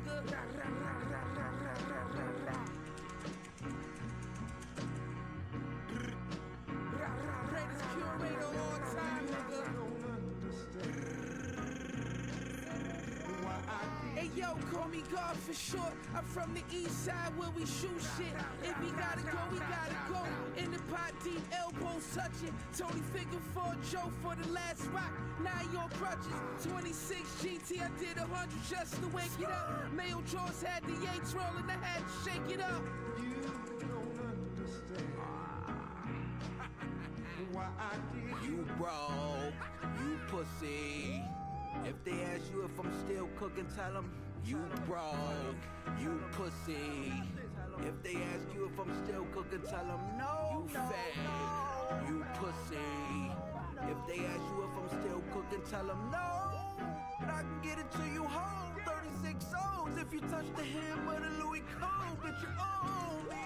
nigga. Greatest curator of all time, nigga. Hey yo, call me God for short. I'm from the east side where we shoot shit. If we gotta go, we gotta go. In the pot deep, elbows touching. Tony Finger for Joe for the last rock. Now you on crutches. 26 GT, I did 100 just to wake it up. Mayo Jaws had the Yates rolling, I had to shake it up. You don't understand why I did. You broke, you pussy. If they ask you if I'm still cooking, tell them you broke, you pussy. If they ask you if I'm still cooking, tell them no, you fake, you pussy. If they ask you if I'm still cooking, tell them no. But I can get it to you whole, 36 O's. If you touch the hem of the Louis Code, bitch, you owe me.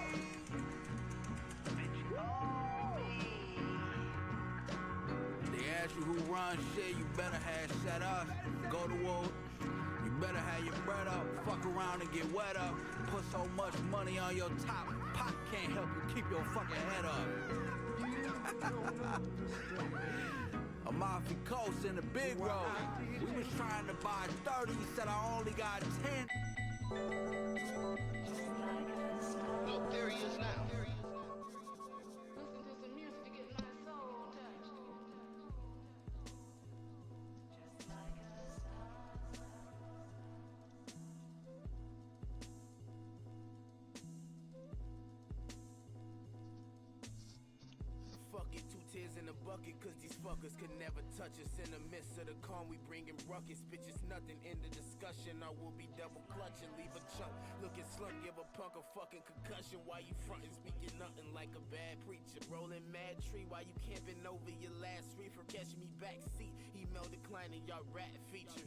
They ask you who runs shit, you better have shut up. Go to war, you better have your bread up. Fuck around and get wet up. Put so much money on your top, pop can't help you keep your fucking head up. A Mafia Coast in the big road. We was trying to buy 30, he said I only got 10. Look, there he is now. Listen to some music to get my soul touched. Fuck it, 2 tears in a bucket, cause these fuckers could never touch us. In the midst of the calm, we bringin' ruckus. Bitches, nothing in the discussion. I will be double clutching, leave a chunk looking slunk, give a punk a fucking concussion. Why you frontin', speaking nothing like a bad preacher? Rolling mad tree, why you camping over your last reefer? Catch me backseat, email declining y'all rat features.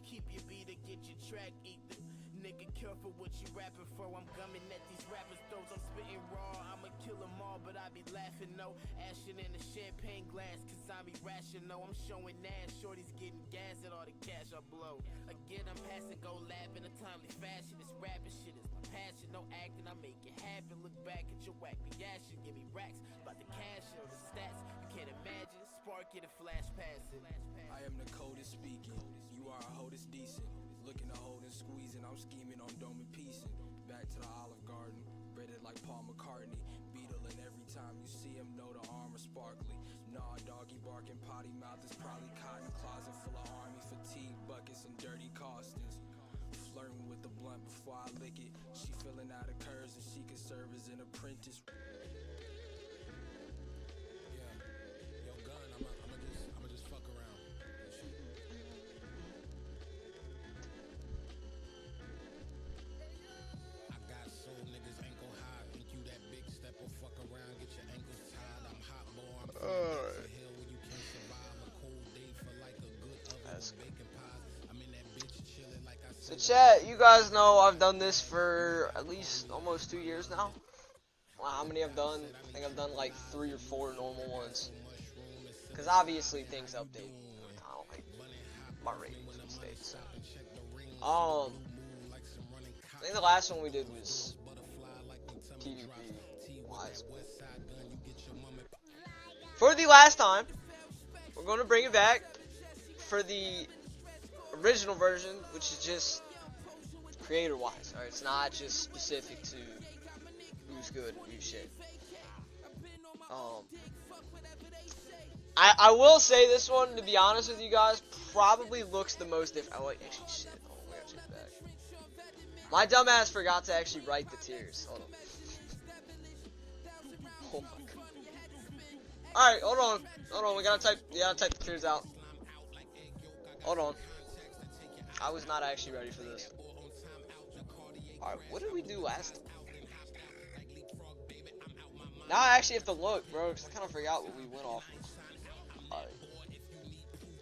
Keep your beat or get your track ether. Nigga, careful what you rapping for. I'm gumming at these rappers' throats. I'm spitting raw. I'ma kill them all, but I be laughing, no. Ashing in a champagne glass, cause I'm irrational. I'm showing ass. Shorty's getting gas at all the cash I blow. Again, I'm passing, go laugh in a timely fashion. This rapping shit is my passion. No acting, I make it happen. Look back at your whack reaction. Give me racks, about the cash or the stats. You can't imagine. Spark it and flash pass it. I am the coldest speaking. You are a hoe that's decent. Looking to hold and squeezing, I'm scheming on dome and piecing. Back to the Olive Garden, braided like Paul McCartney. Beetling every time you see him, know the armor sparkly. Nah, doggy barking, potty mouth is probably cotton. Closet full of army fatigue buckets and dirty costings. Flirting with the blunt before I lick it. She filling out of curves and she can serve as an apprentice. Yeah, yo, gun, I'ma just fuck around. So chat, you guys know I've done this for at least almost 2 years now. Wow, how many I've done? I think I've done like 3 or 4 normal ones. Because obviously things update. I don't like my ratings and states. I think the last one we did was PvP wise. For the last time, we're going to bring it back for the original version, which is just creator wise. Alright, it's not just specific to who's good and who's shit. I will say this one, to be honest with you guys, probably looks the most different. Oh wait, actually shit. Hold on, we gotta check back. My dumbass forgot to actually write the tiers. Hold on. Oh my god. Alright, hold on. Hold on, we gotta type the tiers out. Hold on. I was not actually ready for this. Alright, what did we do last time? Now I actually have to look, bro, because I kind of forgot what we went off of. Alright.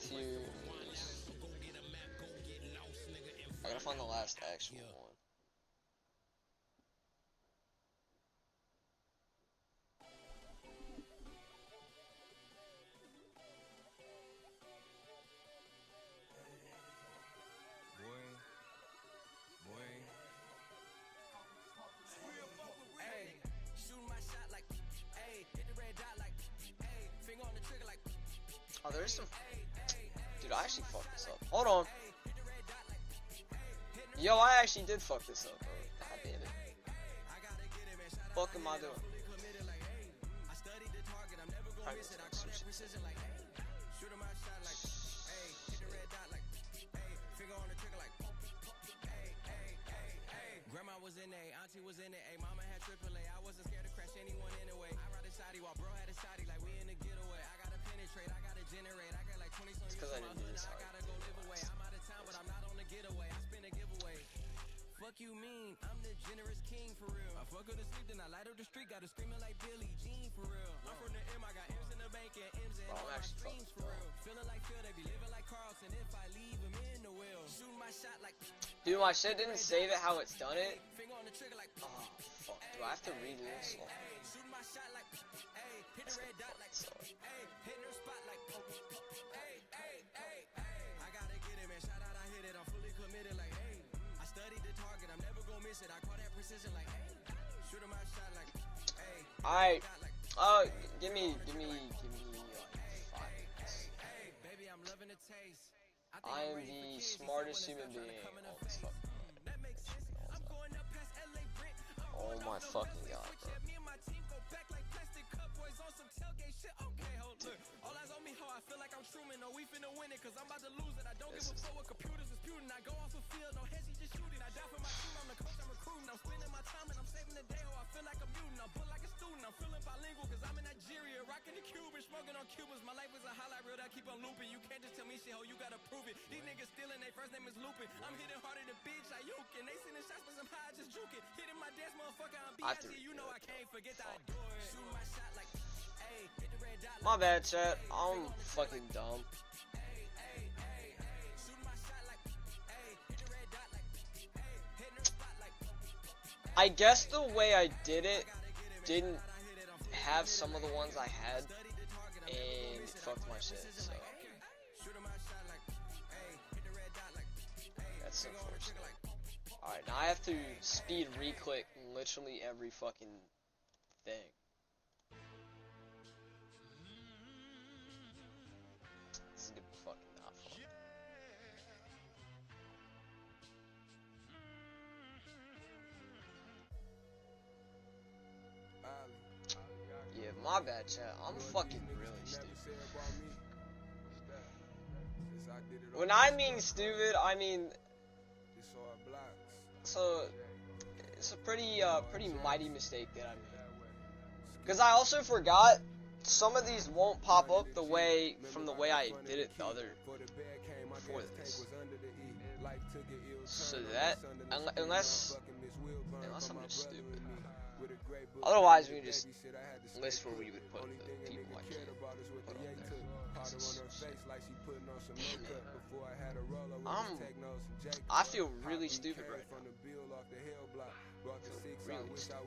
Tiers. I gotta find the last actual one. Where's some... Dude, I actually fucked this up. Hold on. Yo, I actually did fuck this up, bro. God damn it. What am I doing? Grandma was in A, auntie was in it, A, mama had AAA. I wasn't scared to crash anyone anyway. I ride a shotty while bro had a shotty, like we in a getaway. I gotta penetrate, I gotta generate, I got like 20 some years on my hood, now I gotta go live away. I'm out of town, but I'm not on the getaway. I spin a giveaway. Fuck you mean, I'm the generous king for real. I fuck her to sleep, then I light up the street, got her screaming like Billie Jean for real. I'm from the M, I got M's in the bank and M's in all my dreams for real. Feeling like Phil, they be living like Carlson if I leave him in the wheel. Shoot my shot like... Dude, my shit didn't save it how it's done it. Oh, fuck. Do I have to redo this? Oh. That's gonna fucking suck. I gotta get it, man. Shout out, I hit it. I'm fully committed, like, hey. I studied the target, I'm never gonna miss it. I call that precision, like, hey. Shoot my shot, like, hey. Alright. Give me like 5 minutes. Baby, I'm loving the taste. I am the smartest human being on this fucking planet. Oh my fucking god, bro. All eyes on me, how I feel like I'm Truman. No, we finna win it, cause I'm about to lose it. I don't give a fuck what computers disputing. I go off the field, no heads, just shooting. I die for my team, I'm the coach, I'm recruiting. I'm spending my time and I'm saving the day. Oh, I feel like a mutant. I'm built like a student. I'm feeling bilingual, cause I'm in Nigeria, rocking the Cuban, smoking on Cubans. My life is a highlight reel that keep on looping. You can't just tell me shit, ho, you gotta prove it. These niggas stealing, their first name is Lupin. I'm hitting harder than bitch, I yoke. And they sending shots, but I'm high, just juke it. Hitting my dance, motherfucker, I'm B.I.G. You know I can't forget that I do it. Shoot my shot like, hey, hit the red dot. My bad, chat. I'm fucking dumb. I guess the way I did it didn't have some of the ones I had, and it fucked my shit, so that's unfortunate. Alright, now I have to speed re-click literally every fucking thing. This is gonna be fucking not fun. Yeah, my bad, chat. I'm fucking really stupid. When I mean stupid, I mean... So, it's a pretty mighty mistake that I made. Because I also forgot, some of these won't pop up the way, from the way I did it before this. So that, unless I'm just stupid. Otherwise, we can just list where we would put the people I can't put on there. Damn it. I feel really stupid right now. Really stupid.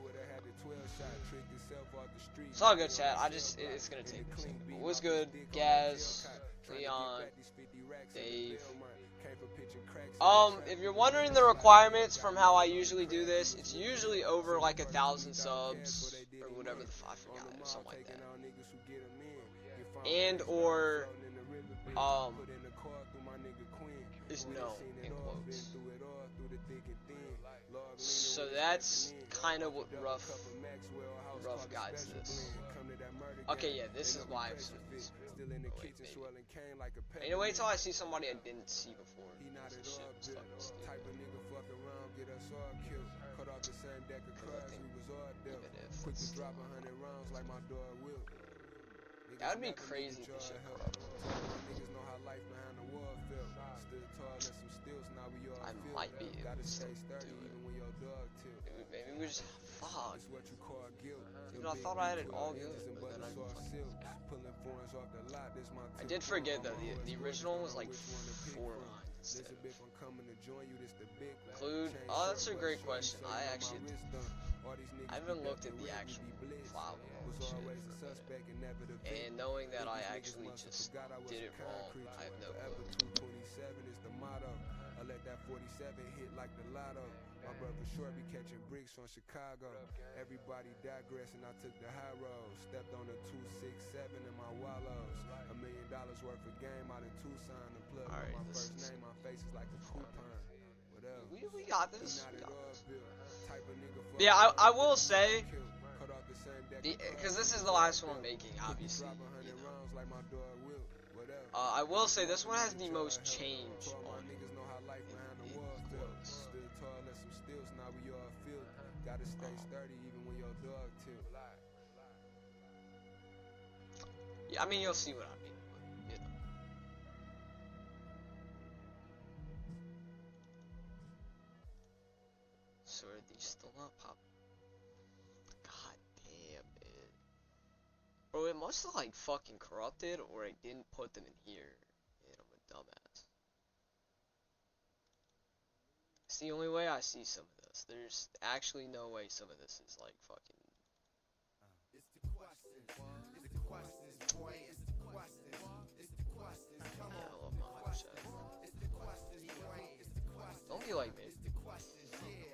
It's all good, chat. It's gonna take a second. But what's good? Gaz, Leon, Dave. If you're wondering the requirements from how I usually do this, it's usually over like 1,000 subs or whatever the fuck, I forgot, something like that. And or is no in quotes. So that's kind of what rough guides this. Okay, yeah, this is why I'm so this. Oh, wait, maybe. Anyway, until I see somebody I didn't see before. This shit was fucking stupid. That would be crazy if this shit caught up. I might be able to still do it. Maybe we just fuck. Dude, I thought I had it all good, but then I did forget though, the original was like 4 lines instead of... Include? Oh, that's a great question. I haven't looked at the actual file and shit for a minute. And knowing that I actually just did it wrong, I have no clue. I let that 47 hit like the lotto. My brother Short be catching bricks from Chicago. Everybody digressing, I took the high road. Stepped on the 267 in my wallows. $1 million worth of game out in Tucson. And plug Alright, my this first is- name, my face is like a coupon. What else? We got this. He We not got at all this. built. Type of nigga for Yeah, I will say, cut off the same deck because this is the last one I'm making, obviously. drop 100 You know. rounds like my dog Will. What else? I will say this one has the most change All my on it. niggas know how life behind the walls feel. Stood tall at some stills, now we all feel. Gotta stay sturdy even when your dog tilt. Yeah, I mean, you'll see what I mean. But, you know. So are these still not popping? God damn it. Bro, it must have like fucking corrupted, or I didn't put them in here. And I'm a dumbass. It's the only way I see some of this. There's actually no way some of this is like fucking. It's the questions. It's the questions, boy. It's the questions. It's the questions. Come Yeah, I on. love my live chat. It's the questions, boy. It's the questions. Don't be like me. It's the questions, yeah.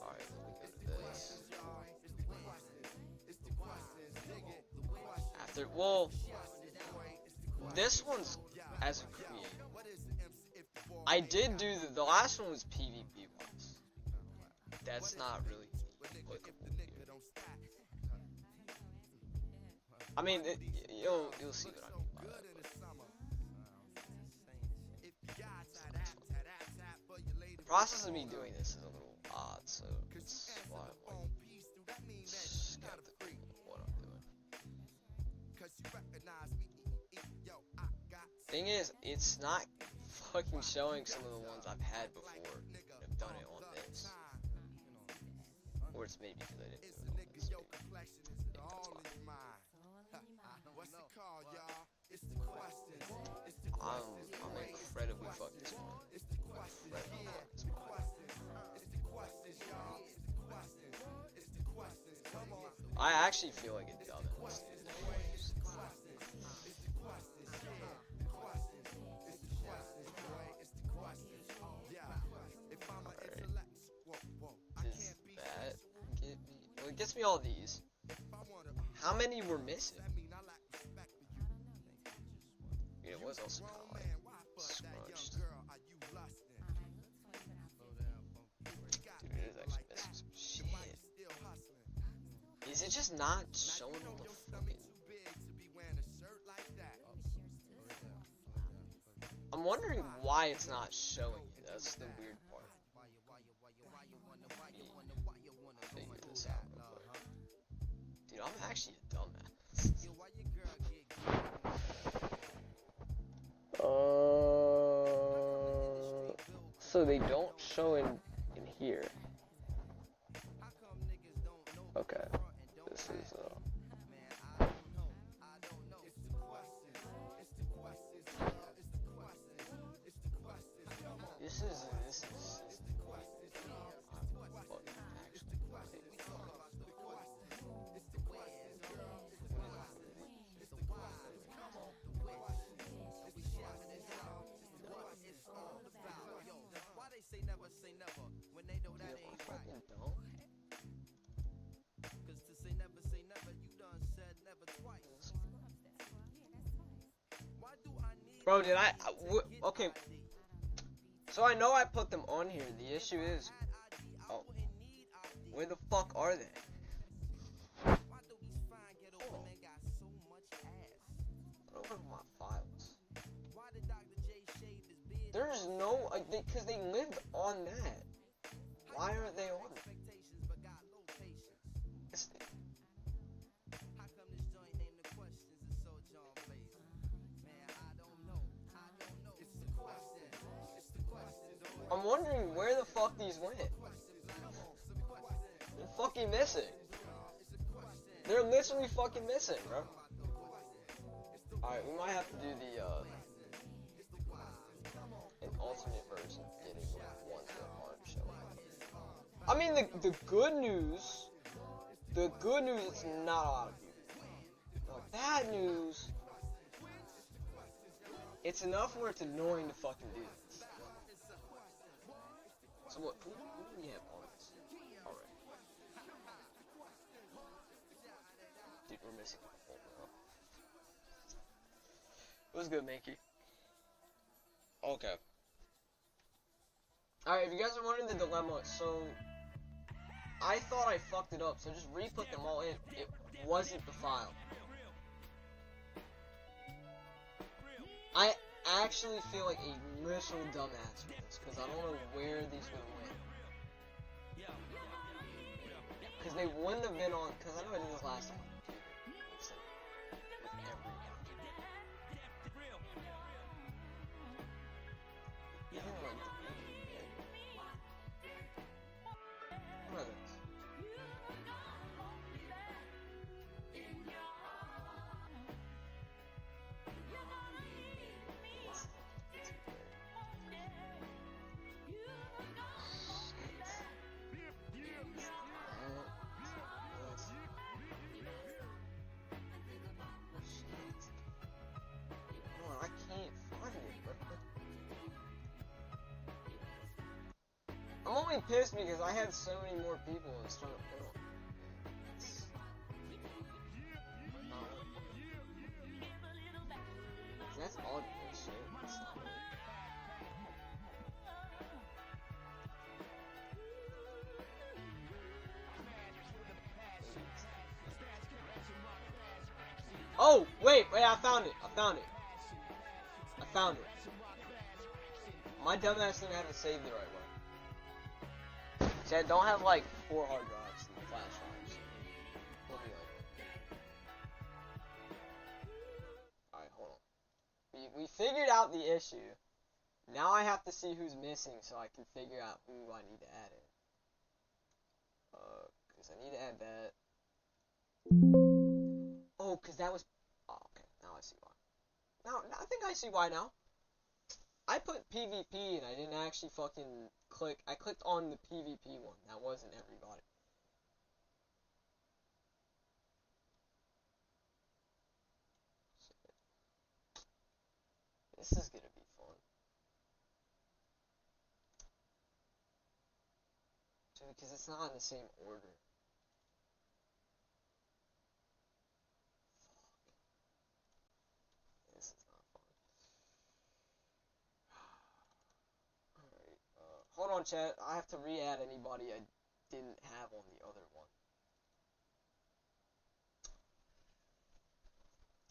Alright, let me go to this. It's the questions. It's the questions. Dig it. The questions. After, well, Questions, boy. It's the questions. this one's as a creator. What is the MC if the ball I did do the last one was PvP wise. That's not really applicable here. don't stop? I mean, you'll see what I mean by that. Good in But the summer. If you got tap for your lady. the process of me doing this is a little odd, so that's why I'm like Piece through that mean that you not a freak. skeptical of what I'm doing. Cause you recognize me. Yo, I got Thing is, it's not fucking showing some of the ones I've had before and have done it on this. Or it's maybe because I didn't do it on this. your Maybe. complexion is all in your mind. What's it called, y'all? It's the questions. It's the I'm incredibly fucking smart. It's the questions. Incredibly Yeah. fucking smart. It's the questions, y'all. It's the questions. It's the questions. Come on. I actually feel like a dumbass. It's the questions. It's the questions. Yeah. Questions. It's the questions, boy. It's the questions. Yeah. If I'm an intellect, whoa. I Does can't be that get me? Well, it gets me all these. How many were missing? I mean, I lack respect for you. I mean, it was also kind of like Man, why fuck that young scrunched. girl? Are you lusting? Dude, it is actually missing some shit. Still hustling. Is it just not showing on the Your stomach fucking... too big to be wearing a shirt like that. I'm wondering why it's not showing it. That's the weird part. Let me figure this out real quick. Dude, I'm actually a dumbass. So they don't show in here. Okay. This is This is I'm fucking actually Why they say never when they know that ain't right? fucking don't. Cause to say never, you done said never twice. Why do I need Bro, did okay. So I know I put them on here. The issue is, oh, where the fuck are they? Why do these fine ghetto women got so much ass? I don't have my files. Why did Dr. J shave his beard? There's no, because they lived on that. Why aren't they on it? Expectations but got low patience. It's- How come this joint named the questions is so John Blaze? Man, I don't know. It's the question. It's the question. I'm wondering where the fuck these went. They're fucking missing. They're literally fucking missing, bro. Alright, we might have to do the, an alternate version of getting the ones that aren't showing up. I mean, the good news, it's not a lot of people. The bad news, it's enough where it's annoying to fucking do this. So what? Who do we have on this already? Dude, we're missing a whole lot. It was good, Mankey. Okay. Alright, if you guys are wondering the dilemma, so I thought I fucked it up, so just re-put them all in. It wasn't the file. I actually feel like a literal dumbass for this, because I don't know where these would have went. Because they wouldn't have been on, because I know I did this last time. It's like, with every even like what are those? I can't find it, bro. I'm only pissed because I had so many more people and it's trying to put on. That's all shit. It's not right. Oh, wait, I found it. I found it. My dumbass didn't have it saved the right way. See, I don't have like 4 hard drives and flash drives. It'll be like... Alright, hold on. We figured out the issue. Now I have to see who's missing so I can figure out who I need to add in. Because I need to add that. Oh, because that was... Oh, okay. Now I see why. Now, I think I see why now. I put PvP and I didn't actually fucking click. I clicked on the PvP one. That wasn't everybody. This is gonna be fun. Because it's not in the same order. Hold on, chat. I have to re-add anybody I didn't have on the other one.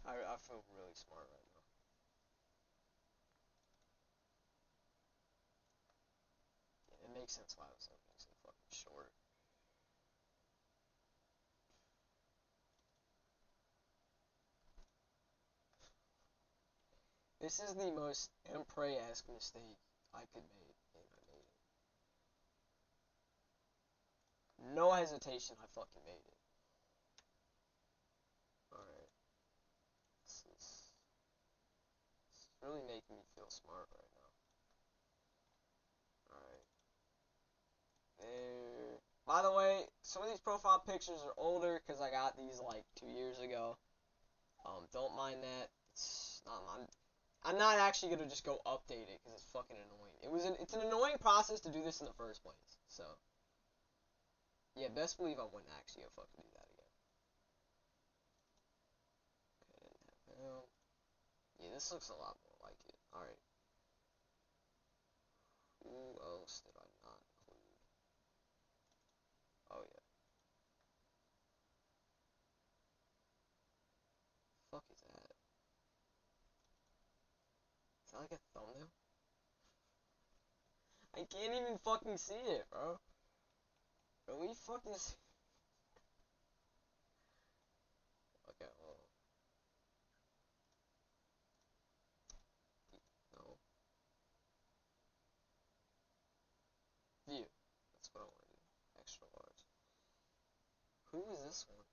I feel really smart right now. Yeah, it makes sense why I was like so fucking short. This is the most Empray-esque mistake I could make, and I made it. No hesitation, I fucking made it. Alright. This is really making me feel smart right now. Alright. There. By the way, some of these profile pictures are older because I got these like 2 years ago. Don't mind that. It's not, I'm not actually gonna just go update it because it's fucking annoying. It's an annoying process to do this in the first place. So, yeah, best believe I wouldn't actually go fucking do that again. Okay, yeah, this looks a lot more like it. Alright. Who else did I not include? Oh, yeah. Fuck is that? Is that like a thumbnail? I can't even fucking see it, bro. Really fucking see. Okay, well. No. View. That's what I want to do. Extra large. Who is this one?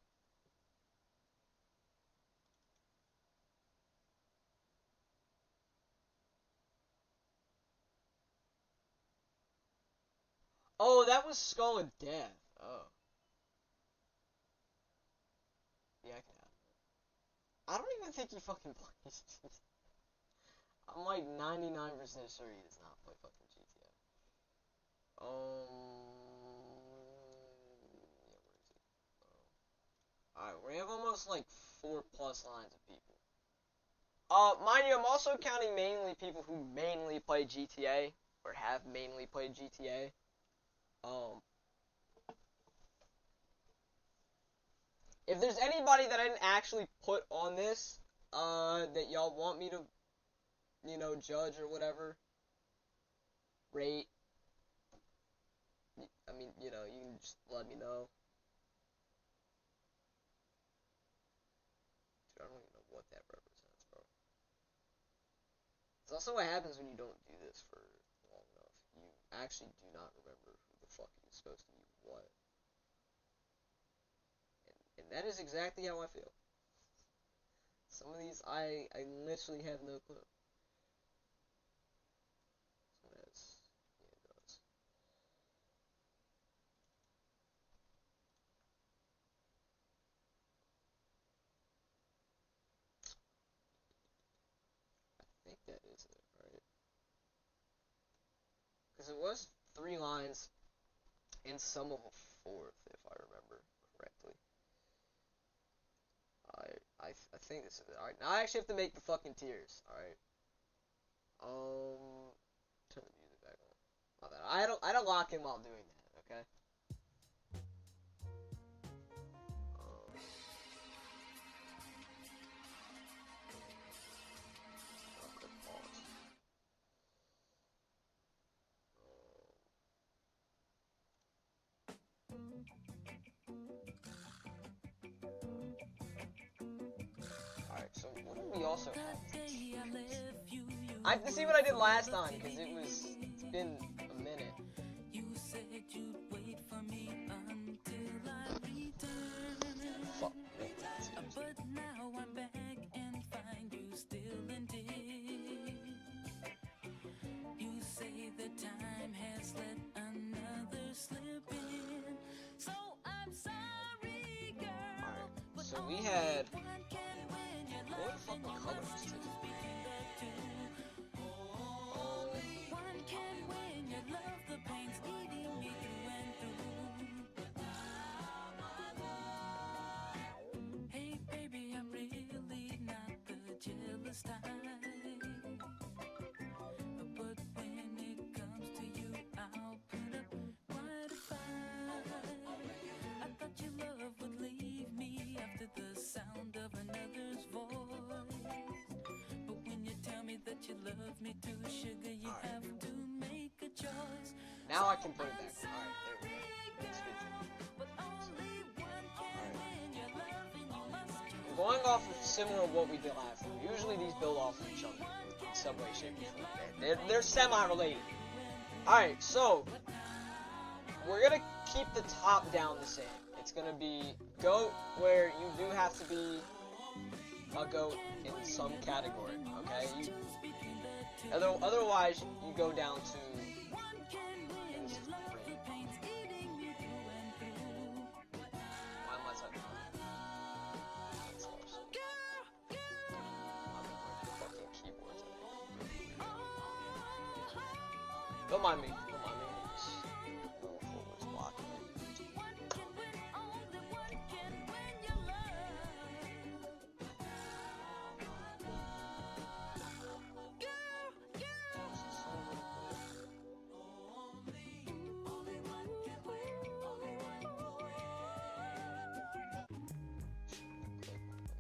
Oh, that was Skull and Death. Oh. Yeah, I can have that. I don't even think he fucking plays. I'm like 99% sure he does not play fucking GTA. Alright, we have almost like 4+ lines of people. Mind you, I'm also counting mainly people who mainly play GTA, or have mainly played GTA. If there's anybody that I didn't actually put on this, that y'all want me to, you know, judge or whatever, rate, I mean, you know, you can just let me know. Dude, I don't even know what that represents, bro. It's also what happens when you don't do this for long enough. You actually do not remember who the fuck is supposed to be what. And that is exactly how I feel. Some of these, I literally have no clue. So that's, yeah, it does. I think that is it, right? Because it was 3 lines and some of a 4th, if I remember correctly. I think this is it. Alright, now I actually have to make the fucking tiers. Alright. Turn the music back on. My bad. I don't lock in while doing that, okay? I'll click pause. Alright, so what do we also have? I have to see what I did last time, because it's been a minute. You said you'd wait for me until I return. Fuck. But now I'm back and find you still in debt. You say the time has let another slip in. So I'm sorry, girl. Alright, so we had... What fucking colors today? Hey baby, I'm really not the jealous type. But when it comes to you, I'll put up quite a fight. I thought your love would leave me after the sound of another's voice. But when you tell me that you love me too, sugar, you have to make a choice. Now I can put it back. Alright, there we go. Going off of similar to what we did last time. Usually these build off of each other in some way, shape, or form. They're semi-related. Alright, so we're gonna keep the top down the same. It's gonna be GOAT, where you do have to be a GOAT in some category, okay? Otherwise, you go down to... Don't mind me. Don't mind me.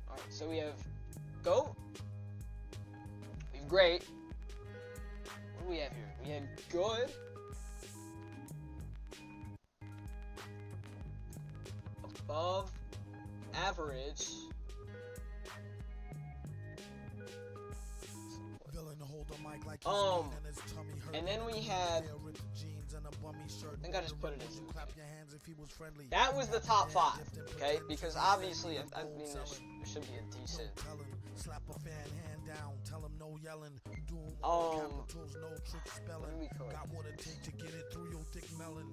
Alright, so we have GOAT. We have great. What do we have here? We have good. Above average. And then we had, I think I just put it in. That was the top 5, okay? Because obviously, I mean, there should be a decent. What do we call it?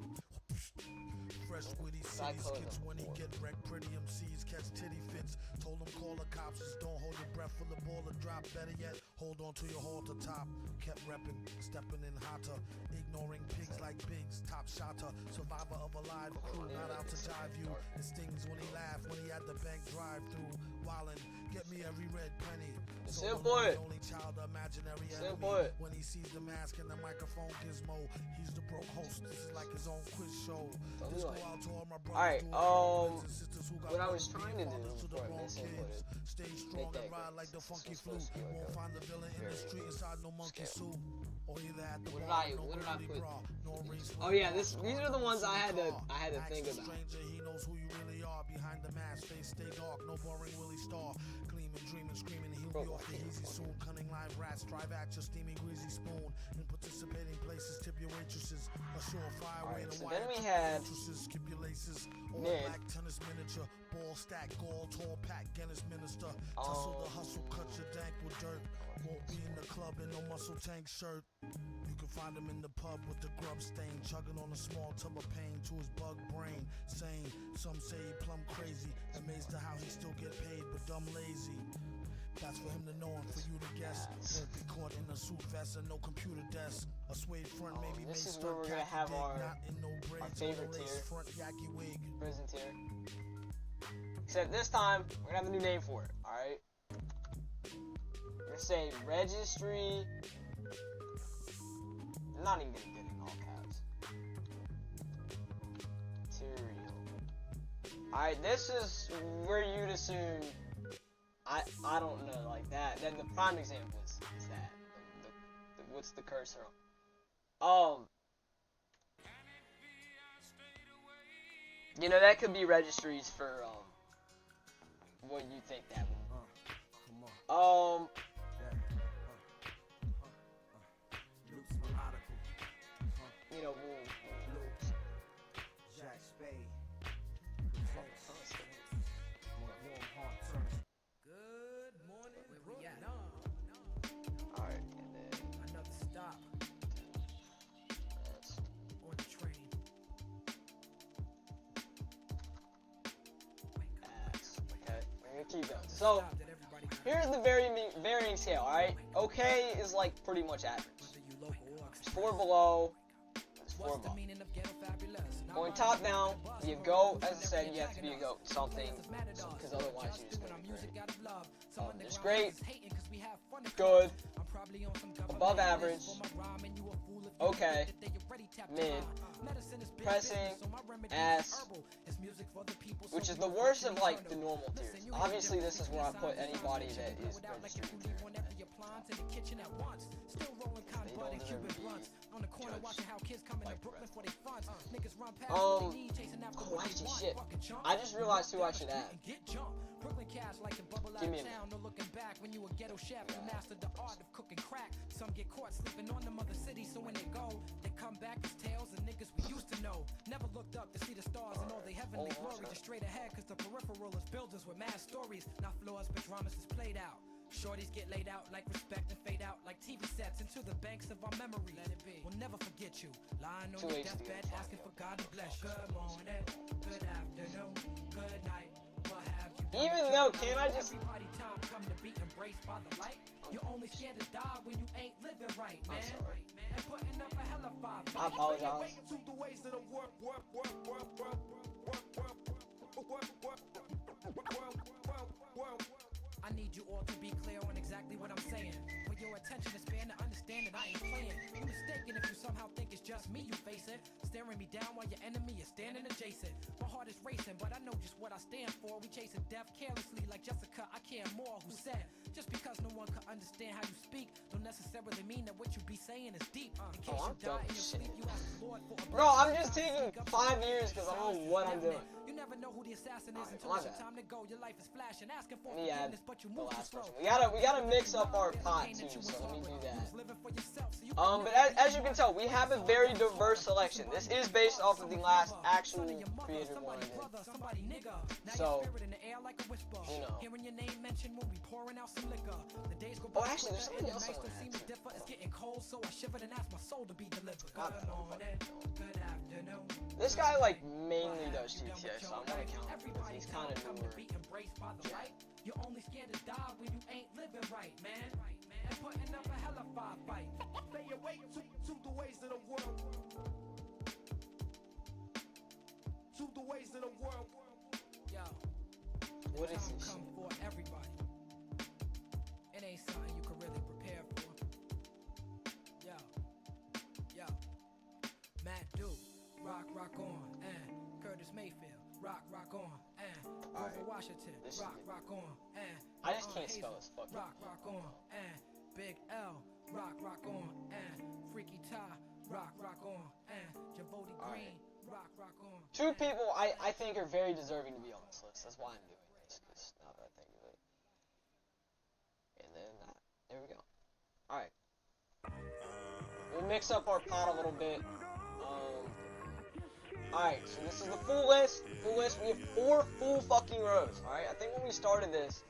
Fresh witty cities, kids when he get wrecked, pretty MCs catch titty fits. Told him call the cops, just don't hold your breath for the ball to drop. Better yet, hold on to your halter top. kept reppin', stepping in hotter, ignoring pigs like bigs, top shotter, survivor of a live crew, not out to jive you. It stings when he laughed, when he had the bank drive through, wildin', get me every red penny. Simple. Only child, imaginary Simple. enemy. When he sees the mask and the microphone gizmo, he's the broke host. This is like his own quiz show. This go out to all my brothers, Alright, what I was trying to do before I misinput it, stay strong and ride like the funky flu. Won't find the villain in the street inside no monkey suit. Or either at the bar, what did I put? Oh yeah, these are the ones I had to think about. Stranger, he knows who you really are behind the mask. Face stay dark, no boring Willie Star. Gleaming, dreaming, screaming, he'll be off the easy soon. Cunning live rats, drive at your steamy greasy spoon. In participating places, tip your waitresses. A surefire way to so wire then we had skip your laces. All Ned. black tennis miniature, ball stack, gall, tall pack, Guinness minister. Tussle the hustle, cut your dank with dirt. Won't be in the club in no muscle tank shirt. You can find him in the pub with the grub stain, chugging on a small tub of pain to his bug brain. Sane, some say he plumb crazy, amazed at how he still get paid, but dumb lazy. That's for him to know and for you to guess. Won't be caught in a suit vest and no computer desk. A suede front, maybe made this is where we're gonna have our favorite tier, front yaki wig. prison tier. Except this time, we're gonna have a new name for it, alright? We're gonna say registry. I'm not even gonna get it in all caps. Material. Alright, this is where you'd assume, I don't know, like that. Then the prime example is that. What's the cursor on? You know, that could be registries for, what you think that would you know, Jack Spade. Good morning, alright, and then another stop on the train. okay, we're gonna keep going. So, here's the varying scale, alright? Okay is like pretty much average. There's 4 below, there's 4 above. Going top down, you go, as I said, you have to be a goat, something, because otherwise you're just gonna be great. There's great, good, above average, okay, mid, pressing, ass, which is the worst of like the normal tiers. Obviously this is where I put anybody that is registered in tier. They don't deserve to be judged like the rest. Actually shit, I just realized who I should add. Give me a minute. When you a ghetto chef, you mastered the art of cooking crack. Some get caught sleeping on them other cities, so when they go, they come back as tales of niggas we used to know. Never looked up to see the stars and all they heavenly glory. Just straight ahead, cause the peripheral is buildings with mad stories. Not flaws, but dramas is played out. Shorties get laid out like respect and fade out like TV sets into the banks of our memory. Let it be. We'll never forget you. Lying on your deathbed, asking for God to bless you. Good morning, good afternoon, good night. What have you? Even though, can't I just... Everybody time come to be embraced by the light. You're only scared to die when you ain't living right, man. And putting up a hell of fight. I apologize. I need you all to be clear on exactly what I'm saying. For your attention to span to understand that I ain't playing. You're mistaken if you somehow think it's just me you facing. Staring me down while your enemy is standing adjacent. My heart is racing, but I know just what I stand for. We chasing death carelessly like Jessica, I care more. Who said, just because no one can understand how you speak, don't necessarily mean that what you be saying is deep. In case you die in your sleep, you ask the Lord for a Bro, I'm just taking 5 years because I don't know what I'm doing. You never know who the assassin is until it's your time to go. Your life is flashing, asking for Yeah, forgiveness, but you the move too last slow. person. We gotta mix up our pot too, so let me do that. But as you can tell, we have a very diverse selection. This is based off of the last actual created one I did. So, you know. Oh, actually, there's something else I want to add too. It's getting cold, so I shivered and asked my soul to be delivered. Good morning, good afternoon. This guy like mainly does GTA, so I'm gonna count him because he's kind of newer. You're only scared to die when you ain't living right, man. And putting up a hell of a fight. What is this? Come for everybody. It ain't something you can really prepare for. Yo, yo. Matt Duke, rock on, and Curtis Mayfield, rock on, and Grover Washington, rock on, and I just can't spell this fucking rock on, and Big L, rock on, and Freaky Ty, rock on, and Javoti Green, rock on. Two people I think are very deserving to be on this list. That's why I'm doing this, because now that I think of it. And then, there we go. Alright. We'll mix up our pot a little bit. Alright, so this is the full list. We have 4 full fucking rows. Alright, I think when we started this,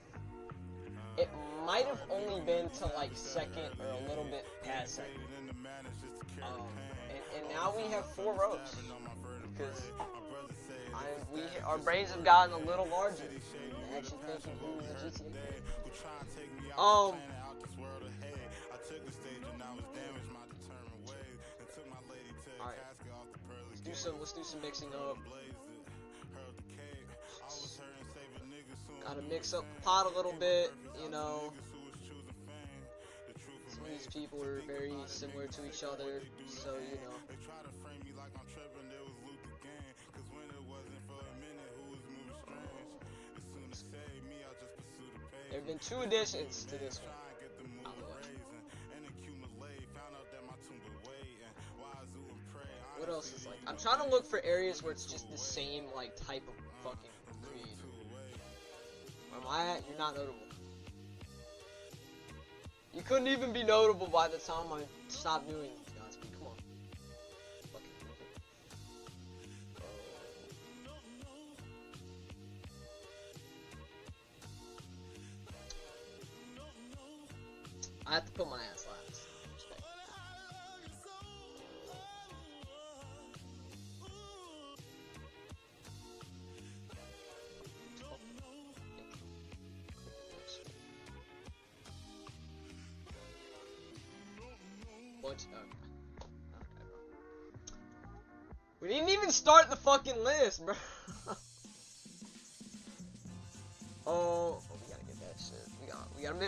it might have only been to like second or a little bit past second. And now we have 4 rows. Because our brains have gotten a little larger. Actually thinking who is a GTA player. Alright. Let's do some mixing up. Gotta mix up the pot a little bit, you know. Some of these people are very similar to each other, so you know. There have been 2 additions to this one. What else is like? I'm trying to look for areas where it's just the same like type of fucking creed. Where am I at? You're not notable. You couldn't even be notable by the time I stopped doing these guys. But come on. Fucking I have to put my ass last. Respect. Okay. We didn't even start the fucking list, bro. Oh, we gotta get that shit.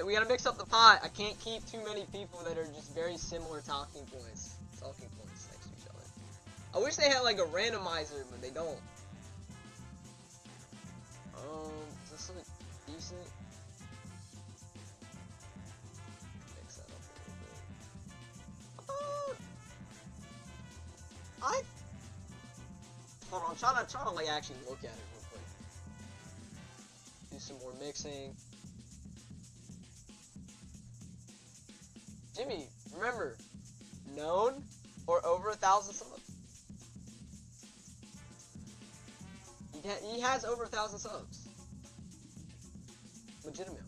We gotta mix up the pot. I can't keep too many people that are just very similar talking points next to each other. I wish they had like a randomizer, but they don't. Does this look decent? Mix that up a little bit. Hold on, I'm trying to like actually look at it real quick. Do some more mixing. Jimmy, remember, known or over 1,000 subs. He has over 1,000 subs. Legitimate.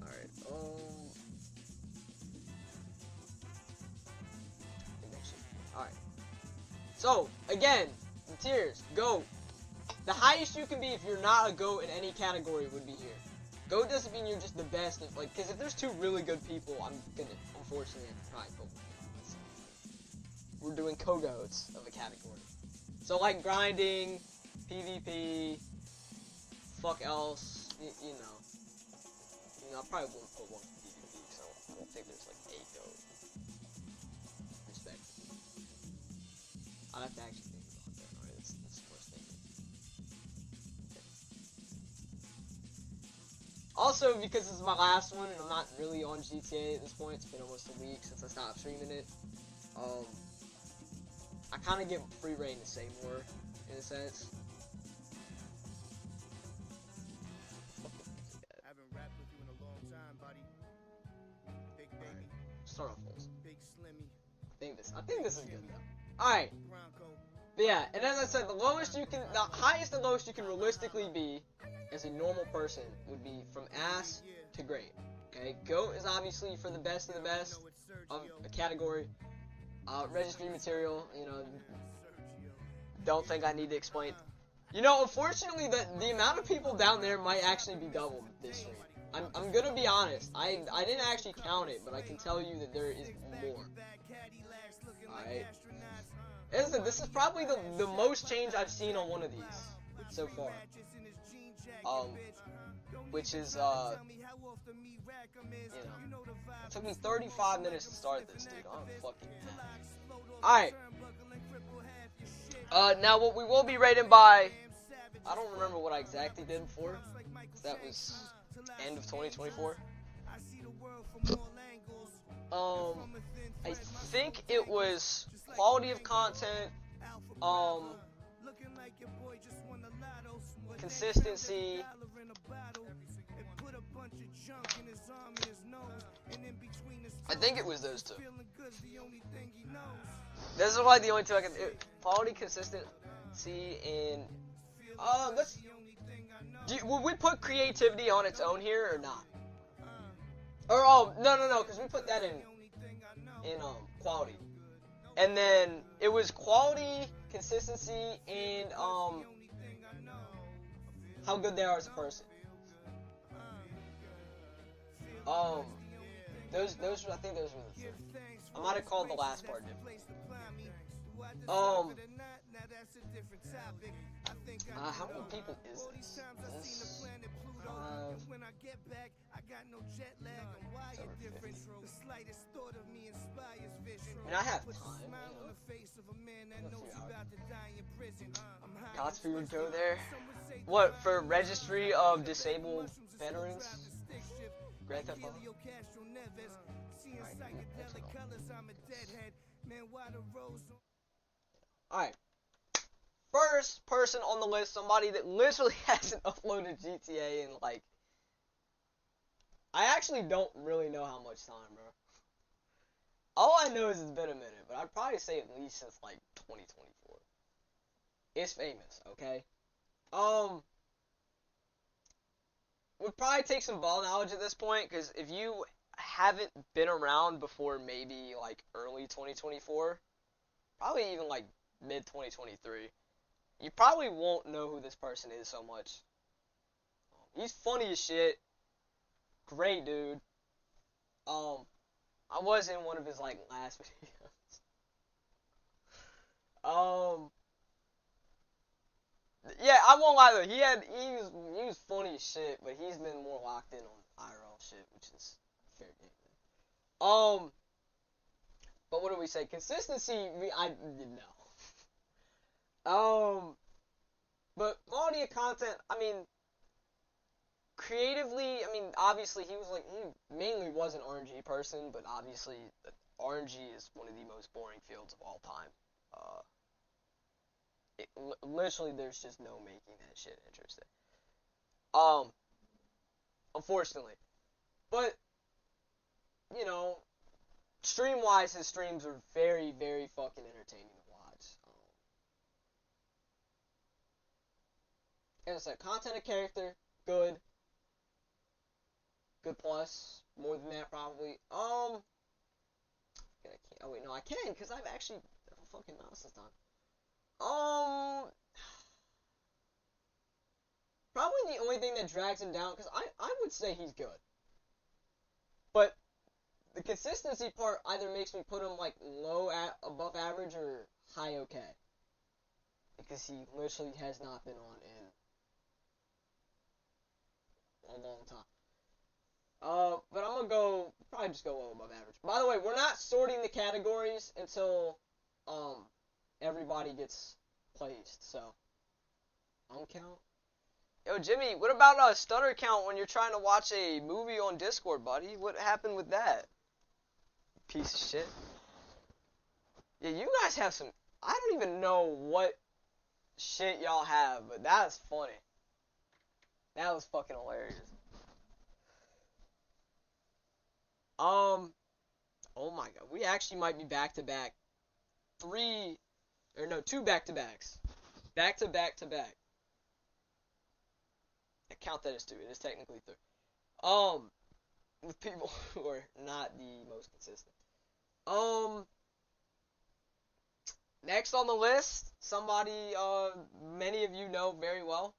Alright, Alright. So, again, the tiers. GOAT. The highest you can be if you're not a GOAT in any category would be here. GOAT doesn't mean you're just the best. Because if there's 2 really good people, I'm gonna, unfortunately, have to probably put one. We're doing co-GOATs of a category. So, like, grinding, PvP, fuck else, you know. I probably won't put one PvP, so I don't think there's, like, 8 GOAT. Respect. I'll have to actually think about that. Alright, that's worth thinking. Okay. Also, because this is my last one, and I'm not really on GTA at this point, it's been almost a week since I stopped streaming it, I kind of get free reign to say more, in a sense. I haven't rapped with you in a long time, buddy. Big baby. Right. Start off full. Big Slimmy. I think this is good though. Alright. But yeah, and as I said, the highest and lowest you can realistically be as a normal person would be from ass to great. Okay, GOAT is obviously for the best of the best of a category. Registry material, you know, don't think I need to explain. You know, unfortunately, the amount of people down there might actually be doubled this stream. I'm gonna be honest. I didn't actually count it, but I can tell you that there is more. Alright. Listen, this is probably the most change I've seen on one of these so far. which is, it took me 35 minutes to start this, dude. I'm fucking Alright. Now what we will be rating by, I don't remember what I exactly did before. That was end of 2024. I think it was quality of content, consistency, I think it was those two. Those are like the only two I can. Quality, consistency, and let's. Would we put creativity on its own here or not? Or no, because we put that in quality, and then it was quality, consistency, and how good they are as a person. Those I think those were the three. I might have called the last part different. How many people is this? And I have time. Cotsby would go there. What, for registry of disabled veterans? Grand Theft Auto? Alright. First person on the list, somebody that literally hasn't uploaded GTA in like... I actually don't really know how much time, bro. All I know is it's been a minute, but I'd probably say at least since like 2024. It's famous, okay? Would probably take some ball knowledge at this point, because if you haven't been around before maybe like early 2024, probably even like mid 2023, you probably won't know who this person is so much. He's funny as shit. Great dude. I was in one of his like last videos. Yeah, I won't lie though. He was funny as shit, but he's been more locked in on IRL shit, which is fair game. But what do we say? Consistency, I didn't know. But quality of content, I mean, creatively, I mean, obviously he mainly was an RNG person, but obviously RNG is one of the most boring fields of all time. Literally, there's just no making that shit interesting. Unfortunately. But, you know, stream-wise, his streams are very, very fucking entertaining to watch. And it's like, content and character, good. Good plus. More than that, probably. Oh, wait, no, I can, because I've actually fucking mouse this time. Probably the only thing that drags him down, because I would say he's good. But the consistency part either makes me put him like low at above average or high okay. Because he literally has not been on in a long time. But I'm gonna probably just go low above average. By the way, we're not sorting the categories until everybody gets placed, so count. Yo, Jimmy, what about a stutter count when you're trying to watch a movie on Discord, buddy? What happened with that? Piece of shit. Yeah, you guys have some... I don't even know what shit y'all have, but that's funny. That was fucking hilarious. Oh my god. We actually might be back-to-back. 2 back-to-backs. Back-to-back-to-back. I count that as 2. It is technically 3. With people who are not the most consistent. Next on the list, somebody many of you know very well.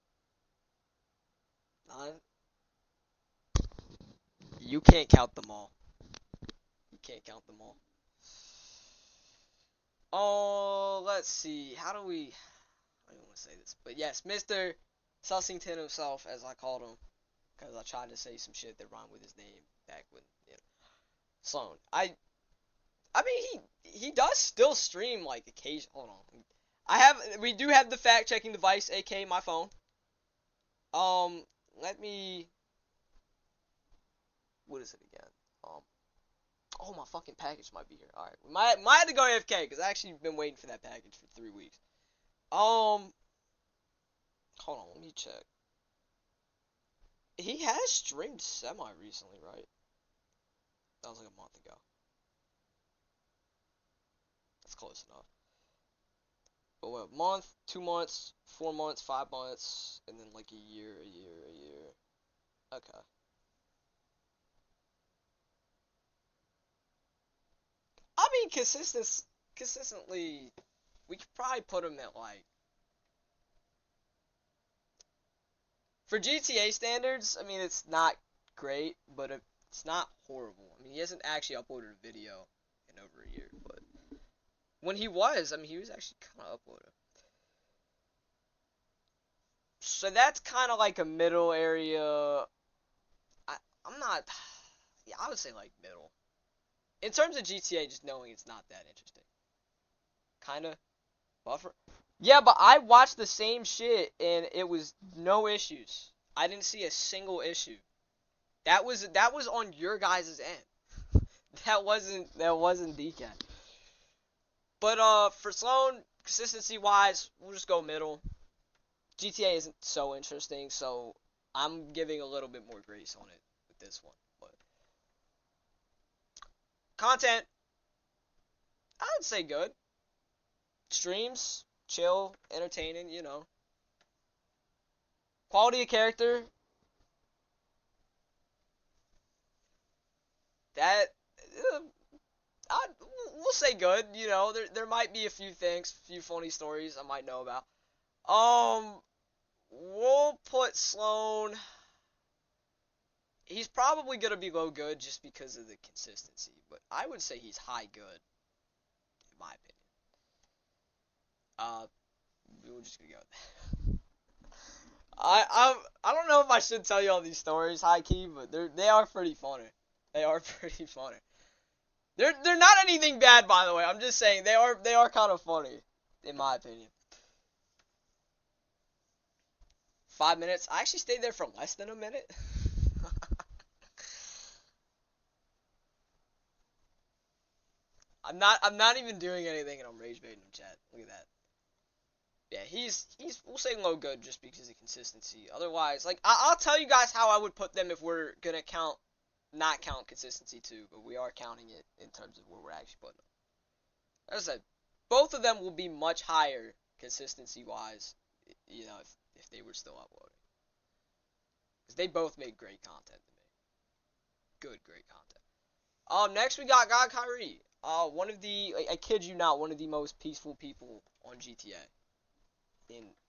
You can't count them all. You can't count them all. Oh, let's see. How do you want to say this? But yes, Mr. Sussington himself, as I called him, because I tried to say some shit that rhymed with his name back when, Sloan. I mean, he does still stream, like, occasionally. Hold on. We do have the fact-checking device, aka my phone. Let me... What is it again? Oh, my fucking package might be here. Alright. Might have to go AFK, because I actually been waiting for that package for 3 weeks. Hold on, let me check. He has streamed semi-recently, right? That was like a month ago. That's close enough. But what, month, 2 months, 4 months, 5 months, and then like a year. Okay. I mean, consistently, we could probably put him at like, for GTA standards, I mean, it's not great, but it's not horrible. I mean, he hasn't actually uploaded a video in over a year, but when he was, I mean, he was actually kind of uploading. So that's kind of like a middle area. I'm not, yeah, I would say like middle. In terms of GTA, just knowing it's not that interesting. Kinda. Buffer. Yeah, but I watched the same shit and it was no issues. I didn't see a single issue. That was on your guys' end. that wasn't DK. But for Sloan, consistency wise, we'll just go middle. GTA isn't so interesting, so I'm giving a little bit more grace on it with this one. But content, I would say good. Streams, chill, entertaining, Quality of character, that, we'll say good, there might be a few things, a few funny stories I might know about. We'll put Sloan, he's probably going to be low good just because of the consistency, but I would say he's high good, in my opinion. We're just going to go with that. I don't know if I should tell you all these stories, high key, but they are pretty funny. They are pretty funny. They're not anything bad, by the way. I'm just saying they are kind of funny, in my opinion. 5 minutes. I actually stayed there for less than a minute. I'm not even doing anything, and I'm rage baiting him, chat. Look at that. Yeah, he's we'll say low good just because of consistency. Otherwise, like I'll tell you guys how I would put them if we're gonna not count consistency too, but we are counting it in terms of where we're actually putting them. As I said, both of them will be much higher consistency wise, if they were still uploading. Because they both made great content to me. Great content. Next we got God Kyrie. One of the, I kid you not, one of the most peaceful people on GTA.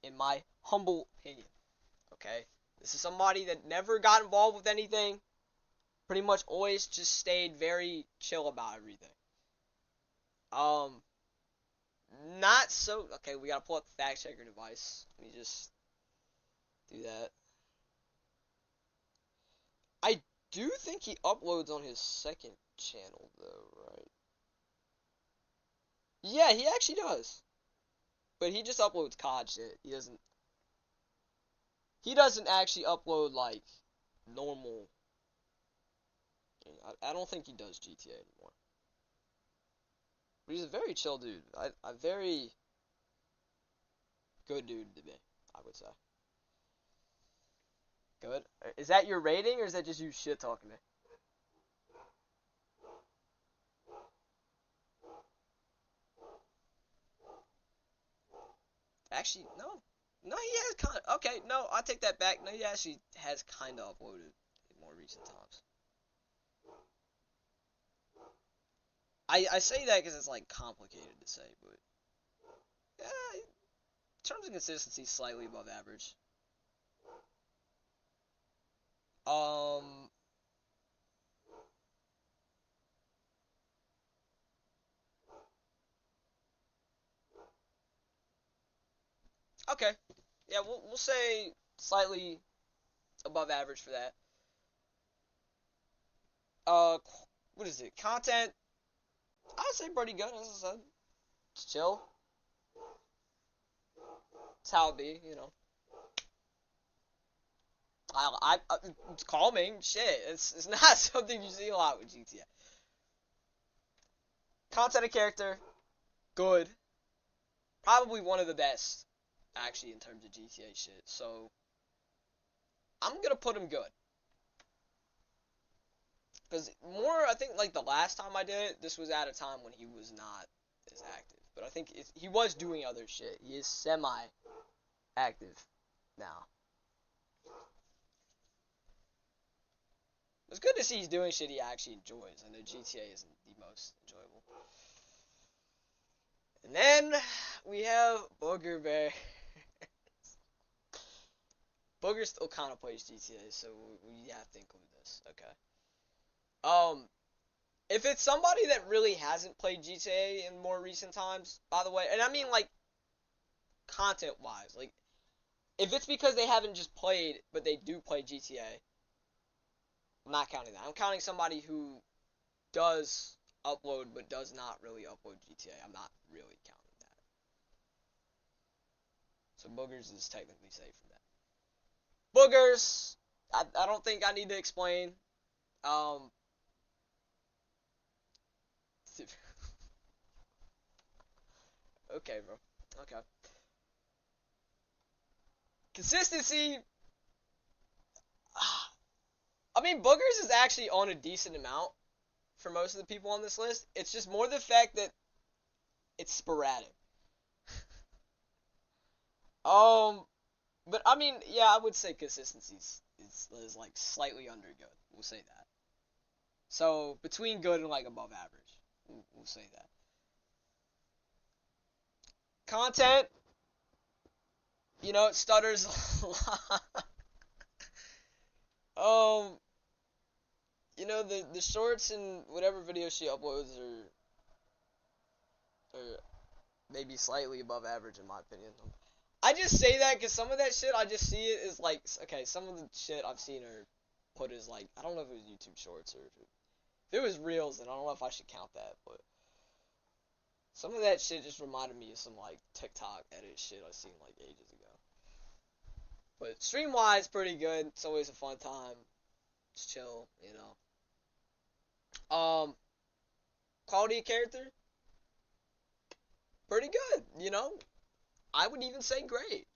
In my humble opinion. Okay? This is somebody that never got involved with anything. Pretty much always just stayed very chill about everything. Not so, okay, we gotta pull up the fact checker device. Let me just do that. I do think he uploads on his second channel though, right? Yeah, he actually does. But he just uploads COD shit. He doesn't actually upload like normal. I don't think he does GTA anymore. But he's a very chill dude. A very good dude to me, I would say. Good. Is that your rating, or is that just you shit talking me? Actually, no. No, he has kind of... Okay, no, I take that back. No, he actually has kind of uploaded in more recent times. I say that because it's, like, complicated to say, but... Yeah, in terms of consistency, slightly above average. Okay. Yeah, we'll say slightly above average for that. What is it? Content, I would say pretty good, as I said. It's chill. It's how it be, you know. It's calming. Shit, it's not something you see a lot with GTA. Content and character, good. Probably one of the best, actually, in terms of GTA shit. So, I'm gonna put him good. Because I think, like, the last time I did it, this was at a time when he was not as active. But I think he was doing other shit. He is semi-active now. It's good to see he's doing shit he actually enjoys. I know GTA isn't the most enjoyable. And then we have Booger Bear. Booger still kind of plays GTA, so we have to include this. Okay. If it's somebody that really hasn't played GTA in more recent times, by the way, and I mean like content-wise, like if it's because they haven't just played, but they do play GTA, I'm not counting that. I'm counting somebody who does upload, but does not really upload GTA. I'm not really counting that. So Boogers is technically safe from that. Boogers, I don't think I need to explain. Okay, bro. Okay. Consistency. I mean, Boogers is actually on a decent amount for most of the people on this list. It's just more the fact that it's sporadic. But I mean, yeah, I would say consistency is like slightly under good. We'll say that. So between good and like above average, we'll say that. Content, you know, it stutters a lot. You know, the shorts and whatever videos she uploads are maybe slightly above average in my opinion. I just say that because some of that shit, I just see it as like, okay, some of the shit I've seen her put as like, I don't know if it was YouTube Shorts or if it was Reels, then I don't know if I should count that, but some of that shit just reminded me of some like TikTok edit shit I've seen like ages ago. But stream-wise, pretty good. It's always a fun time. It's chill, you know. Quality of character, pretty good, you know. I would even say great.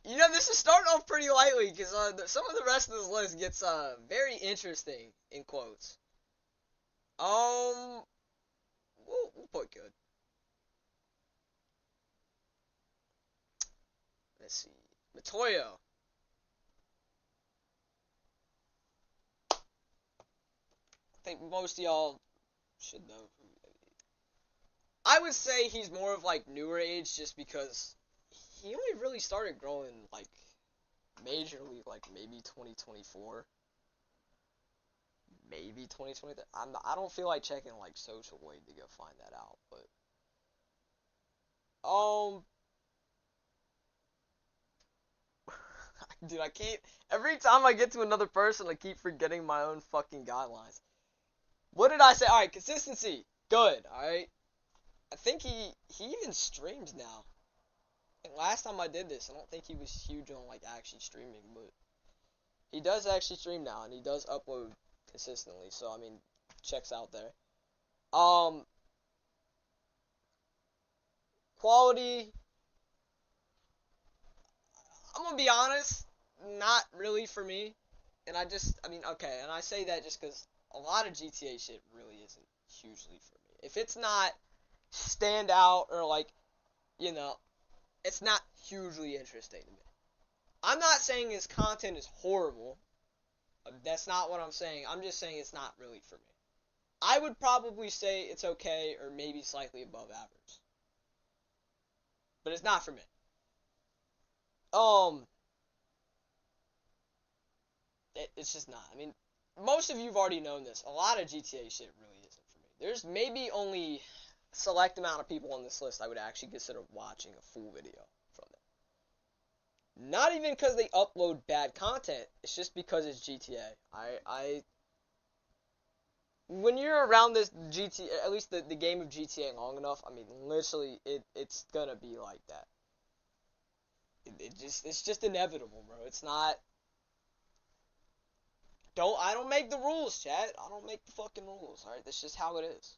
You know, this is starting off pretty lightly because some of the rest of this list gets very interesting in quotes. We'll put good. Let's see, Matoyo. I think most of y'all should know who that is. I would say he's more of like newer age just because he only really started growing like majorly like maybe 2024. Maybe 2023. I don't feel like checking like Social Blade to go find that out, but dude, I can't. Every time I get to another person, I keep forgetting my own fucking guidelines. What did I say? Alright, consistency. Good, alright? I think he even streams now. And last time I did this, I don't think he was huge on, like, actually streaming, but he does actually stream now, and he does upload consistently, so, I mean, checks out there. Quality, I'm gonna be honest, not really for me. And okay, and I say that just because a lot of GTA shit really isn't hugely for me. If it's not stand out or like, you know, it's not hugely interesting to me. I'm not saying his content is horrible. That's not what I'm saying. I'm just saying it's not really for me. I would probably say it's okay or maybe slightly above average. But it's not for me. It's just not. I mean, most of you've already known this. A lot of GTA shit really isn't for me. There's maybe only a select amount of people on this list I would actually consider watching a full video from them. Not even because they upload bad content. It's just because it's GTA. When you're around this GTA, at least the game of GTA long enough, I mean, literally, it's gonna be like that. It's just inevitable, bro. It's not. I don't make the rules, chat. I don't make the fucking rules. All right, that's just how it is.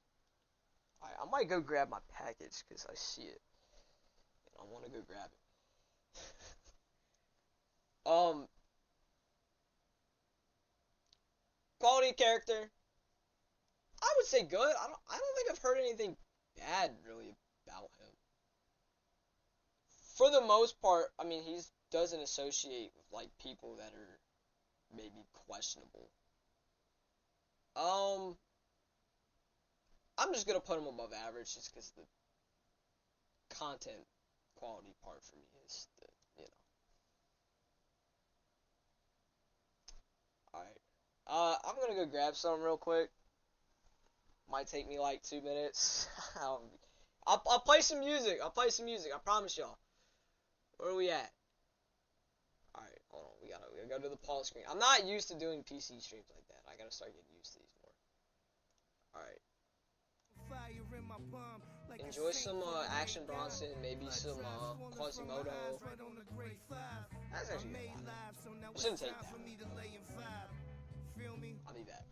All right, I might go grab my package because I see it. And I want to go grab it. Quality character. I would say good. I don't think I've heard anything bad really about him. For the most part, I mean, he doesn't associate with like people that are maybe questionable. I'm just gonna put him above average just because the content quality part for me is the, you know. Alright. I'm gonna go grab some real quick. Might take me like 2 minutes. I'll play some music. I promise y'all. Where are we at? Alright, hold on. We gotta go to the pause screen. I'm not used to doing PC streams like that. I gotta start getting used to these more. Alright. Enjoy some Action Bronson, maybe some Quasimodo. That's actually good. It shouldn't take that. I'll be back.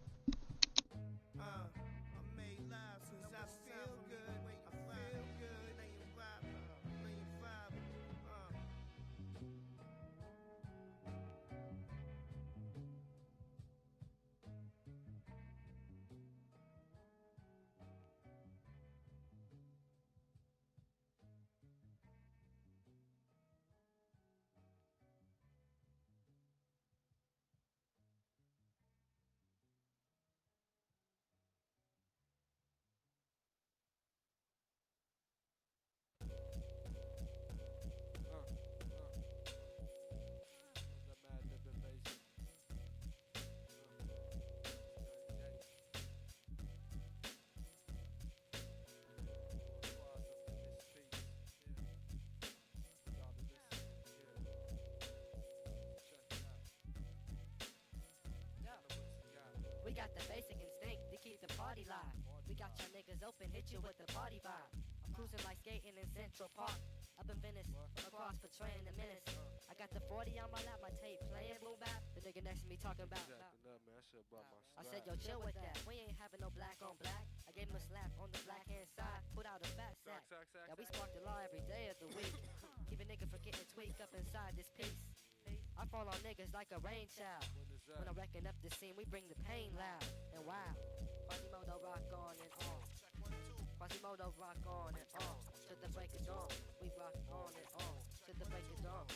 We got the basic instinct to keep the party live. We got y'all niggas open, hit you with the party vibe. I'm cruising like skating in Central Park. Up in Venice, across portraying the menace. I got the 40 on my lap, my tape playing boom bap. The nigga next to me talking about. I said, yo, chill with that. We ain't having no black on black. I gave him a slap on the black hand side, put out a fat sack. Yeah, we spark the law every day of the week. Keep a nigga from getting tweaked up inside this piece. I fall on niggas like a rain child. When I'm wrecking up the scene, we bring the pain loud and wild. Quasimodo rock on and on. Quasimodo rock on and on. To the break of dawn, we rock on and on. To the break of dawn.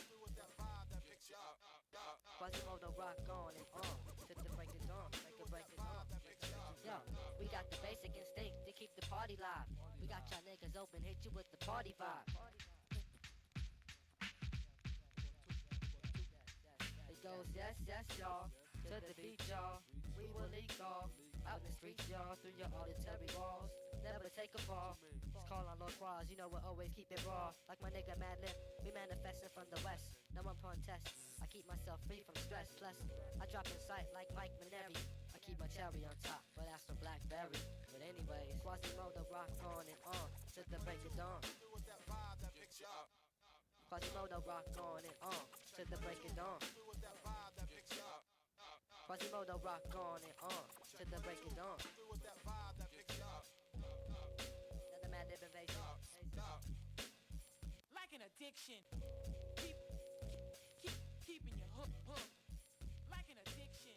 Quasimodo rock on and on. To the break of dawn, break of dawn. Yo, we got the basic instinct to keep the party live. We got y'all niggas open, hit you with the party vibe. Goes yes, yes, y'all, to the beat, y'all. We will leak off out in the streets, y'all, through your auditory walls. Never take a fall. Just call on Lord Quaz, you know we'll always keep it raw. Like my nigga Madlib, we manifesting from the west. No one pun test. I keep myself free from stress. Plus, I drop in sight like Mike Maneri. I keep my cherry on top, but that's from Blackberry. But anyways, Quasimodo rock on and on to the break of dawn. Quasimodo rock on and on to the break of dawn. Quasimodo rock on and on to the break of dawn. Another Madlib invasion. Like an addiction. Keeping you hooked. Like an addiction.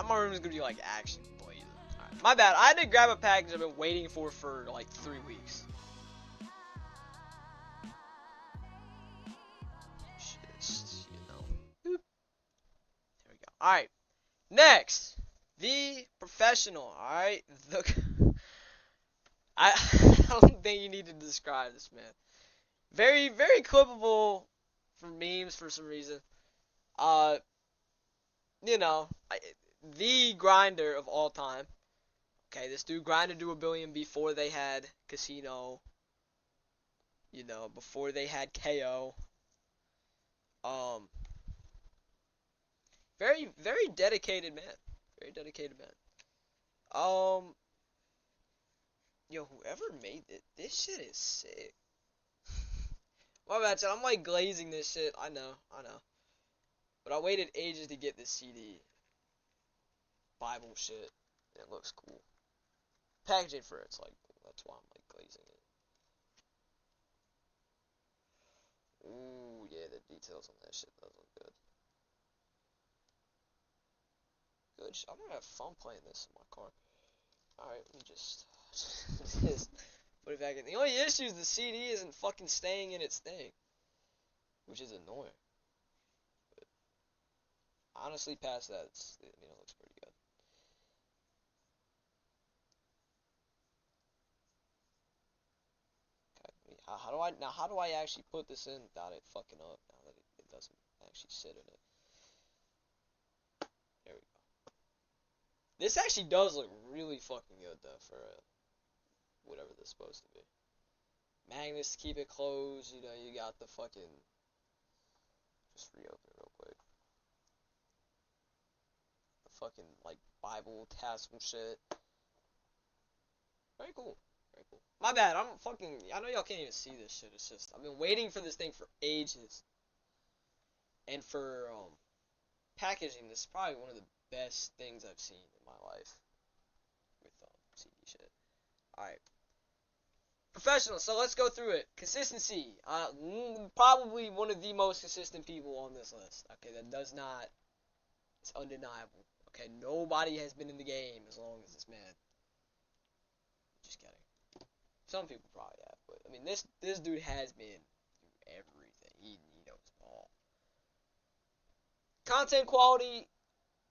thought my room was gonna be like action blaze. Right. My bad. I had to grab a package I've been waiting for like 3 weeks. Just, you know. Boop. There we go. All right. Next, the professional. All right. I don't think you need to describe this man. Very, very clippable for memes for some reason. You know, the grinder of all time. Okay, this dude grinded to 1 billion before they had Casino. You know, before they had KO. Very, very dedicated man. Very dedicated man. Yo, whoever made it, this shit is sick. My bad, I'm like glazing this shit. I know. But I waited ages to get this CD. Bible shit. And it looks cool. Packaging for it's like, that's why I'm like glazing it. Ooh, yeah, the details on that shit does look good. Good. I'm gonna have fun playing this in my car. Alright, let me just put it back in. The only issue is the CD isn't fucking staying in its thing. Which is annoying. But honestly, past that, it looks pretty good. Okay, how do I actually put this in without it fucking up now that it doesn't actually sit in it? There we go. This actually does look really fucking good though for whatever this is supposed to be. Magnets to keep it closed, you know, you got the fucking, just reopen it real quick. The fucking, like, Bible tassel shit. Very cool. Very cool. My bad, I know y'all can't even see this shit, it's just, I've been waiting for this thing for ages. And for, packaging, this is probably one of the best things I've seen in my life. With, CD shit. Alright. Professional, so let's go through it. Consistency. Probably one of the most consistent people on this list. Okay, it's undeniable. Okay, nobody has been in the game as long as this man. Just kidding. Some people probably have, but I mean, this dude has been through everything. He knows all. Content quality,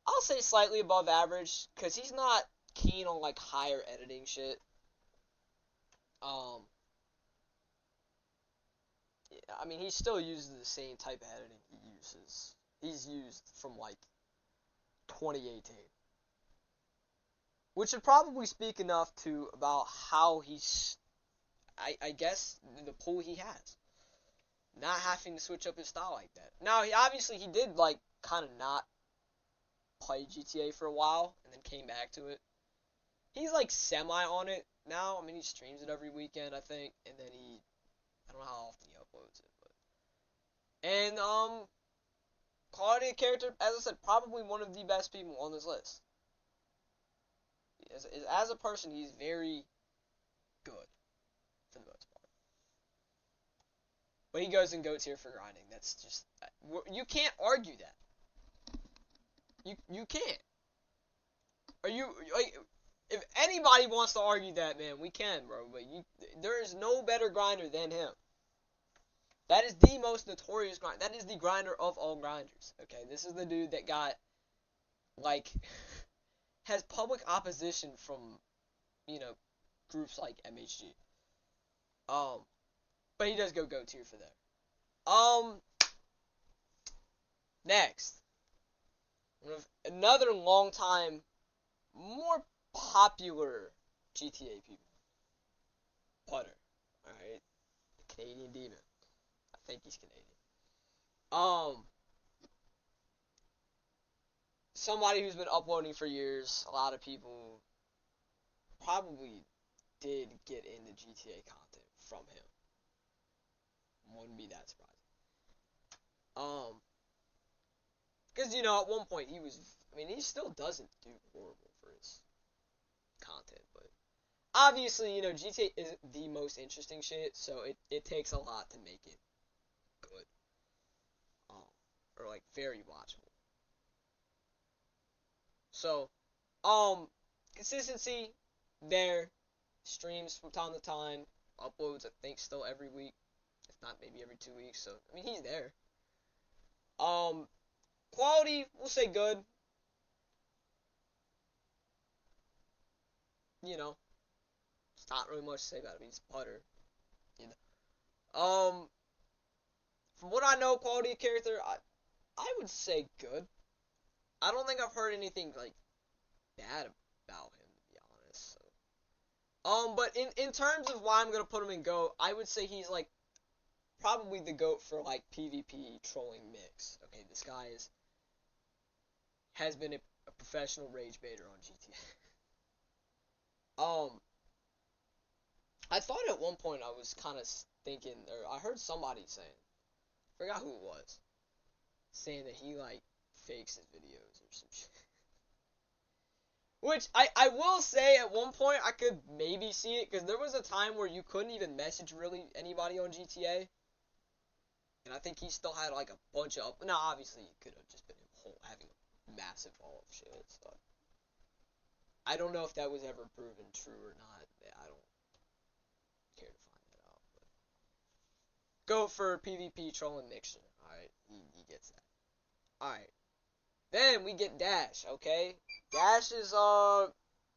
I'll say slightly above average, because he's not keen on, like, higher editing shit. Yeah, I mean, he still uses the same type of editing he's used from, like, 2018. Which would probably speak enough about how I guess, the pull he has. Not having to switch up his style like that. Now, he did, like, kind of not play GTA for a while, and then came back to it. He's, like, semi on it now. I mean, he streams it every weekend, I think, and then I don't know how often he uploads it, but. And, quality of character, as I said, probably one of the best people on this list. As a person, he's very good, for the most part. But he goes in GOAT tier for grinding. That's just, you can't argue that. You can't. Are you, like, if anybody wants to argue that, man, we can, bro. But there is no better grinder than him. That is the most notorious grinder. That is the grinder of all grinders. Okay, this is the dude that got, like, has public opposition from, groups like MHG. But he does go GOAT tier for that. Next. Another long time, more popular GTA people. Putter. Alright? The Canadian Demon. I think he's Canadian. Somebody who's been uploading for years. A lot of people probably did get into GTA content from him. Wouldn't be that surprising. Because, at one point he still doesn't do horrible for his content, but obviously, GTA isn't the most interesting shit, so it takes a lot to make it good. Or, like, very watchable. So, consistency there, streams from time to time, uploads I think still every week, if not maybe every 2 weeks. So I mean he's there. Quality, we'll say good. You know, it's not really much to say about it. I mean, it's butter. You know. From what I know, quality of character, I would say good. I don't think I've heard anything like bad about him, to be honest. So. But in terms of why I'm gonna put him in GOAT, I would say he's like probably the GOAT for like PvP trolling mix. Okay, this guy has been a professional rage baiter on GTA. I thought at one point I was kind of thinking, or I heard somebody saying, I forgot who it was, saying that he like fakes his videos or some shit. Which I will say at one point I could maybe see it, because there was a time where you couldn't even message really anybody on GTA. And I think he still had like a bunch of, now obviously it could have just been him having a massive haul of shit. So I don't know if that was ever proven true or not. I don't care to find that out. But go for PvP trolling mixture. Alright, he gets that. Alright. Then we get Dash, okay? Dash is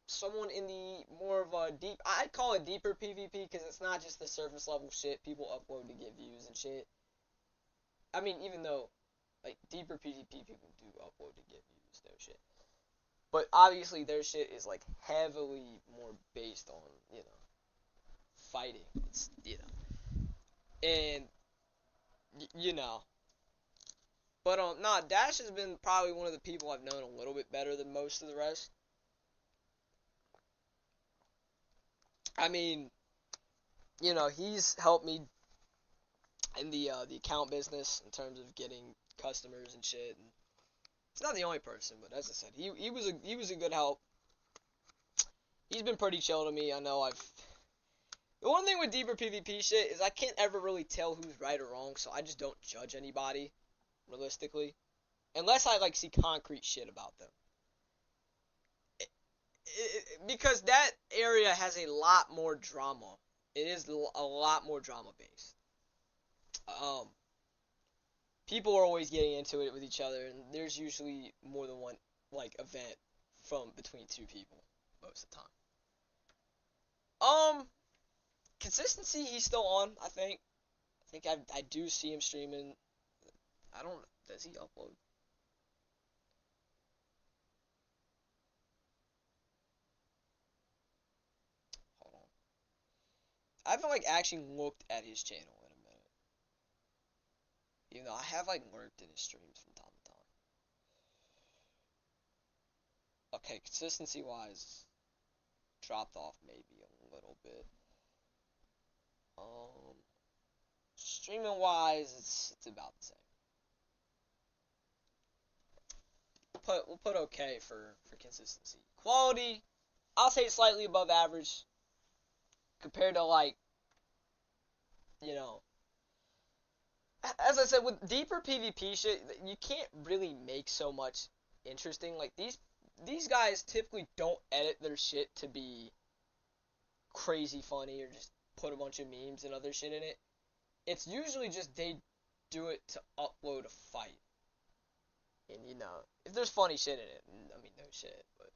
someone in the more of a deep, I'd call it deeper PvP, because it's not just the surface level shit people upload to get views and shit. I mean, even though like deeper PvP people do upload to get views, their shit. But obviously their shit is like heavily more based on, you know, fighting. It's, you know. And you know. But nah, Dash has been probably one of the people I've known a little bit better than most of the rest. I mean, you know, he's helped me in the account business in terms of getting customers and shit. And he's not the only person, but as I said, he was a good help. He's been pretty chill to me. I know the one thing with deeper PvP shit is I can't ever really tell who's right or wrong, so I just don't judge anybody realistically, unless I like see concrete shit about them. Because that area has a lot more drama. It is a lot more drama based. People are always getting into it with each other, and there's usually more than one like event from between two people most of the time. Consistency, he's still on. I think I do see him streaming. I don't. Does he upload? Hold on. I haven't like actually looked at his channel in a minute. You know, I have like lurked in his streams from time to time. Okay, consistency wise, dropped off maybe a little bit. Streaming wise, it's about the same. We'll put okay for consistency. Quality, I'll say slightly above average compared to like, you know, as I said, with deeper PvP shit, you can't really make so much interesting. Like these guys typically don't edit their shit to be crazy funny or just put a bunch of memes and other shit in it. It's usually just they do it to upload a fight. And you know, if there's funny shit in it, I mean no shit, but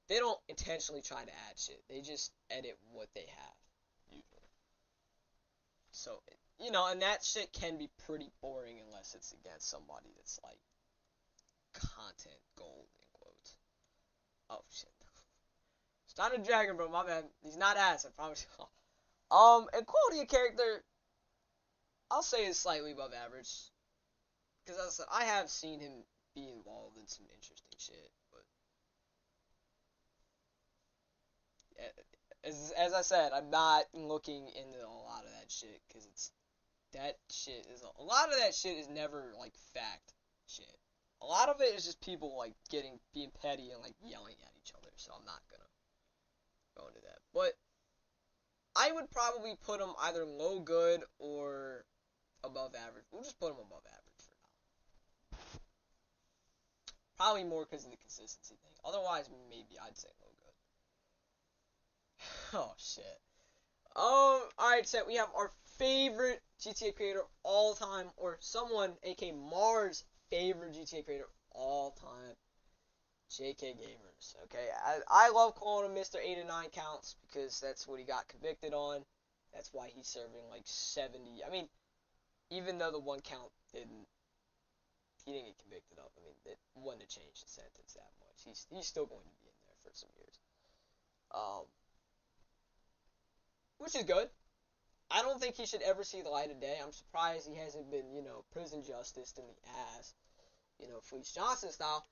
they don't intentionally try to add shit. They just edit what they have, usually. So, you know, and that shit can be pretty boring unless it's against somebody that's like content gold in quotes. Oh shit. It's not a dragon, bro, my man. He's not ass, I promise you. And quality of character, I'll say is slightly above average. Because as I said, I have seen him be involved in some interesting shit, but as I said, I'm not looking into a lot of that shit, because a lot of that shit is never like fact shit. A lot of it is just people like being petty and like yelling at each other, so I'm not gonna go into that. But I would probably put him either low good or above average. We'll just put him above average for now. Probably more because of the consistency thing. Otherwise, maybe I'd say low good. Oh, shit. Alright, so we have our favorite GTA creator of all time, or someone, aka Mars' favorite GTA creator of all time, JK Gamers. Okay, I love calling him Mr. 8 and 9 counts because that's what he got convicted on. That's why he's serving like 70. I mean, even though the one count he didn't get convicted of. I mean, it wouldn't have changed the sentence that much. He's still going to be in there for some years. Which is good. I don't think he should ever see the light of day. I'm surprised he hasn't been, prison justiced in the ass, Felice Johnson style.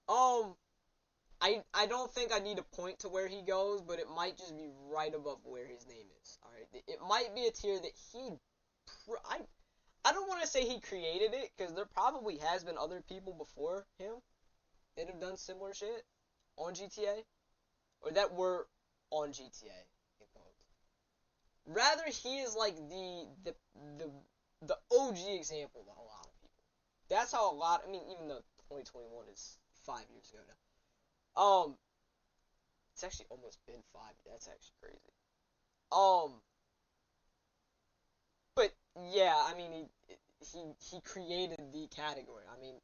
I don't think I need to point to where he goes, but it might just be right above where his name is. All right, it might be a tier that I don't want to say he created it, because there probably has been other people before him that have done similar shit on GTA, or that were on GTA. Rather, he is like the OG example of a lot of people. That's how even though 2021 is 5 years ago now. It's actually almost been 5. That's actually crazy. But yeah, I mean, he created the category. I mean,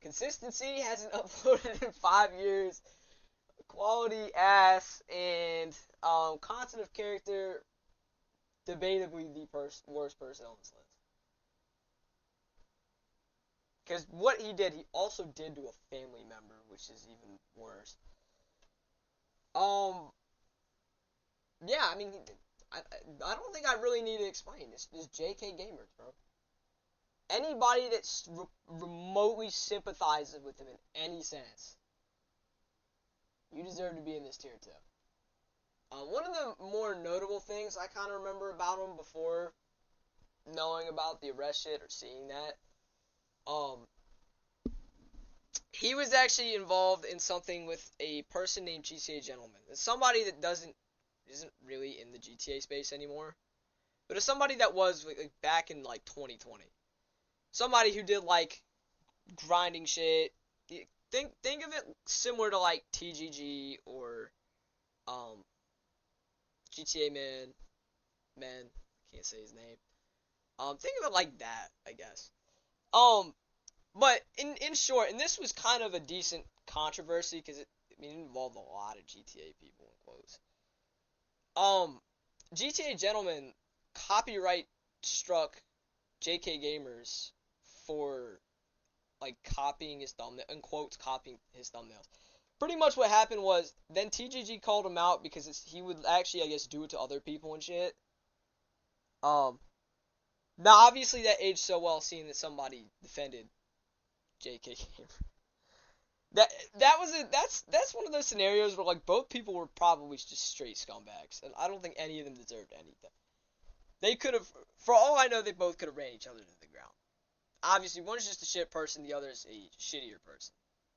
consistency, hasn't uploaded in 5 years. Quality ass, and content of character, debatably the worst person on this list. Because what he did, he also did to a family member, which is even worse. Yeah, I mean, I don't think I really need to explain. It's just JK Gamers, bro. Anybody that remotely sympathizes with him in any sense, you deserve to be in this tier too. One of the more notable things I kind of remember about him before knowing about the arrest shit or seeing that, he was actually involved in something with a person named GTA Gentleman. It's somebody that isn't really in the GTA space anymore, but it's somebody that was like back in like 2020. Somebody who did like grinding shit. Think of it similar to like TGG or GTA Man, can't say his name. Think of it like that, I guess. But in short, and this was kind of a decent controversy because it involved a lot of GTA people in quotes. GTA Gentleman copyright struck JK Gamers for like copying his thumbnail, in quotes, copying his thumbnails. Pretty much what happened was, then TGG called him out because he would actually, I guess, do it to other people and shit. Now obviously that aged so well, seeing that somebody defended JK Gamer. That's one of those scenarios where like both people were probably just straight scumbags, and I don't think any of them deserved anything. They could have, for all I know, they both could have ran each other to the ground. Obviously, one's just a shit person, the other's a shittier person.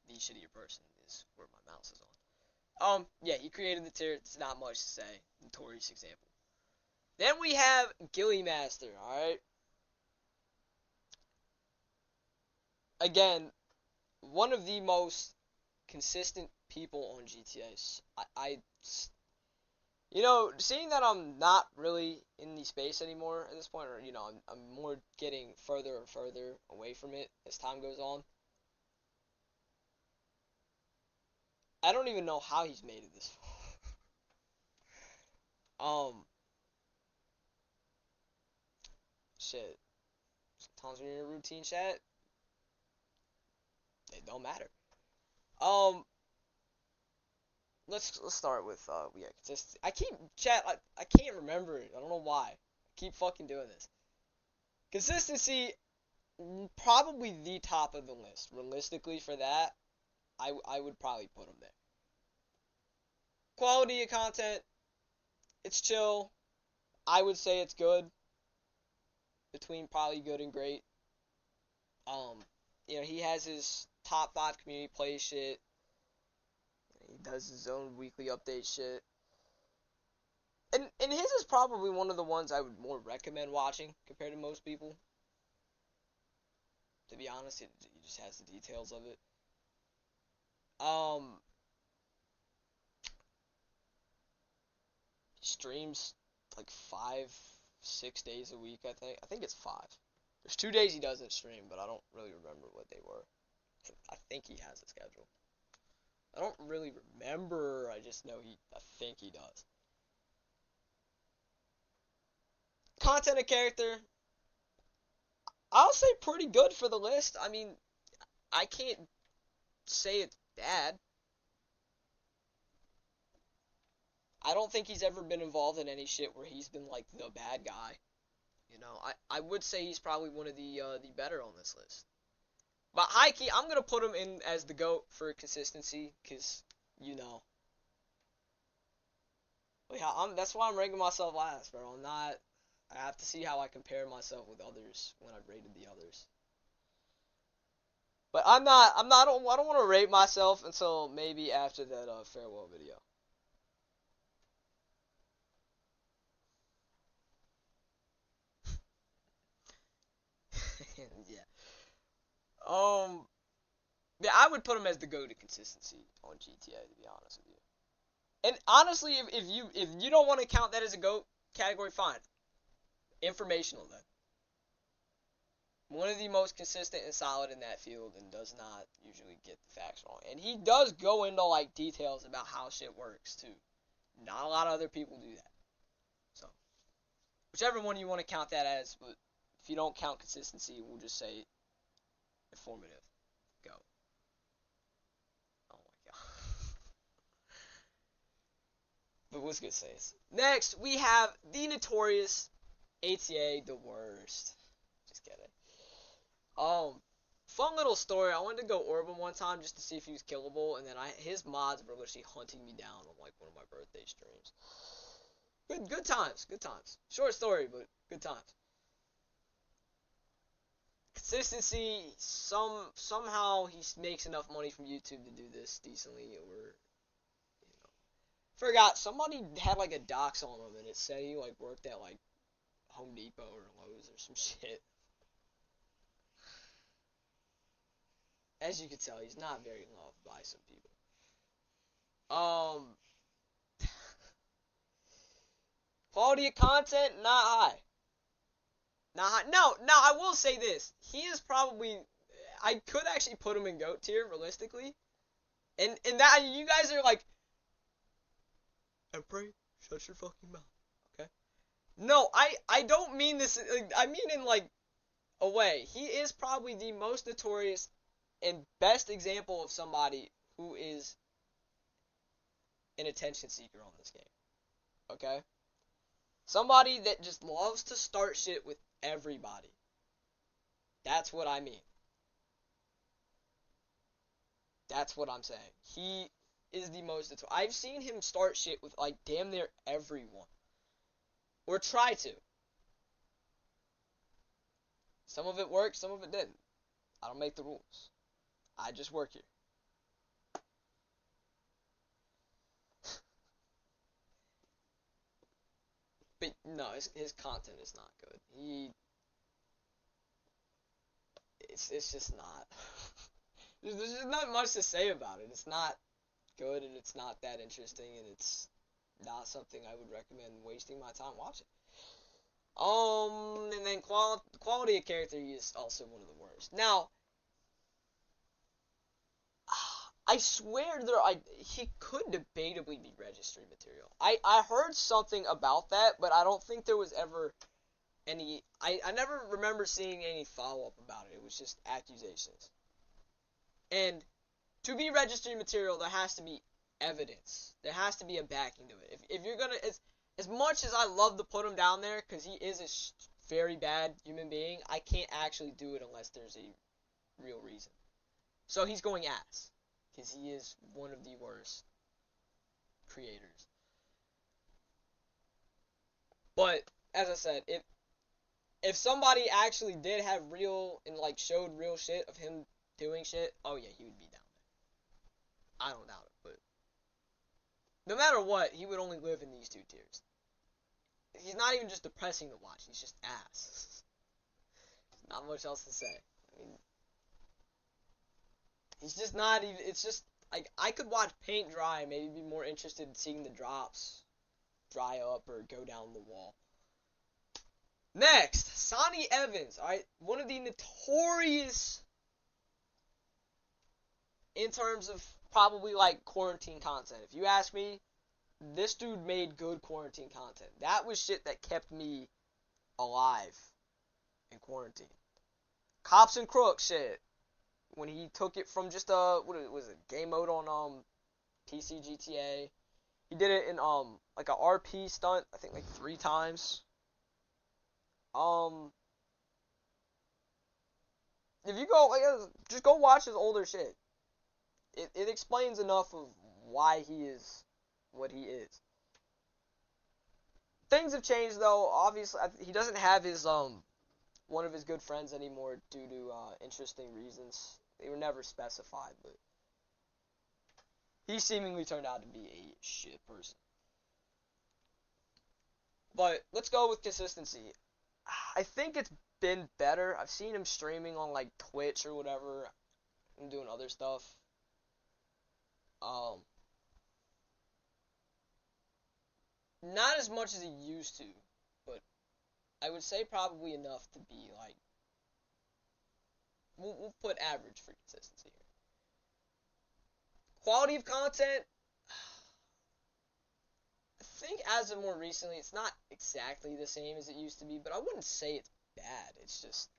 The shittier person is where my mouse is on. Yeah, he created the tier. It's not much to say. Notorious example. Then we have Gilly Master, alright? Again, one of the most consistent people on GTA. Seeing that I'm not really in the space anymore at this point, or, I'm more getting further and further away from it as time goes on. I don't even know how he's made it this far. Shit. Sometimes when you're in a routine chat, it don't matter. Let's start with just I can't remember it. I don't know why. I keep fucking doing this. Consistency, probably the top of the list. Realistically, for that, I would probably put him there. Quality of content, it's chill. I would say it's good. Between probably good and great. He has his top 5 community play shit. He does his own weekly update shit. And his is probably one of the ones I would more recommend watching compared to most people. To be honest, he just has the details of it. He streams like 5, 6 days a week, I think. I think it's 5. There's 2 days he doesn't stream, but I don't really remember what they were. I think he has a schedule. I don't really remember, I just know I think he does. Content and character, I'll say pretty good for the list. I mean, I can't say it's bad. I don't think he's ever been involved in any shit where he's been like the bad guy. You know, I would say he's probably one of the better on this list. But high key, I'm gonna put him in as the GOAT for consistency, cause you know. But yeah, that's why I'm ranking myself last, bro. I have to see how I compare myself with others when I've rated the others. But I don't want to rate myself until maybe after that farewell video. Yeah. Yeah, I would put him as the GOAT to consistency on GTA, to be honest with you. And honestly, if you don't want to count that as a GOAT category, fine. Informational then. One of the most consistent and solid in that field, and does not usually get the facts wrong. And he does go into like details about how shit works too. Not a lot of other people do that. So, whichever one you want to count that as, but if you don't count consistency, we'll just say informative. Go. Oh my god. But what's good say is. Next, we have the notorious ATA, the worst. Just kidding. Fun little story. I wanted to go orb him one time just to see if he was killable, and then his mods were literally hunting me down on like one of my birthday streams. Good times. Short story, but good times. Consistency. Somehow he makes enough money from YouTube to do this decently, or forgot. Somebody had like a dox on him, and it said he like worked at like Home Depot or Lowe's or some shit. As you can tell, he's not very loved by some people. Quality of content, not high. Not high. No, I will say this. He is probably, I could actually put him in GOAT tier, realistically. And that, you guys are like, Emperor, shut your fucking mouth, okay? No, I don't mean this, I mean in like, a way. He is probably the most notorious and best example of somebody who is an attention seeker on this game. Okay? Somebody that just loves to start shit with everybody. That's what I mean. That's what I'm saying. He is the most notorious. I've seen him start shit with like damn near everyone. Or try to. Some of it worked, some of it didn't. I don't make the rules. I just work here. But no, his content is not good. It's just not. There's just not much to say about it. It's not good, and it's not that interesting, and it's not something I would recommend wasting my time watching. And then quality of character, he is also one of the worst. Now, I swear he could debatably be registry material. I heard something about that, but I don't think there was ever any, I never remember seeing any follow-up about it. It was just accusations. And to be registry material, there has to be evidence. There has to be a backing to it. If you're gonna, as much as I love to put him down there, because he is a very bad human being, I can't actually do it unless there's a real reason. So he's going ass. Because he is one of the worst creators. But, as I said, if somebody actually did have real, and like showed real shit of him doing shit, oh yeah, he would be down there. I don't doubt it, but no matter what, he would only live in these two tiers. He's not even just depressing to watch, he's just ass. Not much else to say. I mean, he's just not even, it's just like, I could watch paint dry and maybe be more interested in seeing the drops dry up or go down the wall. Next, Sonny Evans, alright? One of the notorious, in terms of probably, like, quarantine content. If you ask me, this dude made good quarantine content. That was shit that kept me alive in quarantine. Cops and Crooks shit. When he took it from just what was it, game mode on PC GTA. He did it in like a RP stunt, I think like 3 times. If you go, like, just go watch his older shit. It explains enough of why he is what he is. Things have changed though. Obviously, he doesn't have his one of his good friends anymore due to interesting reasons. They were never specified, but he seemingly turned out to be a shit person. But let's go with consistency. I think it's been better. I've seen him streaming on like Twitch or whatever and doing other stuff. Not as much as he used to, but I would say probably enough to be like, we'll put average for consistency here. Quality of content, I think as of more recently, it's not exactly the same as it used to be, but I wouldn't say it's bad. It's just,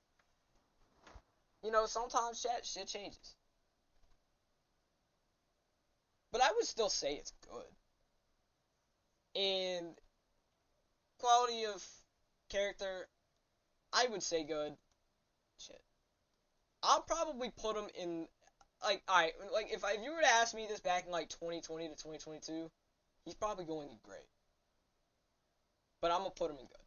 you know, sometimes shit changes. But I would still say it's good. And quality of character, I would say good. Shit. I'll probably put him in, like, alright, like, if you were to ask me this back in, like, 2020 to 2022, he's probably going in great. But I'm gonna put him in good.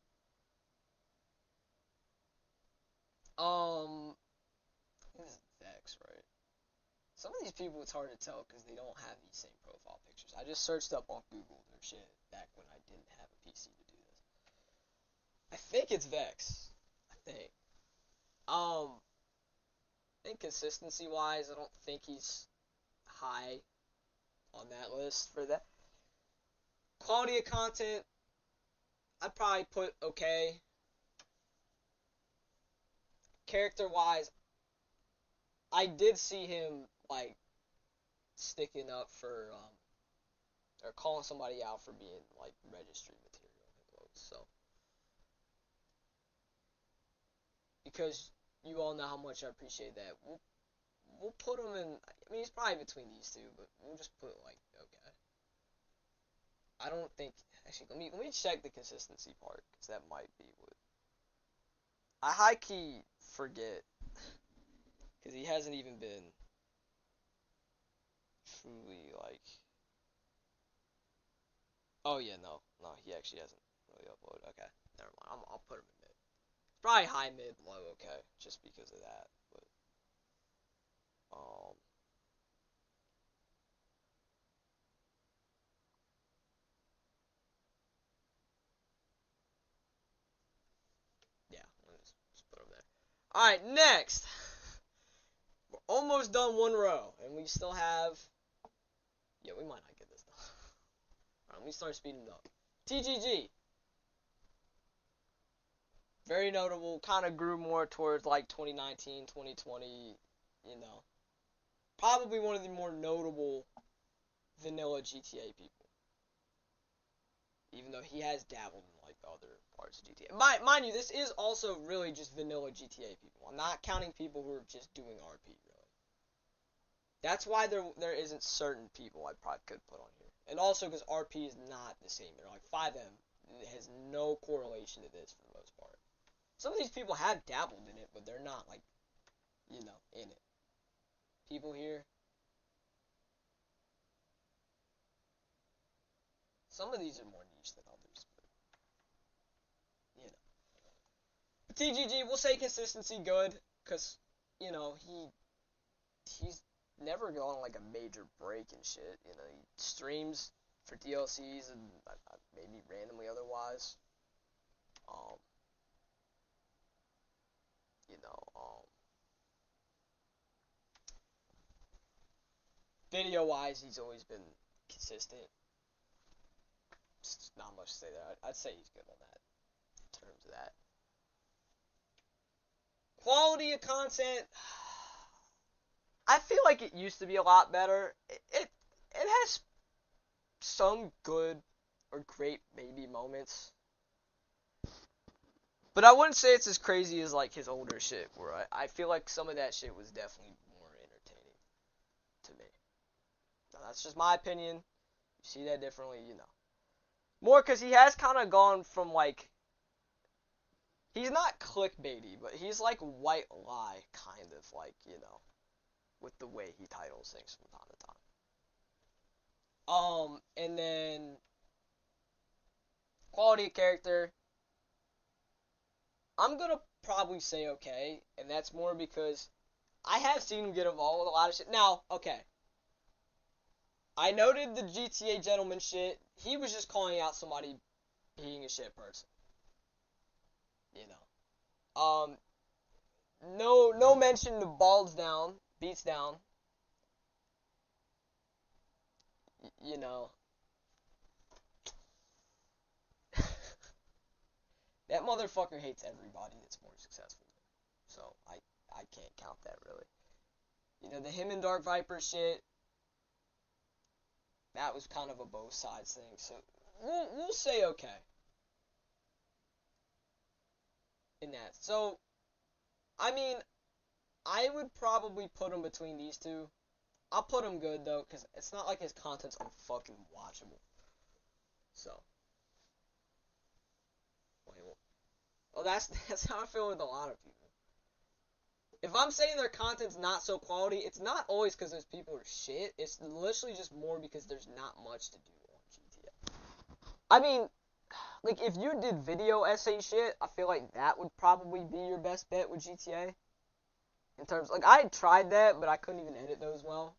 This is Vex, right? Some of these people, it's hard to tell because they don't have these same profile pictures. I just searched up on Google their shit back when I didn't have a PC to do this. I think it's Vex. I think. I think consistency-wise, I don't think he's high on that list for that. Quality of content, I'd probably put okay. Character-wise, I did see him, like, sticking up for, or calling somebody out for being, like, registry material in quotes, so. Because you all know how much I appreciate that. We'll put him in, I mean, he's probably between these two, but we'll just put, like, okay. I don't think, actually, let me check the consistency part, because that might be what. I high-key forget, because he hasn't even been truly, like, oh yeah, no, he actually hasn't really uploaded, okay, never mind, I'll put him in mid. Probably high, mid, low, okay, just because of that, but, yeah, let's put him there. Alright, next! We're almost done one row, and we still have, yeah, we might not get this done. Alright, let me start speeding up. TGG. Very notable, kind of grew more towards like 2019, 2020, you know. Probably one of the more notable vanilla GTA people. Even though he has dabbled in like the other parts of GTA. Mind you, this is also really just vanilla GTA people. I'm not counting people who are just doing RP, really. That's why there isn't certain people I probably could put on here. And also because RP is not the same. They're like 5M. It has no correlation to this for the most part. Some of these people have dabbled in it, but they're not, like, you know, in it. People here. Some of these are more niche than others, but, you know. But TGG, we'll say consistency good, because, you know, he's never gone on, like, a major break and shit, you know. He streams for DLCs and maybe randomly otherwise. You know, Video-wise, he's always been consistent. It's not much to say there. I'd say he's good on that, in terms of that. Quality of content, I feel like it used to be a lot better. It has some good or great maybe moments. But I wouldn't say it's as crazy as like his older shit, where I feel like some of that shit was definitely more entertaining to me. Now, that's just my opinion. You see that differently, you know. More because he has kind of gone from like, he's not clickbaity, but he's like white lie kind of like, you know, with the way he titles things from time to time. And then quality of character, I'm gonna probably say okay, and that's more because I have seen him get involved with a lot of shit. Now, okay, I noted the GTA Gentleman shit. He was just calling out somebody being a shit person. You know. No mention to Balls Down, Beats Down. You know. That motherfucker hates everybody that's more successful. So, I can't count that, really. You know, the him and Dark Viper shit, that was kind of a both sides thing. So, we'll say okay. In that. So, I mean, I would probably put him between these two. I'll put him good, though, because it's not like his content's unfucking watchable. So. Well, that's how I feel with a lot of people. If I'm saying their content's not so quality, it's not always because those people are shit. It's literally just more because there's not much to do on GTA. I mean, like, if you did video essay shit, I feel like that would probably be your best bet with GTA. In terms, like, I tried that, but I couldn't even edit those well.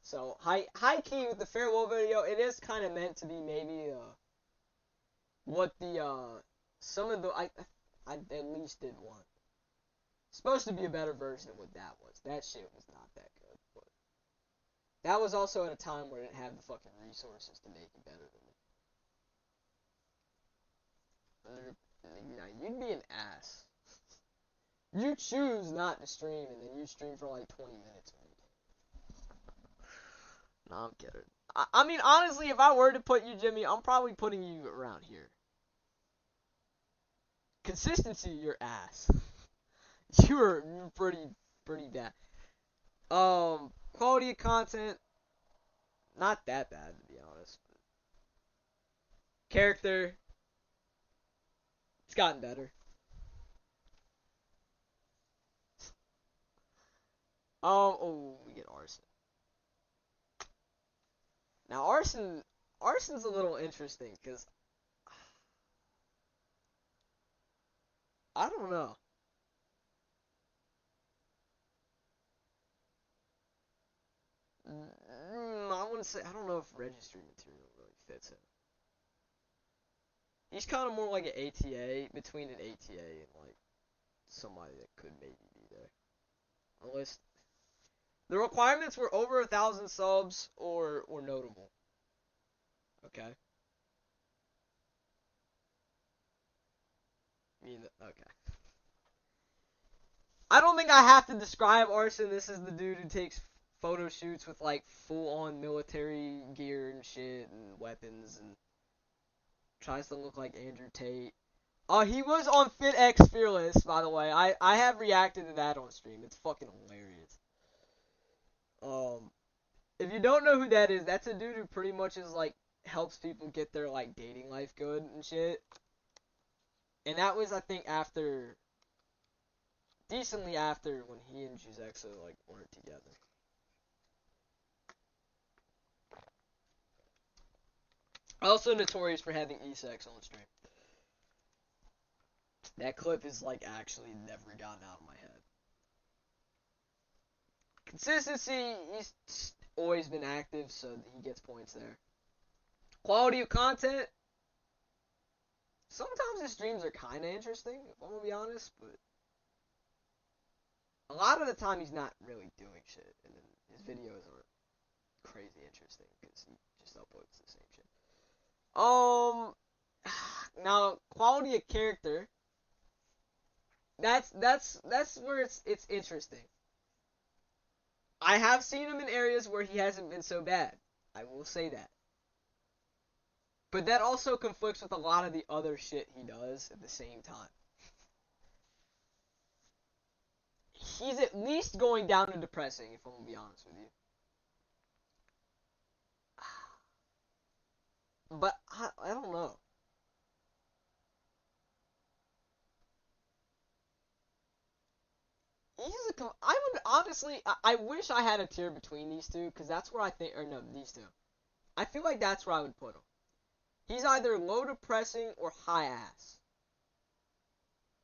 So, high key with the farewell video, it is kind of meant to be maybe, what the, some of the, I at least did one. Supposed to be a better version of what that was. That shit was not that good, but that was also at a time where I didn't have the fucking resources to make it better than me. Now, you'd be an ass. You choose not to stream, and then you stream for like 20 minutes every day. No, I'm kidding. I mean, honestly, if I were to put you, Jimmy, I'm probably putting you around here. Consistency, your ass. You're pretty bad. Quality of content, not that bad, to be honest. Character, it's gotten better. We get Arson. Now, Arson's a little interesting, because I don't know. I wouldn't say, I don't know if registry material really fits him. He's kind of more like an ATA, between an ATA and like somebody that could maybe be there. Unless the requirements were over 1,000 subs or notable. Okay. Okay. I don't think I have to describe Arson. This is the dude who takes photo shoots with like full-on military gear and shit and weapons and tries to look like Andrew Tate. He was on FitX Fearless, by the way. I have reacted to that on stream. It's fucking hilarious. If you don't know who that is, that's a dude who pretty much is like helps people get their like dating life good and shit. And that was, I think, decently after when he and Juzexo like weren't together. Also notorious for having e-sex on stream. That clip is like actually never gotten out of my head. Consistency, he's always been active, so he gets points there. Quality of content, sometimes his streams are kind of interesting, if I'm gonna be honest, but a lot of the time he's not really doing shit, and then his videos aren't crazy interesting because he just uploads the same shit. Now quality of character. That's where it's interesting. I have seen him in areas where he hasn't been so bad. I will say that. But that also conflicts with a lot of the other shit he does at the same time. He's at least going down to depressing, if I'm gonna be honest with you. But I don't know. I would honestly, I wish I had a tier between these two, because that's where I think, or no, these two. I feel like that's where I would put him. He's either low depressing or high ass.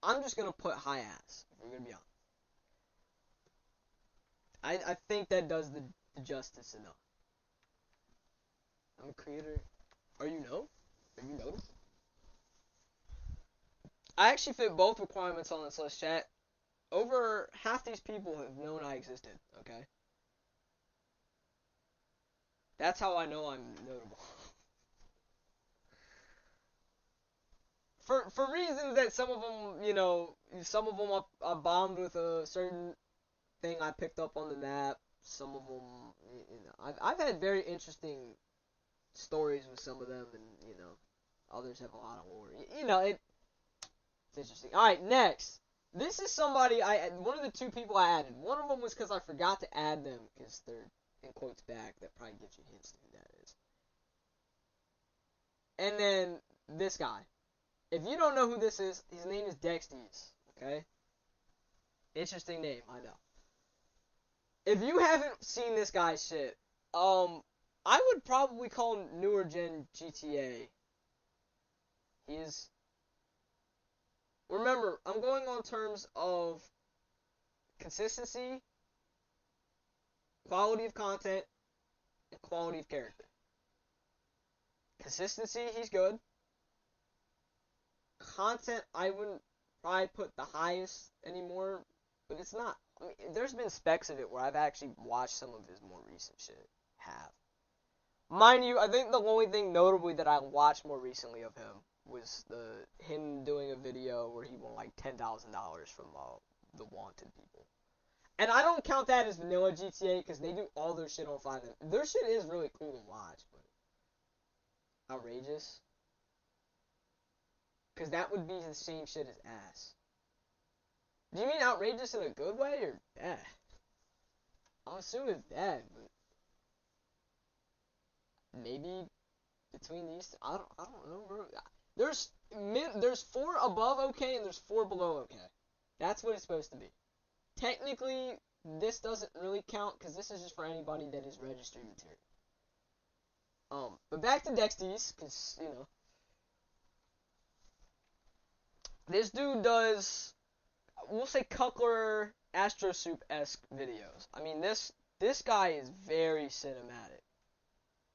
I'm just gonna put high ass, if I'm gonna be honest. I think that does the justice enough. I'm a creator. Are you no? Have you noticed? I actually fit both requirements on this list, chat. Over half these people have known I existed, okay? That's how I know I'm notable. For reasons that some of them, you know, some of them I bombed with a certain thing I picked up on the map. Some of them, you know, I've had very interesting stories with some of them, and you know, others have a lot of lore. You know, it's interesting. All right, next. This is somebody one of the two people I added. One of them was because I forgot to add them because they're in quotes back. That probably gives you hints to who that is. And then this guy. If you don't know who this is, his name is Dexties. Okay. Interesting name, I know. If you haven't seen this guy's shit, I would probably call him newer gen GTA. He is. Remember, I'm going on terms of consistency, quality of content, and quality of character. Consistency, he's good. Content, I wouldn't probably put the highest anymore, but it's not. I mean, there's been specs of it where I've actually watched some of his more recent shit. Mind you, I think the only thing notably that I watched more recently of him was him doing a video where he won like $10,000 from the Wanted people. And I don't count that as vanilla GTA because they do all their shit on 5. Their shit is really cool to watch, but outrageous. Because that would be the same shit as ass. Do you mean outrageous in a good way or bad? I'm assuming bad, but maybe between these, I don't know, bro. There's 4 above okay and there's 4 below okay. That's what it's supposed to be. Technically, this doesn't really count because this is just for anybody that is registered material. But back to Dexties, because you know, this dude does, we'll say Cuckler Astro Soup-esque videos. I mean, this guy is very cinematic.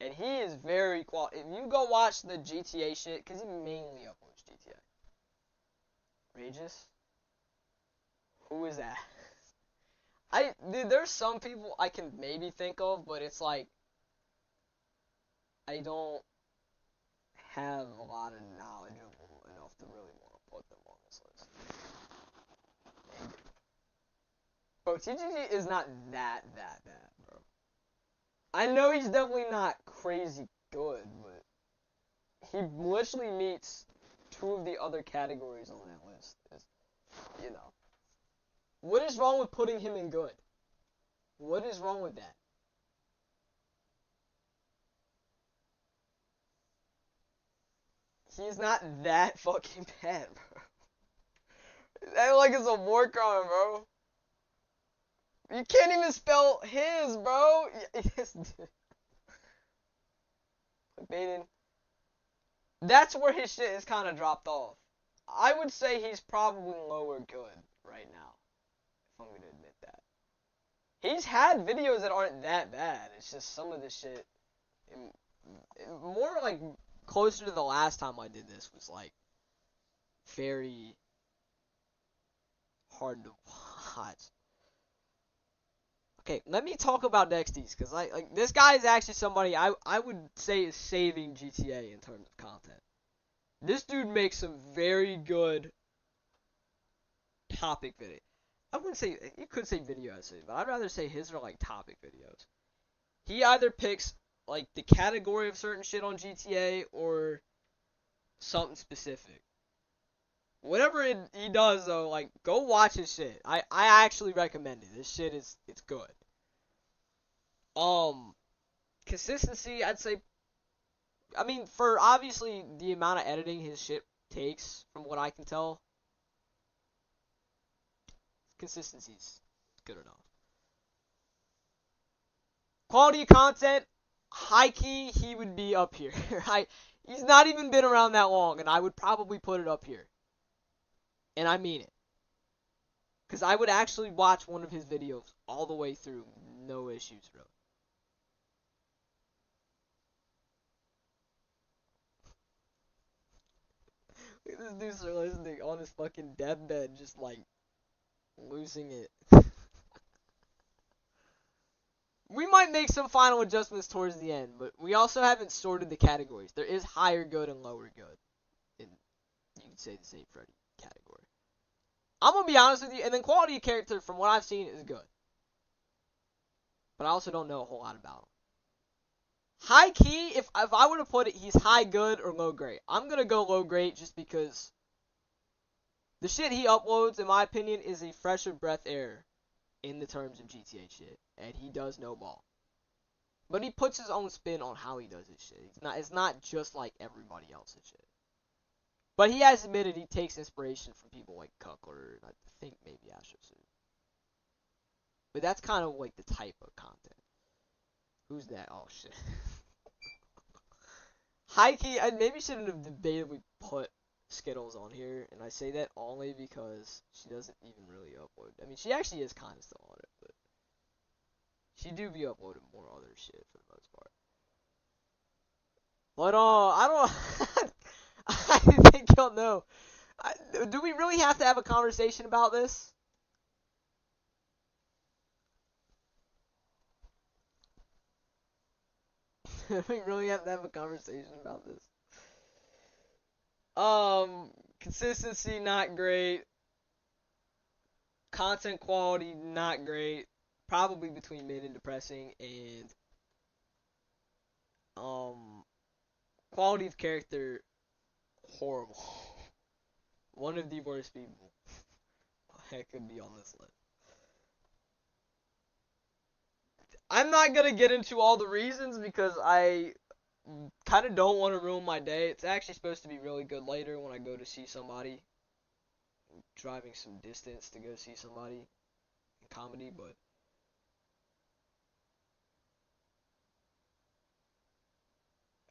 And he is very quality. If you go watch the GTA shit, because he mainly uploads GTA. Regis? Who is that? Dude, there's some people I can maybe think of, but it's like, I don't have a lot of knowledge of them enough to really want to put them on this list. Bro, TGG is not that bad, bro. I know he's definitely not crazy good, but he literally meets 2 of the other categories on that list. You know. What is wrong with putting him in good? What is wrong with that? He's not that fucking bad, bro. That like it's a war crime, bro. You can't even spell his, bro. Yes, dude. Baden. That's where his shit is kind of dropped off. I would say he's probably lower good right now. If I'm going to admit that. He's had videos that aren't that bad. It's just some of the shit. More like closer to the last time I did this was like very hard to watch. Okay, let me talk about Dexys, because like this guy is actually somebody I would say is saving GTA in terms of content. This dude makes some very good topic video. I wouldn't say, you could say video essays, but I'd rather say his are like topic videos. He either picks like the category of certain shit on GTA or something specific. Whatever he does though, like go watch his shit. I actually recommend it. This shit it's good. Consistency, I'd say, I mean, for obviously the amount of editing his shit takes, from what I can tell, consistency's good enough. Quality of content, high key, he would be up here. He's not even been around that long, and I would probably put it up here. And I mean it. Because I would actually watch one of his videos all the way through, no issues, really. Look at this dude listening on his fucking deathbed, just like losing it. We might make some final adjustments towards the end, but we also haven't sorted the categories. There is higher good and lower good. And you can say the same for any category. I'm gonna be honest with you, and then quality of character, from what I've seen, is good. But I also don't know a whole lot about him. High key, if I were to put it, he's high good or low great. I'm gonna go low great just because the shit he uploads, in my opinion, is a fresher breath air in the terms of GTA shit, and he does no ball. But he puts his own spin on how he does his shit. It's not just like everybody else's shit. But he has admitted he takes inspiration from people like Cuckler and I think maybe Astrosuit. But that's kind of like the type of content. Who's that? Oh shit. Hikey, I maybe shouldn't have debatably put Skittles on here, and I say that only because she doesn't even really upload. I mean, she actually is kind of still on it, but she do be uploading more other shit for the most part. But I don't. I think y'all know. Do we really have to have a conversation about this? We really have to have a conversation about this. Consistency not great. Content quality not great. Probably between mid and depressing, and quality of character horrible. One of the worst people that could be on this list. I'm not gonna get into all the reasons because I kind of don't want to ruin my day. It's actually supposed to be really good later when I go to see somebody. I'm driving some distance to go see somebody in comedy, but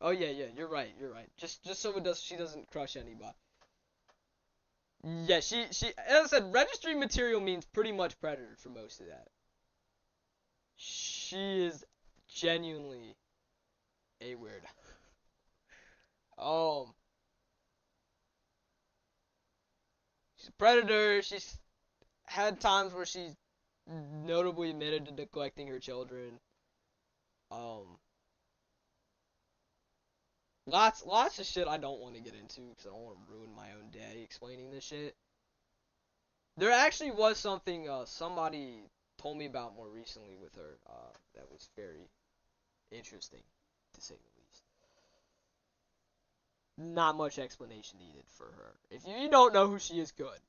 oh yeah, you're right. Just so she doesn't crush anybody. Yeah, she as I said, registry material means pretty much predator for most of that. She is genuinely a weird. She's a predator. She's had times where she's notably admitted to neglecting her children. Lots of shit I don't want to get into because I don't want to ruin my own day explaining this shit. There actually was something somebody told me about more recently with her that was very interesting, to say the least. Not much explanation needed for her. If you don't know who she is, good.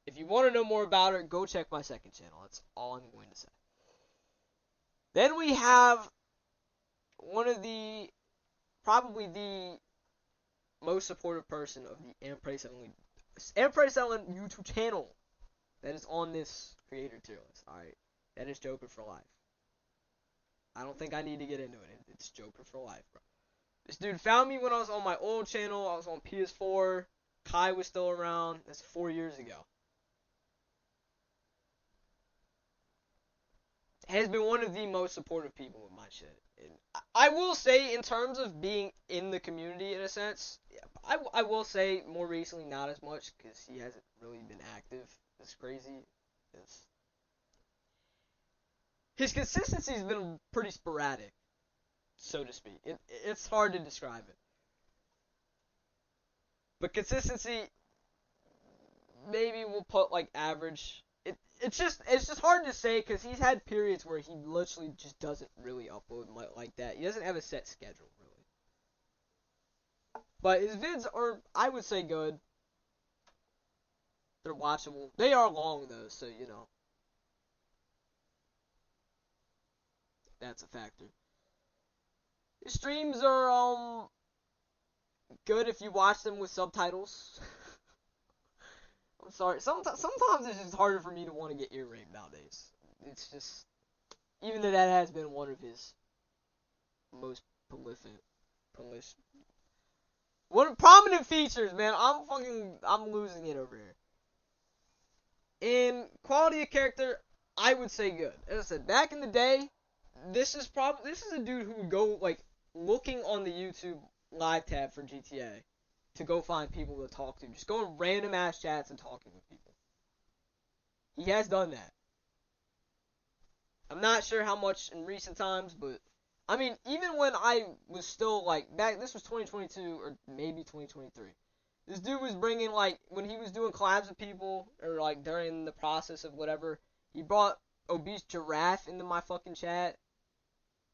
If you want to know more about her, go check my second channel. That's all I'm going to say. Then we have one of probably the most supportive person of the Empress Ellen YouTube channel that is on this creator tier list. Alright, that is Joker for life. I don't think I need to get into it. It's Joker for life, bro. This dude found me when I was on my old channel. I was on PS4. Kai was still around. That's 4 years ago. Has been one of the most supportive people of my shit. And I will say, in terms of being in the community, in a sense, I will say more recently not as much because he hasn't really been active. It's crazy. his consistency has been pretty sporadic, so to speak. It's hard to describe it. But consistency, maybe we'll put like average. It's just hard to say because he's had periods where he literally just doesn't really upload like that. He doesn't have a set schedule really. But his vids are, I would say, good. They're watchable. They are long though, so you know. That's a factor. His streams are good if you watch them with subtitles. I'm sorry. Sometimes it's just harder for me to want to get ear raped nowadays. It's just, even though that has been one of his most prominent features, man. I'm losing it over here. In quality of character, I would say good. As I said, back in the day, this is a dude who would go like looking on the YouTube live tab for GTA to go find people to talk to. Just go in random ass chats and talking with people. He has done that. I'm not sure how much in recent times, but I mean, even when I was still like back, this was 2022 or maybe 2023. This dude was bringing, like, when he was doing collabs with people, or, like, during the process of whatever, he brought Obese Giraffe into my fucking chat.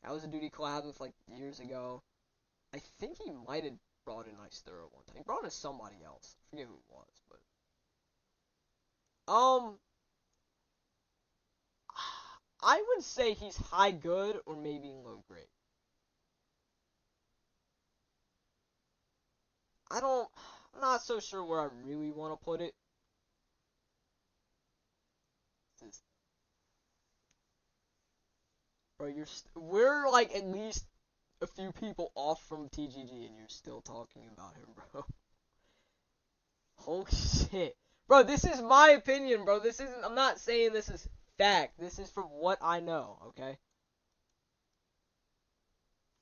That was a dude he collabed with, like, years ago. I think he might have brought in Nice Thorough one time. He brought in somebody else. I forget who it was, but... I would say he's high good, or maybe low grade. I'm not so sure where I really want to put it. Bro, we're like at least a few people off from TGG and you're still talking about him, bro. Holy shit. Bro, this is my opinion, bro. I'm not saying this is fact. This is from what I know, okay?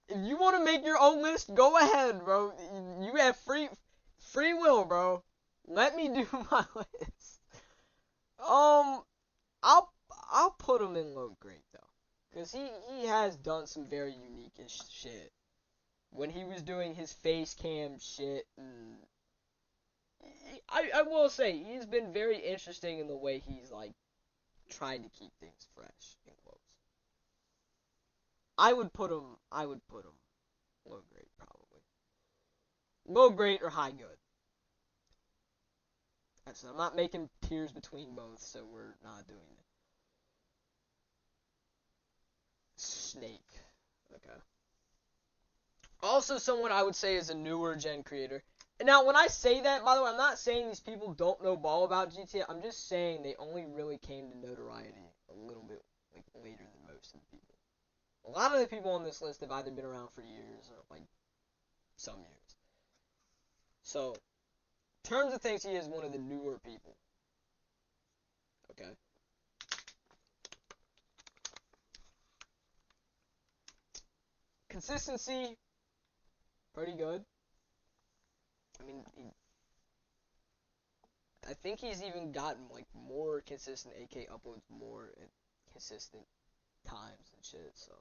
If you want to make your own list, go ahead, bro. You have free will, bro. Let me do my list. I'll put him in low grade though, cause he has done some very unique-ish shit. When he was doing his face cam shit, and I will say he's been very interesting in the way he's like trying to keep things fresh and close. I would put him low grade probably. Low grade or high good. So I'm not making tiers between both, so we're not doing it. Snake. Okay. Also someone I would say is a newer gen creator. And now when I say that, by the way, I'm not saying these people don't know ball about GTA. I'm just saying they only really came to notoriety a little bit like later than most of the people. A lot of the people on this list have either been around for years or like some years. So, in terms of things, he is one of the newer people. Okay. Consistency, pretty good. I mean, I think he's even gotten like more consistent AK uploads more at consistent times and shit, so.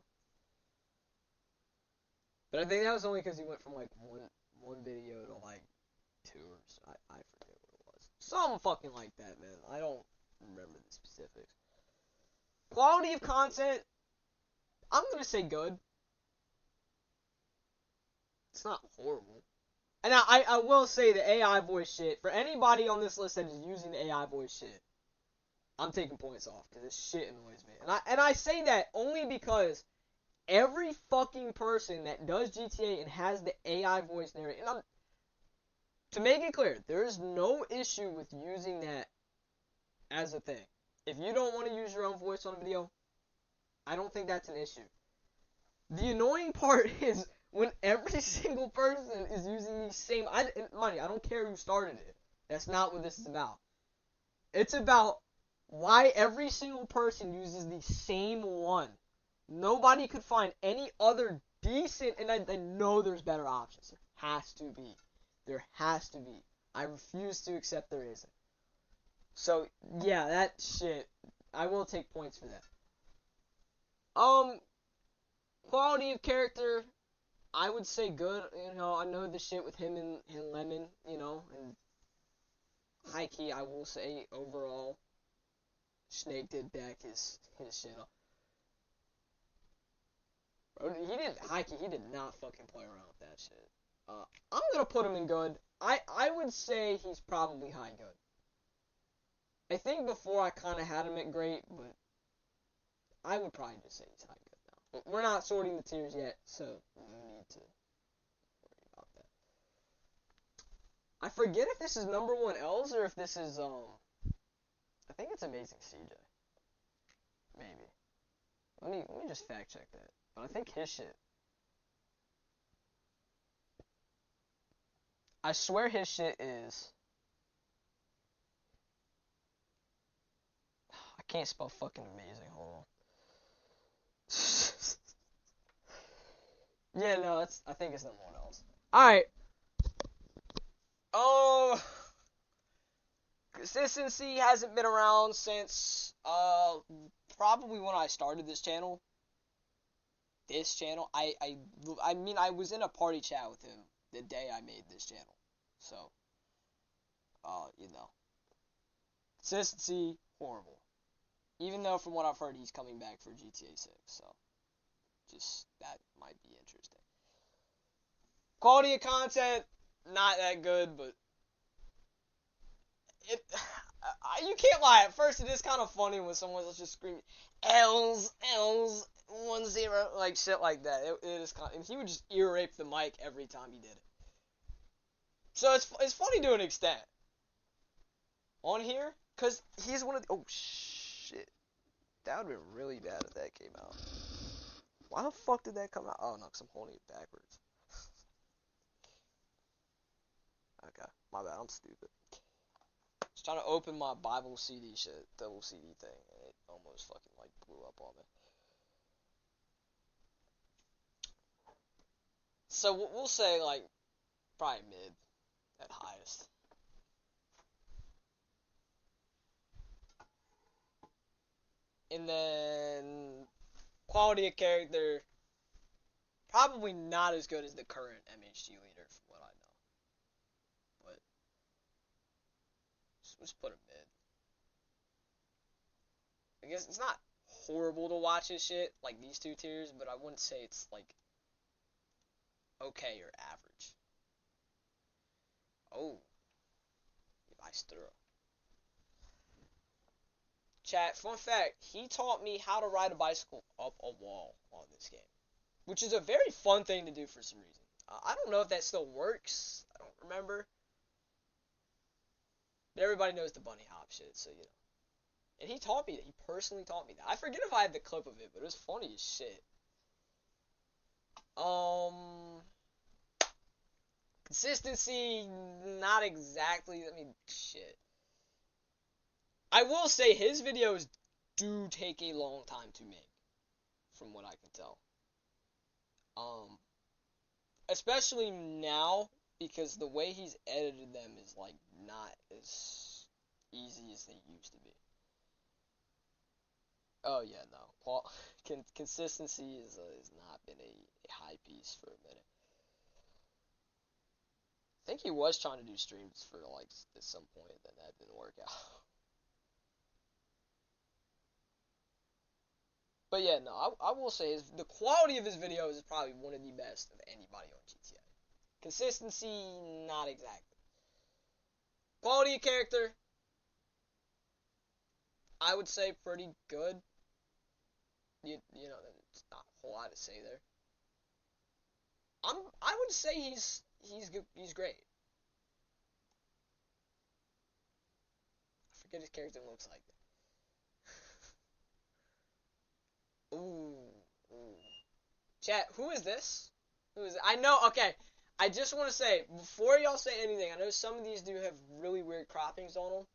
But I think that was only because he went from like one video to like 2 or so. I forget what it was. Something fucking like that, man. I don't remember the specifics. Quality of content, I'm gonna say good. It's not horrible. And I will say the AI voice shit, for anybody on this list that is using the AI voice shit, I'm taking points off, because this shit annoys me. And I say that only because every fucking person that does GTA and has the AI voice narrator, and to make it clear, there is no issue with using that as a thing. If you don't want to use your own voice on a video, I don't think that's an issue. The annoying part is when every single person is using the same... Money, I don't care who started it. That's not what this is about. It's about why every single person uses the same one. Nobody could find any other decent... And I know there's better options. There has to be. There has to be. I refuse to accept there isn't. So, yeah, that shit... I will take points for that. Quality of character, I would say good. You know, I know the shit with him and Lemon, you know, and high key, I will say overall, Snake did back his shit up. Bro, he did not fucking play around with that shit. I'm gonna put him in good. I would say he's probably high good. I think before I kind of had him at great, but I would probably just say he's high good now. But we're not sorting the tiers yet, so no need to worry about that. I forget if this is number one L's or if this is I think it's Amazing CJ. Maybe. Let me just fact check that. But I think his shit. I swear his shit is. I can't spell fucking amazing. Hold on. Yeah, no, I think it's number one else. Alright. Oh. Consistency hasn't been around since probably when I started this channel. I mean, I was in a party chat with him the day I made this channel. So, you know. Consistency, horrible. Even though from what I've heard, he's coming back for GTA 6. So, just, that might be interesting. Quality of content, not that good, but you can't lie. At first, it is kind of funny when someone was just screaming, L's, 10, like shit like that. It is kind of, and he would just ear rape the mic every time he did it. So it's funny to an extent. On here, cause he's one of the, oh shit, that would've been really bad if that came out. Why the fuck did that come out? Oh no, cause I'm holding it backwards. Okay, my bad. I'm stupid. Just trying to open my Bible CD shit, double CD thing, and it almost fucking like blew up on me. So we'll say like probably mid at highest. And then quality of character, probably not as good as the current MHG leader from what I know. But let's put him mid. I guess it's not horrible to watch his shit, like these two tiers, but I wouldn't say it's like okay or average. Oh. Nice throw. Chat, fun fact, he taught me how to ride a bicycle up a wall on this game. Which is a very fun thing to do for some reason. I don't know if that still works. I don't remember. But everybody knows the bunny hop shit, so you know. And he taught me that. He personally taught me that. I forget if I had the clip of it, but it was funny as shit. Consistency, not exactly. I mean, shit. I will say his videos do take a long time to make, from what I can tell. Especially now, because the way he's edited them is like not as easy as they used to be. Oh yeah, no. Consistency has not been a high piece for a minute. I think he was trying to do streams for like at some point, then that didn't work out. But yeah, no, I will say the quality of his videos is probably one of the best of anybody on GTA. Consistency, not exactly. Quality of character, I would say pretty good. You know, there's not a whole lot to say there. I would say he's good, he's great. I forget his character looks like. Ooh. Chat, who is this? Who is it? I know, okay. I just want to say, before y'all say anything, I know some of these do have really weird croppings on them.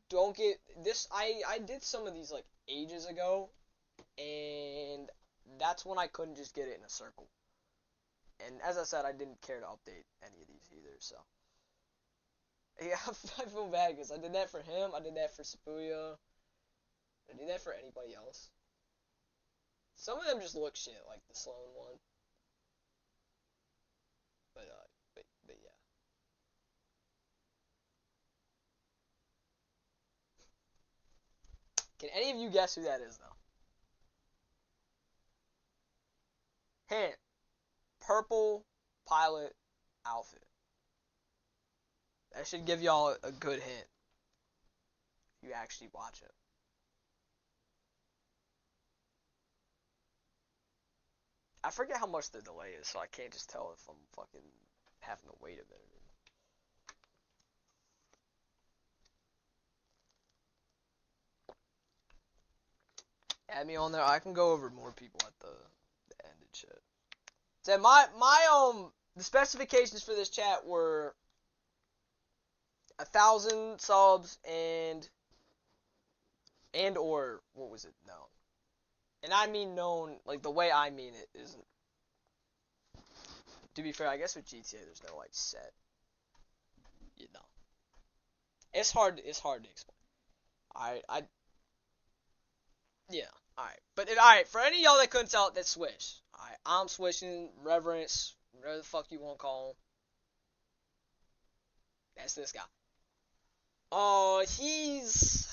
Don't get this. I did some of these like ages ago, and that's when I couldn't just get it in a circle. And as I said, I didn't care to update any of these either, so. Yeah, I feel bad because I did that for him, I did that for Sapuya, I did that for anybody else. Some of them just look shit, like the Sloan one. But yeah. Can any of you guess who that is, though? Hint. Purple pilot outfit. That should give y'all a good hint. If you actually watch it. I forget how much the delay is, so I can't just tell if I'm fucking having to wait a minute. Add me on there. I can go over more people at the end and shit. So the specifications for this chat were 1,000 subs and or what was it? Known. And I mean known, like the way I mean it isn't. To be fair, I guess with GTA there's no like set. You know. It's hard to explain. Yeah, alright. But alright, for any of y'all that couldn't tell, that's Swish. Alright, I'm swishing, Reverence, whatever the fuck you want to call him. That's this guy. He's...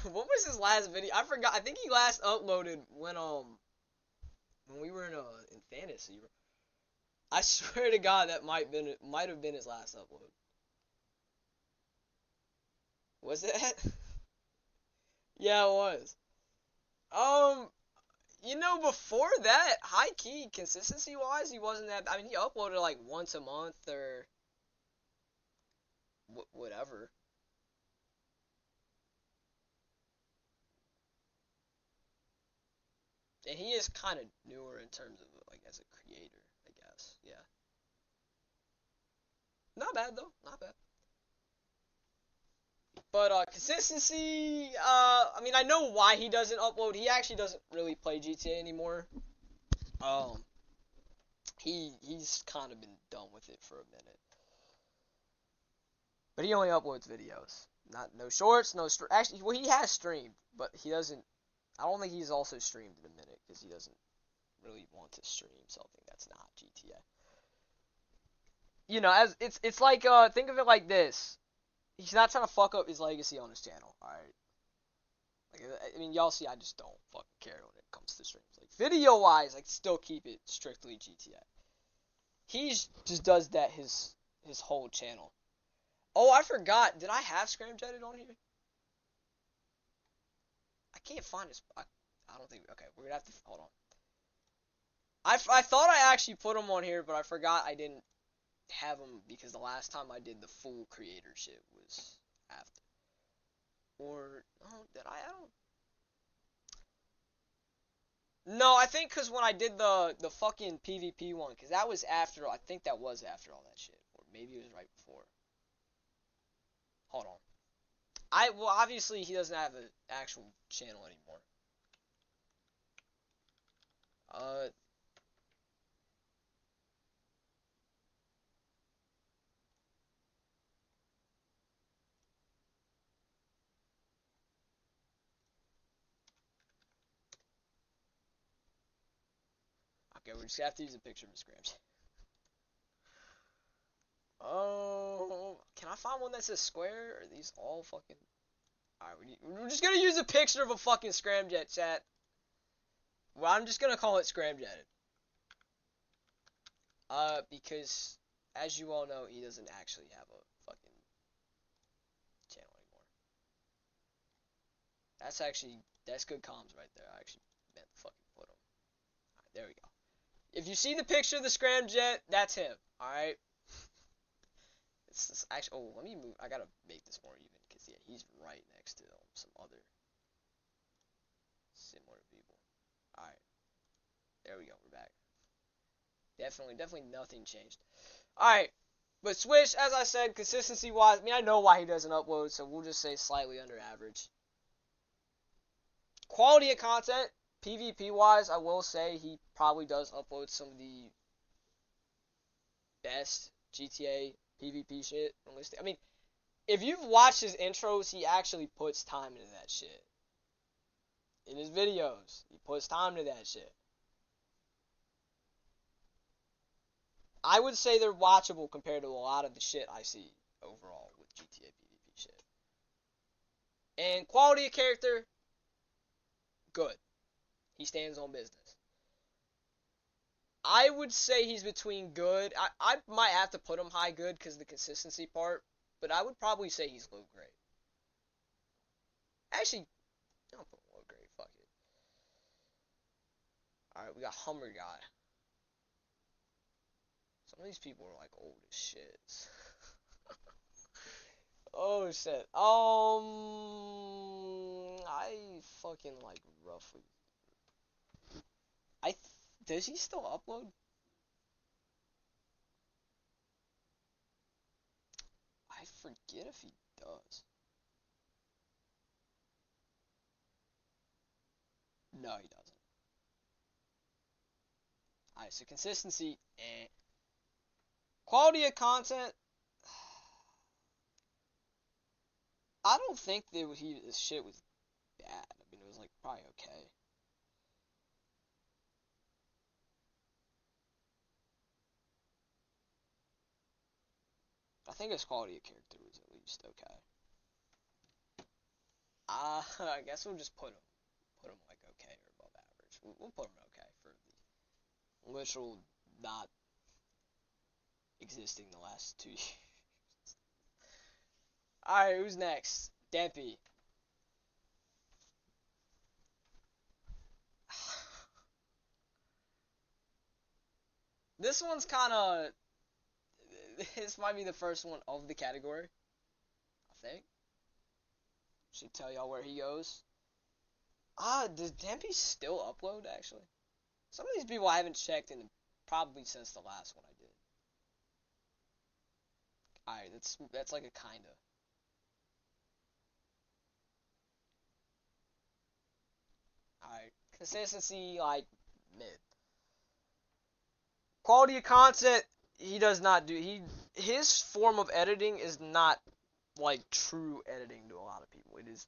What was his last video? I forgot. I think he last uploaded when we were in Fantasy. I swear to God that might have been his last upload. Was it? Yeah, it was. You know, before that, high key, consistency wise, he wasn't that. I mean, he uploaded like once a month or whatever. And he is kind of newer in terms of like as a creator, I guess. Yeah. Not bad though. Not bad. But consistency, I mean, I know why he doesn't upload. He actually doesn't really play GTA anymore. He's kind of been done with it for a minute. But he only uploads videos. No shorts, actually, well, he has streamed, but he doesn't. I don't think he's also streamed in a minute because he doesn't really want to stream something that's not GTA. You know, as it's like think of it like this. He's not trying to fuck up his legacy on his channel, alright? Like, I mean, y'all see I just don't fucking care when it comes to streams. Like, video-wise, I still keep it strictly GTA. He just does that his whole channel. Oh, I forgot. Did I have Scramjetted on here? I can't find his... I don't think... Okay, we're gonna have to... Hold on. I thought I actually put him on here, but I forgot I didn't have him because the last time I did the full creator shit was after. Or... Oh, did I? I don't... No, I think because when I did the fucking PvP one, because that was after... I think that was after all that shit. Or maybe it was right before. Hold on. Well, obviously he doesn't have an actual channel anymore. Okay, we're just gonna have to use a picture of Miss Grams. Oh, can I find one that says square? Are these all fucking... Alright, we're just gonna use a picture of a fucking scramjet, chat. Well, I'm just gonna call it scramjetted. Because, as you all know, he doesn't actually have a fucking channel anymore. That's good comms right there. I actually meant to fucking put him. Alright, there we go. If you see the picture of the scramjet, that's him, alright? It's actually, oh, let me move, I gotta make this more even, because, yeah, he's right next to some other similar people. Alright. There we go, we're back. Definitely nothing changed. Alright, but Swish, as I said, consistency-wise, I mean, I know why he doesn't upload, so we'll just say slightly under average. Quality of content, PvP-wise, I will say he probably does upload some of the best GTA PvP shit. I mean, if you've watched his intros, he actually puts time into that shit. In his videos, he puts time into that shit. I would say they're watchable compared to a lot of the shit I see overall with GTA PvP shit. And quality of character, good. He stands on business. I would say he's between good. I might have to put him high good because of the consistency part, but I would probably say he's low grade. Actually, I'll put him low grade. Fuck it. Alright, we got Hummer Guy. Some of these people are like old as shit. Oh shit. I fucking like roughly. Does he still upload? I forget if he does. No, he doesn't. Alright, so consistency, eh. Quality of content, I don't think that this shit was bad. I mean, it was like probably okay. I think his quality of character was at least okay. I guess we'll just put him like okay or above average. We'll put him okay for the literal not existing the last 2 years. Alright, who's next? Deppy. This one's kinda... This might be the first one of the category. I think. Should tell y'all where he goes. Does Deppy still upload, actually? Some of these people I haven't checked in probably since the last one I did. Alright, that's like a kinda. Alright, consistency, like, mid. Quality of content, he does not do, his form of editing is not, like, true editing to a lot of people. It is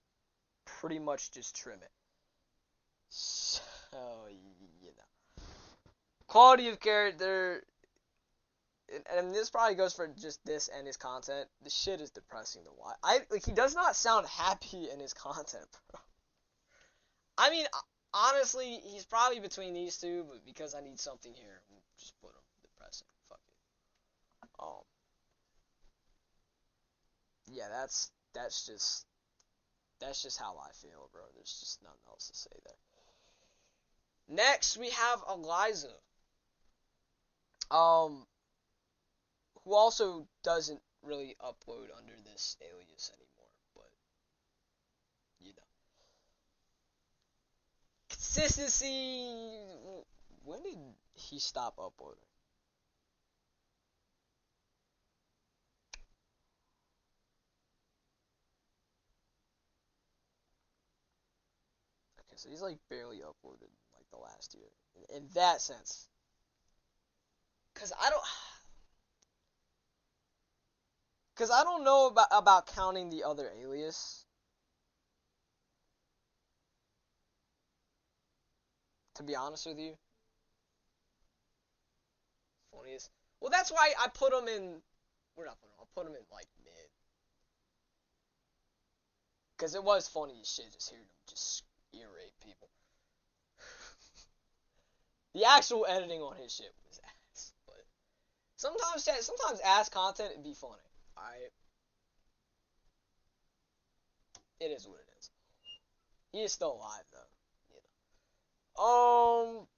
pretty much just trim it. So, you know. Quality of character, and this probably goes for just this and his content, the shit is depressing to watch. Like, he does not sound happy in his content, bro. I mean, honestly, he's probably between these two, but because I need something here, we'll just put him depressing. Fuck it. Yeah, that's just how I feel, bro. There's just nothing else to say there. Next, we have Eliza. Who also doesn't really upload under this alias anymore, but you know. Consistency. When did he stop uploading? Okay, so he's like barely uploaded like the last year. In that sense. Cause I don't know about counting the other alias. To be honest with you. Funniest. Well, that's why I put him in. We're not putting him. I'll put him in like mid. Cause it was funny as shit just hearing him just irate people. The actual editing on his shit was ass, but sometimes ass content it'd be funny. Alright. It is what it is. He is still alive though. You know.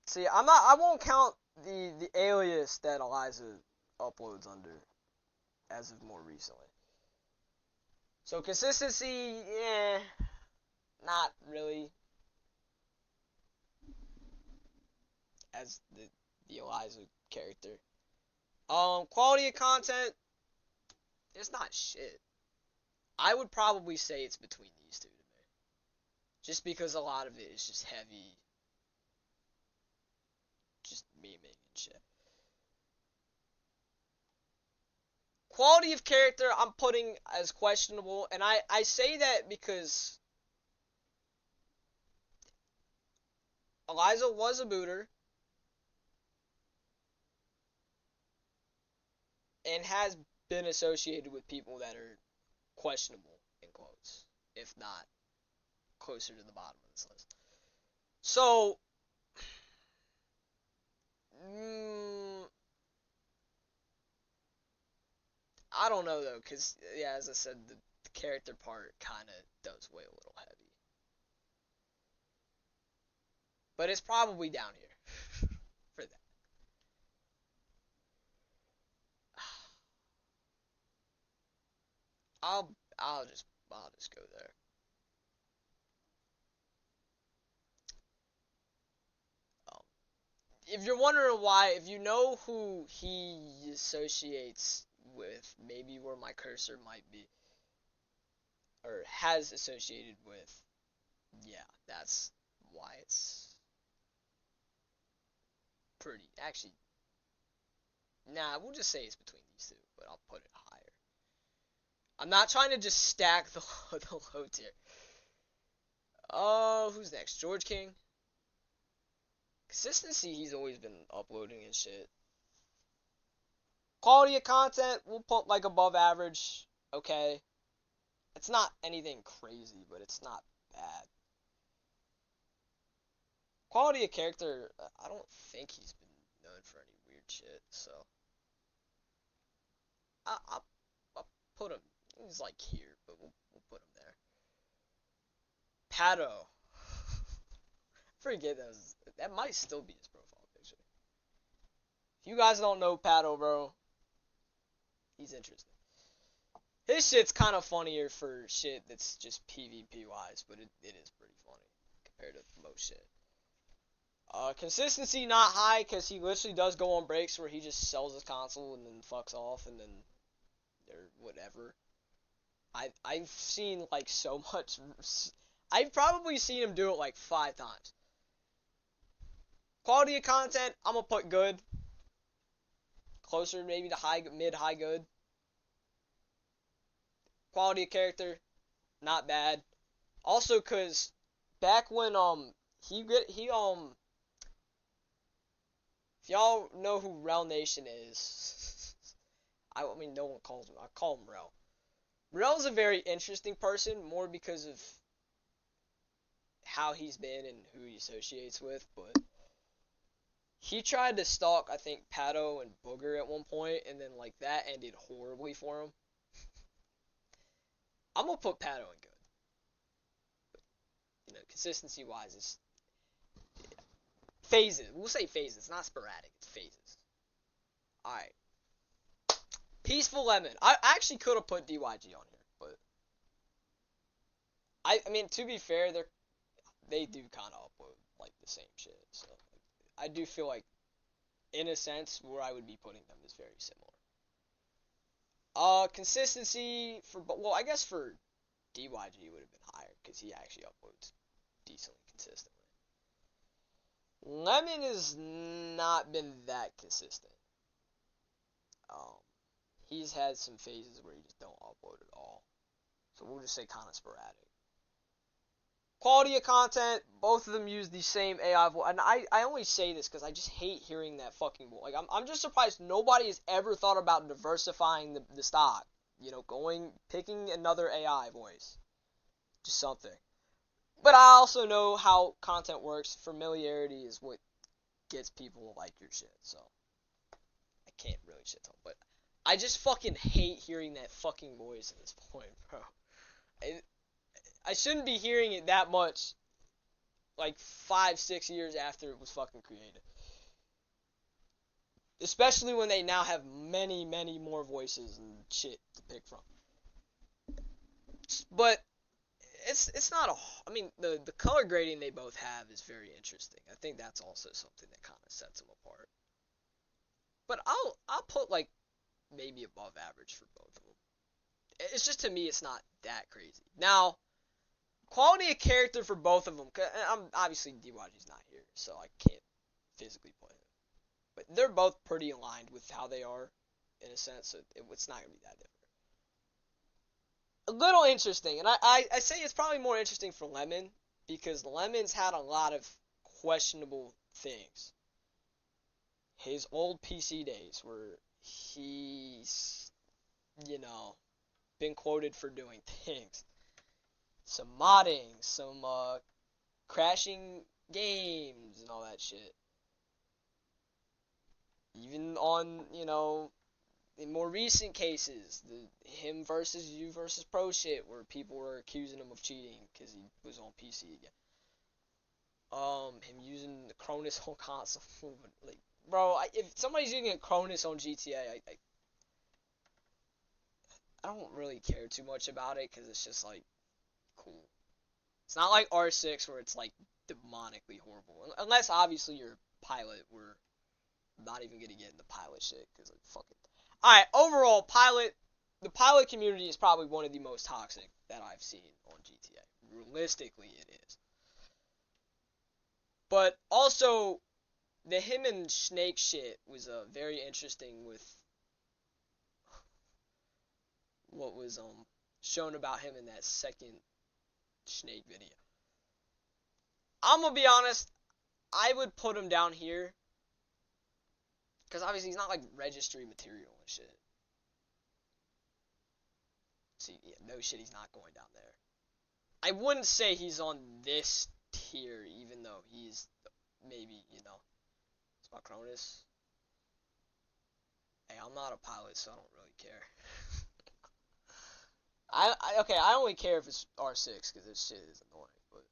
See, I won't count the alias that Eliza uploads under as of more recently. So consistency, yeah, not really. As the Eliza character. Quality of content, it's not shit. I would probably say it's between these two to me. Just because a lot of it is just heavy. Just memeing and shit. Quality of character, I'm putting as questionable. And I say that because Eliza was a booter. and has been associated with people that are questionable, in quotes, if not closer to the bottom of this list. So, I don't know though, because, yeah, as I said, the character part kind of does weigh a little heavy. But it's probably down here for that. I'll just go there. If you're wondering why, if you know who he associates with, maybe where my cursor might be, or has associated with, yeah, that's why it's pretty, actually, nah, we'll just say it's between these two, but I'll put it higher. I'm not trying to just stack the low tier. Who's next? George King? Consistency, he's always been uploading and shit. Quality of content, we'll put like above average. Okay. It's not anything crazy, but it's not bad. Quality of character, I don't think he's been known for any weird shit, so. I'll put him, he's like here, but we'll put him there. Pato. Forget that might still be his profile picture. If you guys don't know Pato, bro, he's interesting. His shit's kind of funnier for shit that's just PvP wise, but it is pretty funny compared to most shit. Consistency not high because he literally does go on breaks where he just sells his console and then fucks off and then or whatever. I've seen like so much. I've probably seen him do it like 5 times. Quality of content, I'm gonna put good. Closer maybe to mid-high good. Quality of character, not bad. Also, cause back when if y'all know who Rel Nation is, I mean no one calls him. I call him Rel. Rel's a very interesting person, more because of how he's been and who he associates with, but he tried to stalk, I think, Pato and Booger at one point, and then, like, that ended horribly for him. I'm gonna put Pato in good. But, you know, consistency-wise, it's phases. We'll say phases. It's not sporadic. It's phases. Alright. Peaceful Lemon. I actually could have put DYG on here, but I mean, to be fair, they do kind of upload, like, the same shit, so I do feel like, in a sense, where I would be putting them is very similar. Consistency well, I guess for DYG would have been higher because he actually uploads decently consistently. Lemon has not been that consistent. He's had some phases where he just don't upload at all, so we'll just say kind of sporadic. Quality of content, both of them use the same AI voice, and I only say this because I just hate hearing that fucking voice. Like, I'm just surprised nobody has ever thought about diversifying the stock. You know, picking another AI voice. Just something. But I also know how content works. Familiarity is what gets people to like your shit, so I can't really shit talk, but I just fucking hate hearing that fucking voice at this point, bro. I shouldn't be hearing it that much, like 5-6 years after it was fucking created. Especially when they now have many, many more voices and shit to pick from. But it's not I mean, the color grading they both have is very interesting. I think that's also something that kind of sets them apart. But I'll put like maybe above average for both of them. It's just, to me, it's not that crazy. Now, quality of character for both of them, obviously DYG's not here, so I can't physically play him. But they're both pretty aligned with how they are, in a sense, so it's not going to be that different. A little interesting, and I say it's probably more interesting for Lemon, because Lemon's had a lot of questionable things. His old PC days, where he's, been quoted for doing things. Some modding, some crashing games and all that shit. Even on, in more recent cases, the him versus you versus pro shit, where people were accusing him of cheating because he was on PC again. Him using the Cronus on console. Like, bro, if somebody's using a Cronus on GTA, I don't really care too much about it, because it's just, like, cool. It's not like R6 where it's, like, demonically horrible. Unless, obviously, you're a pilot, where I'm not even gonna get into pilot shit, because, like, fuck it. Alright, overall, the pilot community is probably one of the most toxic that I've seen on GTA. Realistically, it is. But, also, the him and Snake shit was very interesting with what was shown about him in that second Snake video. I'm gonna be honest, I would put him down here, because obviously he's not like registry material and shit. See, yeah, no shit, he's not going down there. I wouldn't say he's on this tier, even though he's maybe, it's about Cronus. Hey, I'm not a pilot, so I don't really care. I only care if it's R6, because this shit is annoying, but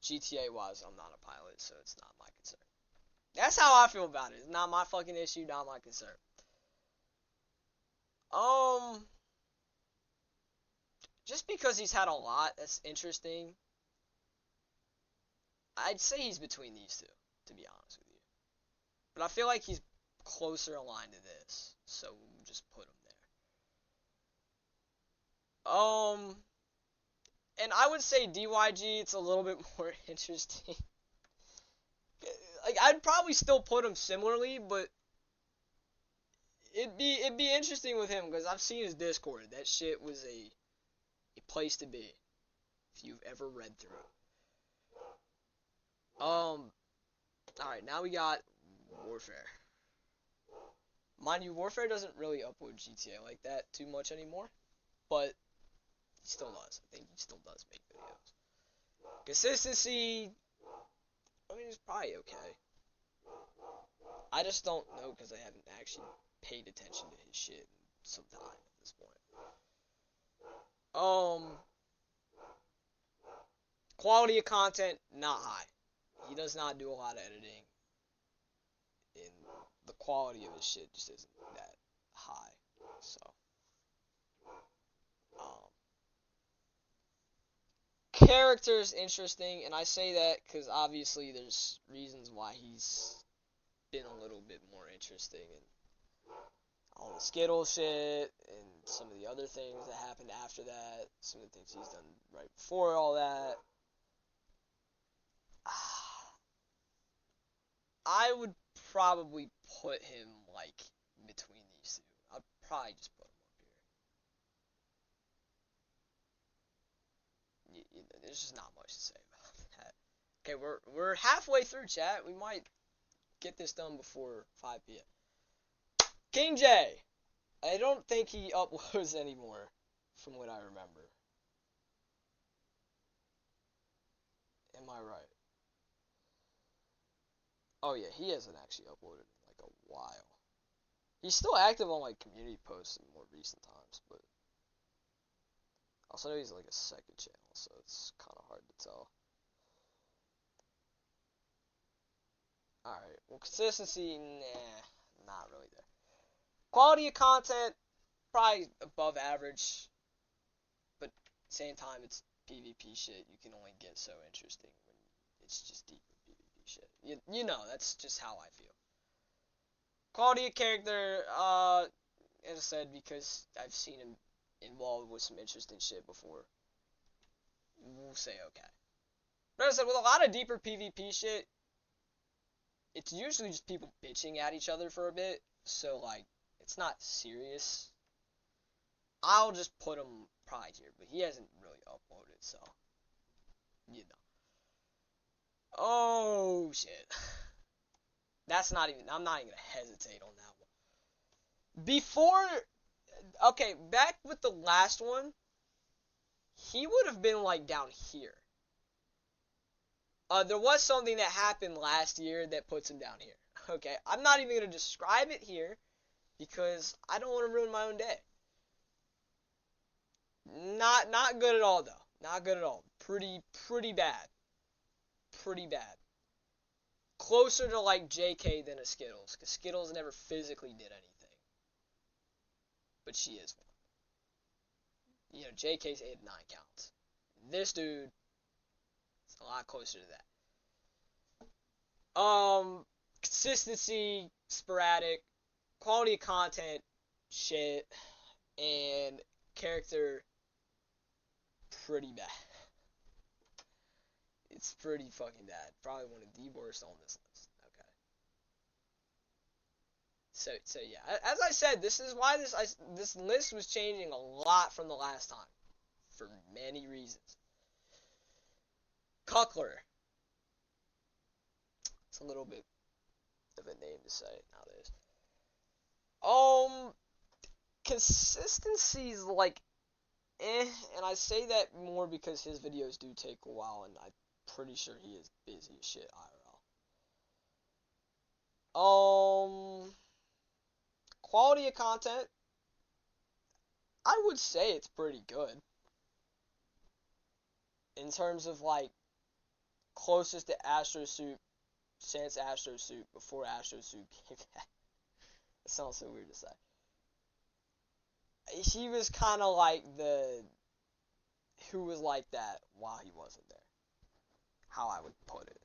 GTA wise, I'm not a pilot, so it's not my concern. That's how I feel about it. It's not my fucking issue, not my concern. Just because he's had a lot that's interesting, I'd say he's between these two, to be honest with you. But I feel like he's closer aligned to this, so we'll just put him there. And I would say DYG, it's a little bit more interesting. Like, I'd probably still put him similarly, but it'd be interesting with him, because I've seen his Discord. That shit was a place to be, if you've ever read through it. Alright, now we got Warfare. Mind you, Warfare doesn't really upload GTA like that too much anymore, but he still does. I think he still does make videos. Consistency, I mean, it's probably okay. I just don't know, because I haven't actually paid attention to his shit in some time at this point. Quality of content, not high. He does not do a lot of editing, and the quality of his shit just isn't that high, so. Character's interesting, and I say that because obviously there's reasons why he's been a little bit more interesting, and all the Skittle shit, and some of the other things that happened after that, some of the things he's done right before all that. I would probably put him, like, between these two. I'd probably just put him up here. There's just not much to say about that. Okay, we're halfway through, chat. We might get this done before 5 p.m. King J. I don't think he uploads anymore, from what I remember. Am I right? Oh yeah, he hasn't actually uploaded in like a while. He's still active on like community posts in more recent times, but I also know he's like a second channel, so it's kind of hard to tell. Alright, well, consistency, nah, not really there. Quality of content, probably above average, but at the same time, it's PvP shit. You can only get so interesting when it's just deeper PvP shit. You know, that's just how I feel. Quality of character, as I said, because I've seen him involved with some interesting shit before, we'll say okay. But as I said, with a lot of deeper PvP shit, it's usually just people bitching at each other for a bit, so, like, it's not serious. I'll just put him probably here, but he hasn't really uploaded, so, you know. Oh, shit. I'm not even gonna hesitate on that one. Before, okay, back with the last one, he would have been like down here. There was something that happened last year that puts him down here. Okay, I'm not even going to describe it here because I don't want to ruin my own day. Not good at all, though. Not good at all. Pretty bad. Pretty bad. Closer to like JK than a Skittles, because Skittles never physically did anything. But she is one. You know, JK's 8 and 9 counts. This dude is a lot closer to that. Consistency, sporadic, quality of content, shit, and character, pretty bad. It's pretty fucking bad. Probably one of the worst on this list. Okay. So yeah. As I said, this is why this list was changing a lot from the last time, for many reasons. Cuckler. It's a little bit of a name to say nowadays. Consistency's like, and I say that more because his videos do take a while, and I'm pretty sure he is busy as shit IRL. Quality of content, I would say it's pretty good. In terms of like closest to Astro Soup since Astro Soup, before Astro Soup came back. It sounds so weird to say. He was kind of like who was like that while he wasn't there. How I would put it.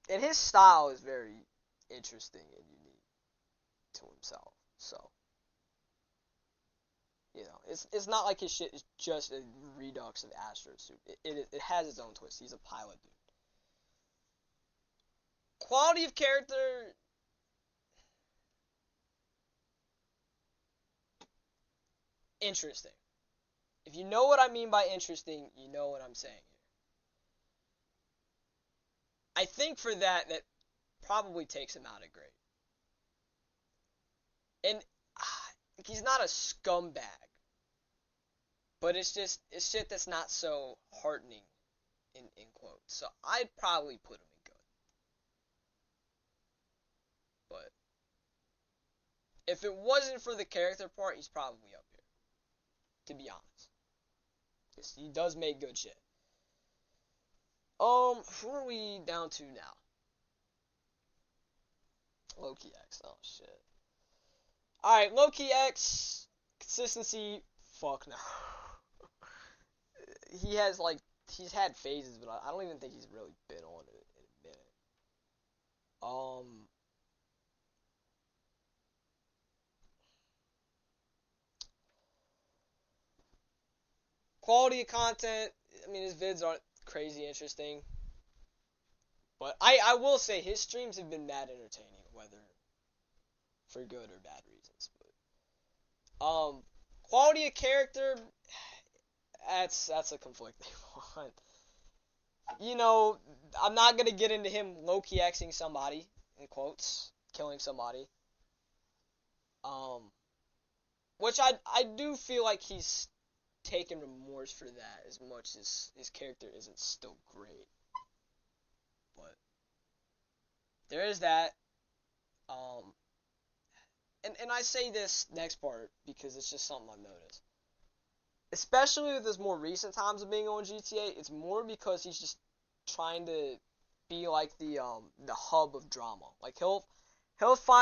And his style is very interesting and unique to himself. So, you know, it's not like his shit is just a redux of Astro Soup. It has its own twist. He's a pilot dude. Quality of character, interesting. If you know what I mean by interesting, you know what I'm saying here. I think for that probably takes him out of grade. And he's not a scumbag, but it's shit that's not so heartening in quotes. So I'd probably put him in good. But if it wasn't for the character part, he's probably up here, to be honest. Because he does make good shit. Who are we down to now? Loki X. Oh shit. Alright, Loki X. Consistency. Fuck no. He's had phases, but I don't even think he's really been on it in a minute. Quality of content, I mean, his vids aren't crazy interesting. But I will say his streams have been mad entertaining, whether for good or bad reasons. But quality of character, that's a conflicting one. You know, I'm not gonna get into him low-key Xing somebody, in quotes, killing somebody. Which I do feel like he's taken remorse for that, as much as his character isn't still great. But there is that. And I say this next part because it's just something I've noticed. Especially with his more recent times of being on GTA, it's more because he's just trying to be like the hub of drama. Like he'll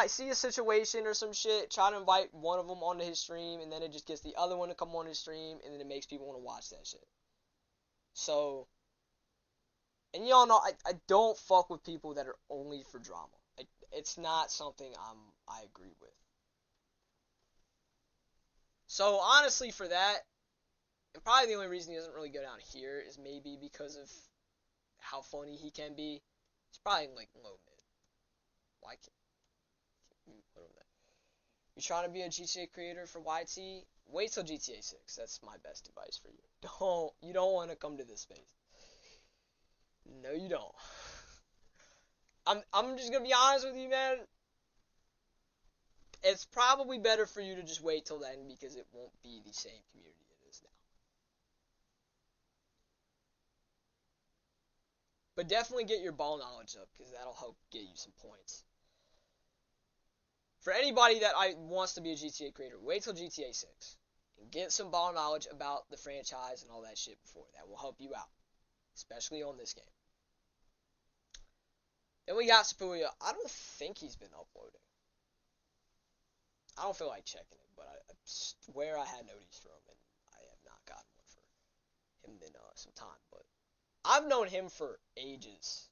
see a situation or some shit, try to invite one of them onto his stream, and then it just gets the other one to come on his stream, and then it makes people want to watch that shit. So, and y'all know I don't fuck with people that are only for drama. It's not something I agree with. So honestly, for that, and probably the only reason he doesn't really go down here is maybe because of how funny he can be. He's probably like low mid. Why can't put him there? You trying to be a GTA creator for YT? Wait till GTA 6. That's my best advice for you. You don't want to come to this space. No, you don't. I'm just gonna be honest with you, man. it's probably better for you to just wait till then because it won't be the same community it is now. But definitely get your ball knowledge up because that'll help get you some points. For anybody that wants to be a GTA creator, wait till GTA 6 and get some ball knowledge about the franchise and all that shit before. That will help you out, especially on this game. Then we got Spoolio. I don't think he's been uploading. I don't feel like checking it, but I swear I had notice for him, and I have not gotten one for him in some time. But I've known him for ages.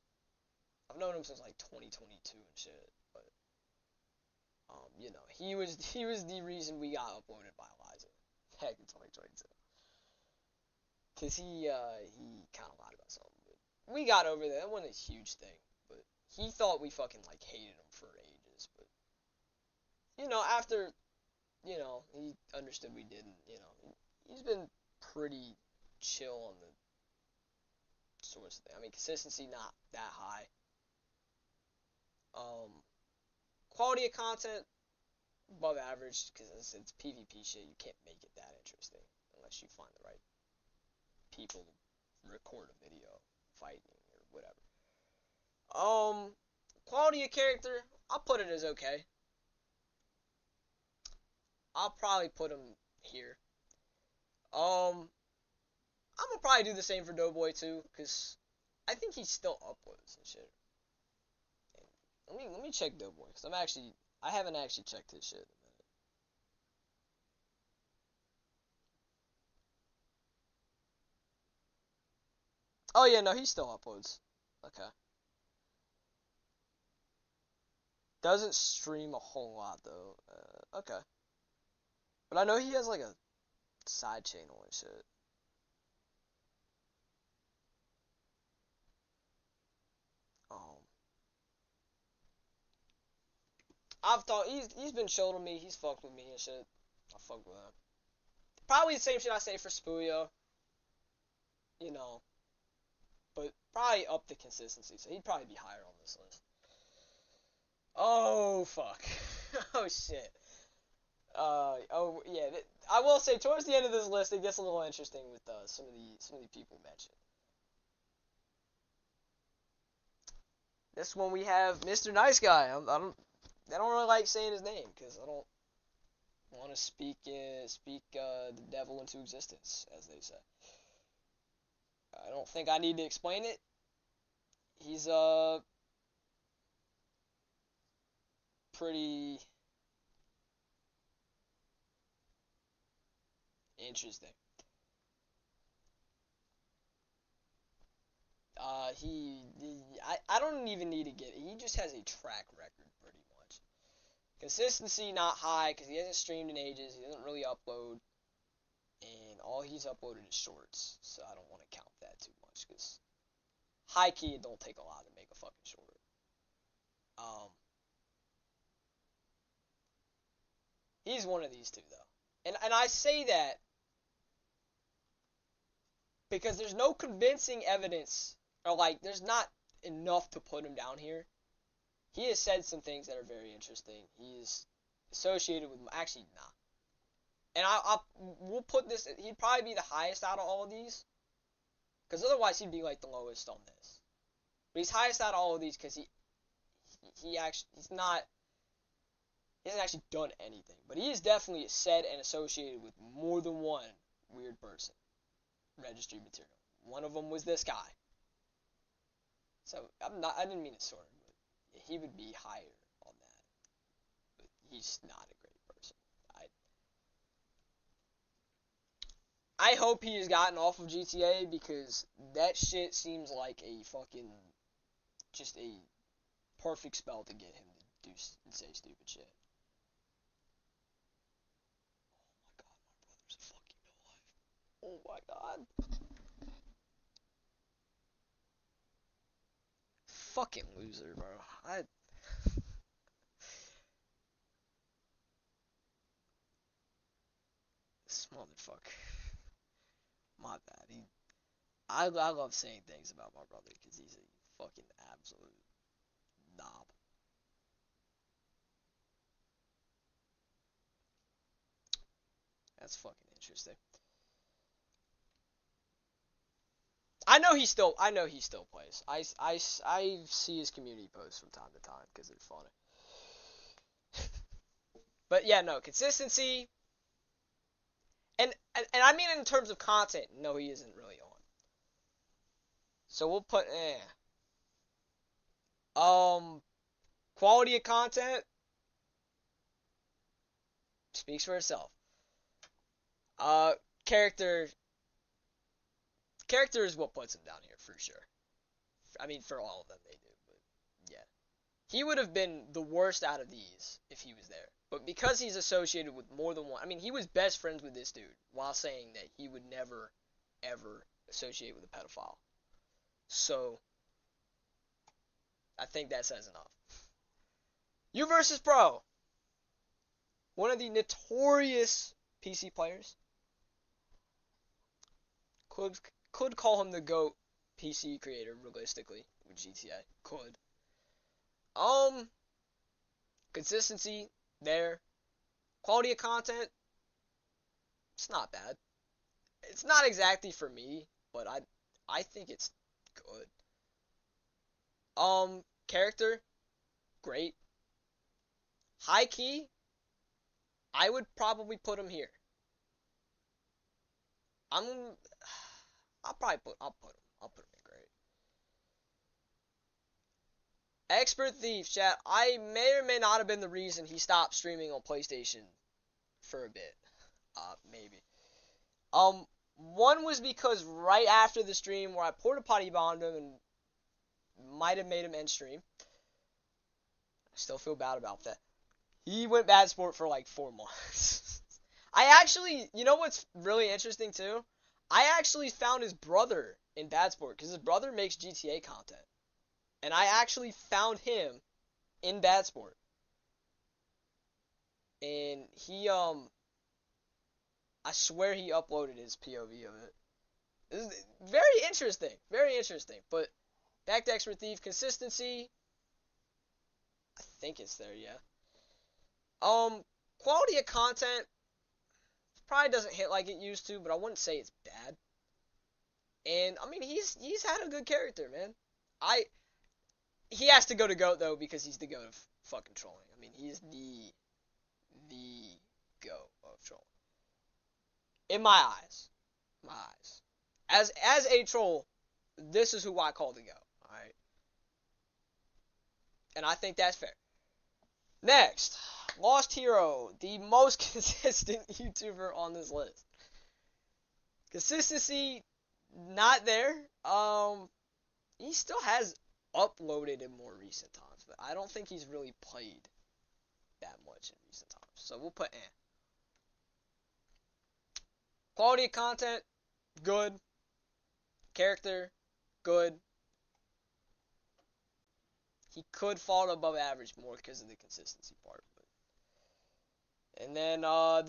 I've known him since like 2022 and shit. But you know, he was the reason we got uploaded by Eliza back in 2022. Cause he kind of lied about something. But we got over that. That wasn't a huge thing. But he thought we fucking like hated him for ages. But you know, after he understood we didn't. You know, he's been pretty chill on the sorts of thing. I mean, consistency not that high. Quality of content above average because it's PvP shit. You can't make it that interesting unless you find the right people to record a video fighting or whatever. Quality of character, I'll put it as okay. I'll probably put him here. I'm gonna probably do the same for Doughboy too, cause I think he still uploads and shit. Let me check Doughboy, cause I haven't actually checked his shit in a minute. Oh yeah, no, he still uploads. Okay. Doesn't stream a whole lot though. Okay. But I know he has like a side channel and shit. I've thought he's been chill to me. He's fucked with me and shit. I fuck with him. Probably the same shit I say for Spoolio. You know. But probably up the consistency. So he'd probably be higher on this list. Oh fuck. Oh shit. Oh yeah. I will say towards the end of this list it gets a little interesting with some of the people mentioned. This one we have Mr. Nice Guy. I don't really like saying his name because I don't want to speak the devil into existence, as they say. I don't think I need to explain it. He's pretty interesting. I don't even need to get it. He just has a track record, pretty much. Consistency not high, because he hasn't streamed in ages, he doesn't really upload, and all he's uploaded is shorts, so I don't want to count that too much, because high key, it don't take a lot to make a fucking short. He's one of these two, though. And I say that because there's no convincing evidence, or like, there's not enough to put him down here. He has said some things that are very interesting. He's associated with, actually, nah. And we'll put this, he'd probably be the highest out of all of these. Because otherwise he'd be like the lowest on this. But he's highest out of all of these because he hasn't actually done anything. But he is definitely said and associated with more than one weird person. Registry material. One of them was this guy. So I didn't mean to sort him, but he would be higher on that. But he's not a great person. I hope he has gotten off of GTA because that shit seems like a fucking just a perfect spell to get him to do and say stupid shit. Oh my god, my brother's a fucking no life. Oh my god. Fucking loser, bro. This motherfucker. My bad. I love saying things about my brother because he's a fucking absolute knob. That's fucking interesting. I know he still plays. I see his community posts from time to time because they're funny. But yeah, no, consistency. And I mean in terms of content, no, he isn't really on. So we'll put quality of content speaks for itself. Character is what puts him down here for sure. I mean, for all of them they do, but yeah. He would have been the worst out of these if he was there. But because he's associated with more than one, I mean, he was best friends with this dude while saying that he would never, ever associate with a pedophile. So, I think that says enough. You versus Pro. One of the notorious PC players. Could call him the GOAT PC creator, realistically, with GTA. Could. Consistency, there. Quality of content, it's not bad. It's not exactly for me, but I think it's good. Character, great. High key, I would probably put him here. I'll put him in great. Expert Thief, chat. I may or may not have been the reason he stopped streaming on PlayStation for a bit. Maybe. One was because right after the stream where I porta potty bombed him and might have made him end stream. I still feel bad about that. He went bad sport for like 4 months. I actually, you know what's really interesting too? I actually found his brother in bad sport because his brother makes GTA content. And I actually found him in bad sport. And he, I swear he uploaded his POV of it. This is very interesting. Very interesting. But back to Expert Thief, consistency, I think it's there, yeah. Quality of content probably doesn't hit like it used to, but I wouldn't say it's bad. And I mean, he's had a good character, man. He has to go to GOAT though because he's the GOAT of fucking trolling. I mean, he's the GOAT of trolling. In my eyes. As a troll, this is who I call the GOAT, alright? And I think that's fair. Next, Lost Hero, the most consistent YouTuber on this list. Consistency, not there. He still has uploaded in more recent times, but I don't think he's really played that much in recent times. So we'll put Quality of content, good. Character, good. He could fall above average more because of the consistency part. But. And then I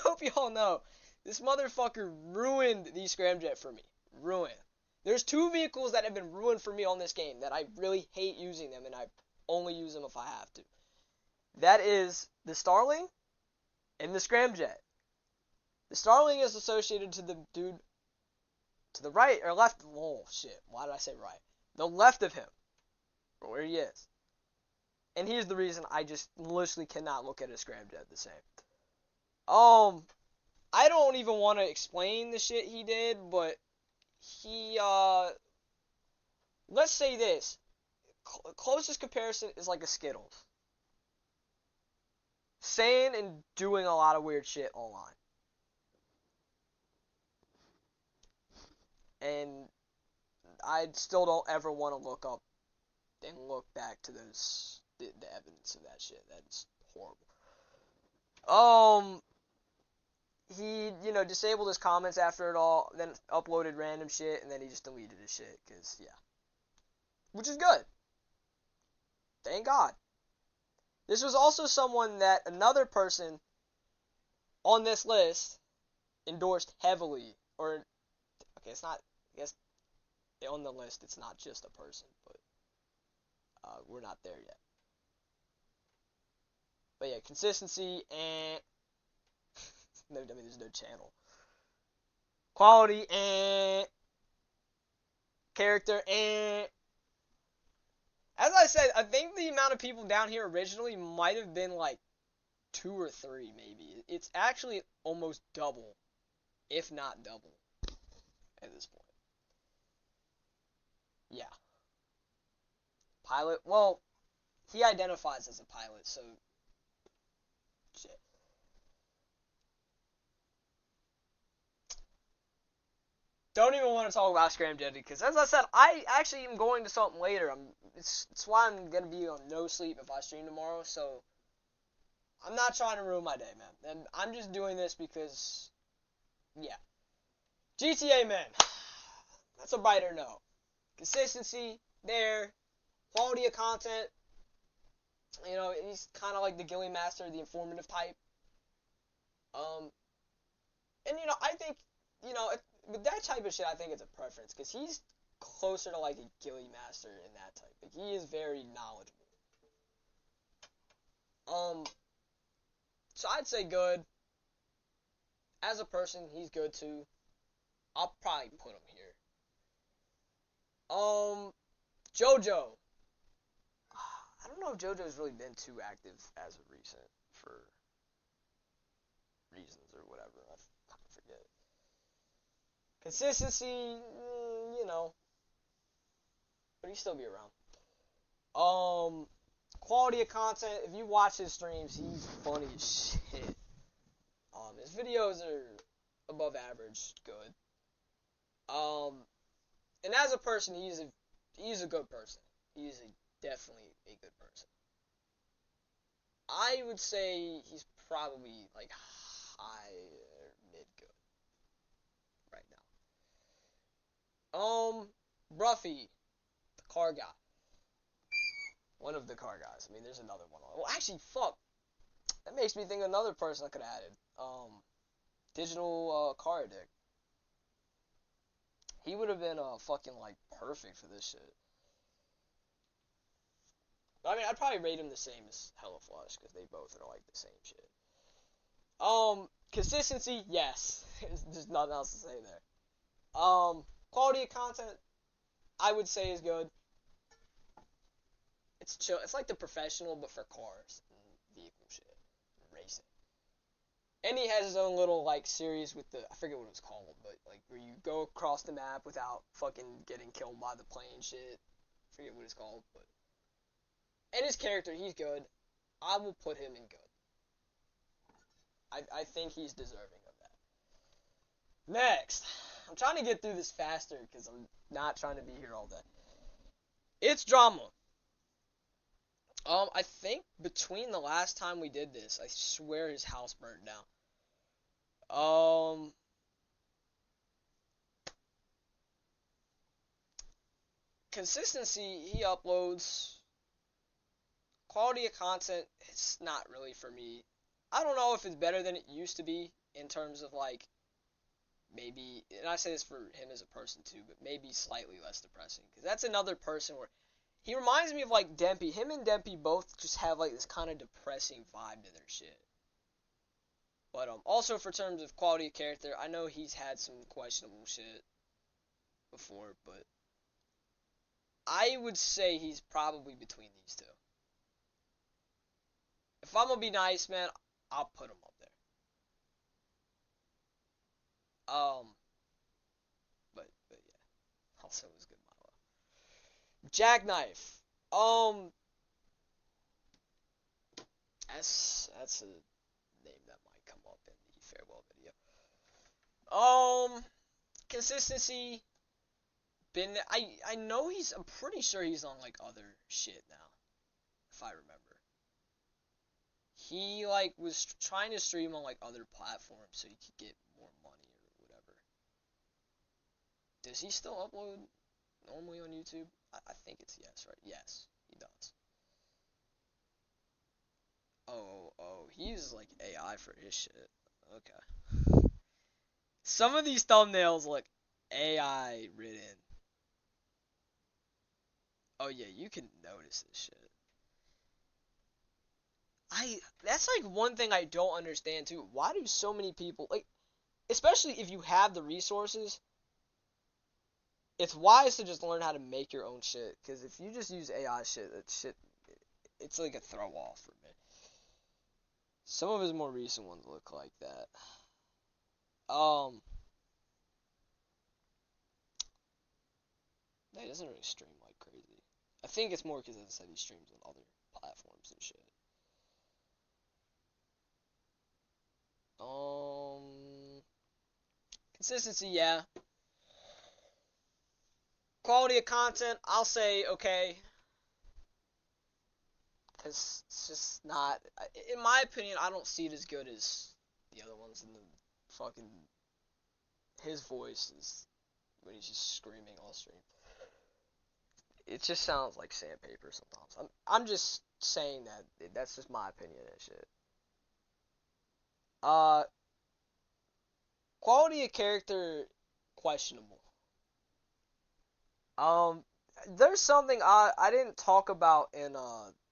hope y'all know this motherfucker ruined the scramjet for me. Ruined. There's 2 vehicles that have been ruined for me on this game that I really hate using them, and I only use them if I have to. That is the Starling and the scramjet. The Starling is associated to the dude to the right or left. Oh shit! Why did I say right? The left of him, where he is, and here's the reason I just literally cannot look at a scramjet the same. I don't even want to explain the shit he did, but he let's say this. Closest comparison is like a Skittles. Saying and doing a lot of weird shit online. And I still don't ever want to look up and look back to the evidence of that shit. That's horrible. He, disabled his comments after it all, then uploaded random shit, and then he just deleted his shit, because, yeah. Which is good. Thank God. This was also someone that another person on this list endorsed heavily, or, okay, it's not, I guess, on the list, it's not just a person, but, we're not there yet. But yeah, consistency and no, I mean there's no channel. Quality and character and as I said, I think the amount of people down here originally might have been like 2 or 3 maybe. It's actually almost double, if not double, at this point. Yeah. Pilot. Well, he identifies as a pilot, so shit. Don't even want to talk about Scramjetti because, as I said, I actually am going to something later. It's why I'm gonna be on no sleep if I stream tomorrow. So I'm not trying to ruin my day, man. And I'm just doing this because, yeah. GTA, man. That's a brighter note. Consistency there, quality of content. You know, he's kind of like the Gilly Master, the informative type. And you know, I think, you know, with that type of shit, I think it's a preference because he's closer to like a Gilly Master in that type. Like, he is very knowledgeable. So I'd say good. As a person, he's good too. I'll probably put him here. JoJo. I don't know if JoJo's really been too active as of recent for reasons or whatever. I forget. Consistency, you know, but he still be around. Quality of content. If you watch his streams, he's funny as shit. His videos are above average good. And as a person, he's a good person. He's definitely a good person. I would say he's probably like high or mid good right now. Bruffy, the car guy. One of the car guys. I mean, there's another one. Well, actually, fuck. That makes me think of another person I could have added. Digital car addict. He would have been fucking like perfect for this shit. I mean, I'd probably rate him the same as Hella Flush because they both are like the same shit. Consistency, yes. There's nothing else to say there. Quality of content, I would say is good. It's chill. It's like The Professional, but for cars and vehicle shit, racing. And he has his own little like series with I forget what it was called, but like where you go across the map without fucking getting killed by the plane shit. I forget what it's called, but. And his character, he's good. I will put him in good. I think he's deserving of that. Next. I'm trying to get through this faster because I'm not trying to be here all day. It's drama. I think between the last time we did this, I swear his house burned down. Consistency, he uploads. Quality of content, it's not really for me. I don't know if it's better than it used to be in terms of like maybe, and I say this for him as a person too, but maybe slightly less depressing because that's another person where he reminds me of like Dempy. Him and Dempy both just have like this kind of depressing vibe to their shit. But also for terms of quality of character, I know he's had some questionable shit before, but I would say he's probably between these two. If I'm gonna be nice, man, I'll put him up there. But yeah, also was good Milo. Jackknife. That's a name that might come up in the farewell video. Consistency. I know I'm pretty sure he's on like other shit now, if I remember. He like was trying to stream on like other platforms so he could get more money or whatever. Does he still upload normally on YouTube? I think it's yes, right? Yes, he does. Oh, he's like AI for his shit. Okay. Some of these thumbnails look AI written. Oh yeah, you can notice this shit. That's like one thing I don't understand too. Why do so many people, like, especially if you have the resources, it's wise to just learn how to make your own shit. Because if you just use AI shit, it's like a throw off for me. Some of his more recent ones look like that. He doesn't really stream like crazy. I think it's more because, as I said, he streams on other platforms and shit. Consistency, yeah. Quality of content, I'll say okay. Because it's just not, in my opinion, I don't see it as good as the other ones. And the fucking, his voice is, when he's just screaming all stream. It just sounds like sandpaper sometimes. I'm just saying that, that's just my opinion and shit. Quality of character, questionable. There's something I didn't talk about in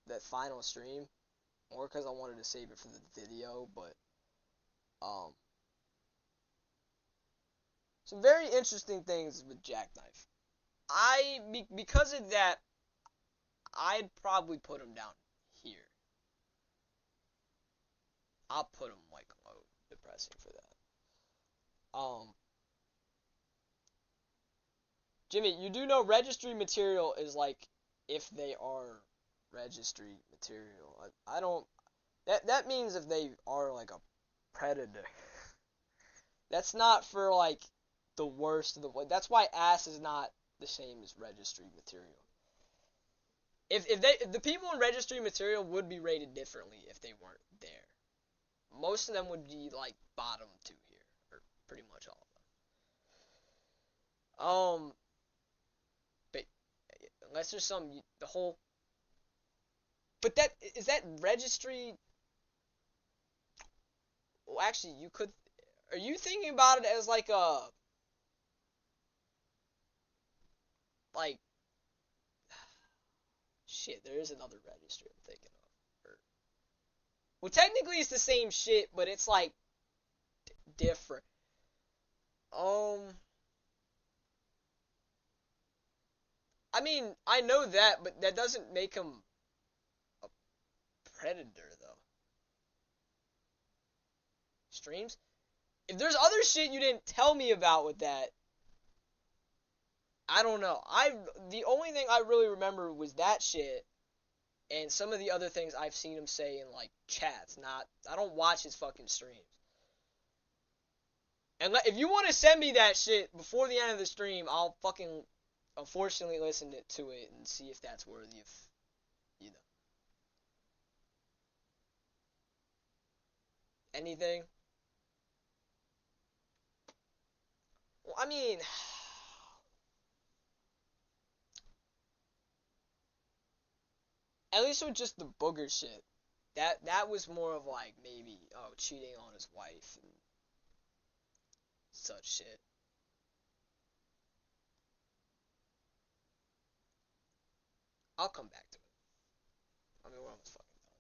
that final stream, or because I wanted to save it for the video, but some very interesting things with Jackknife. Because of that, I'd probably put him down here. I'll put him like low, depressing for that. Jimmy, you do know registry material is like if they are registry material. I don't. That means if they are like a predator. That's not for like the worst of the. That's why ass is not the same as registry material. If the people in registry material would be rated differently if they weren't there. Most of them would be like bottom 2 here, or pretty much all of them. But unless there's the whole. But is that registry? Well, actually, you could. Are you thinking about it as like a like? Shit, there is another registry I'm thinking of. Well, technically it's the same shit, but it's like different. I mean, I know that, but that doesn't make him a predator, though. Streams? If there's other shit you didn't tell me about with that, I don't know. The only thing I really remember was that shit, and some of the other things I've seen him say in, like, chats. I don't watch his fucking streams. And if you want to send me that shit before the end of the stream, I'll fucking unfortunately listen to it and see if that's worthy of, you know. Anything? Well, I mean, at least with just the booger shit, that was more of like maybe cheating on his wife and such shit. I'll come back to it. I mean, we're almost fucking done.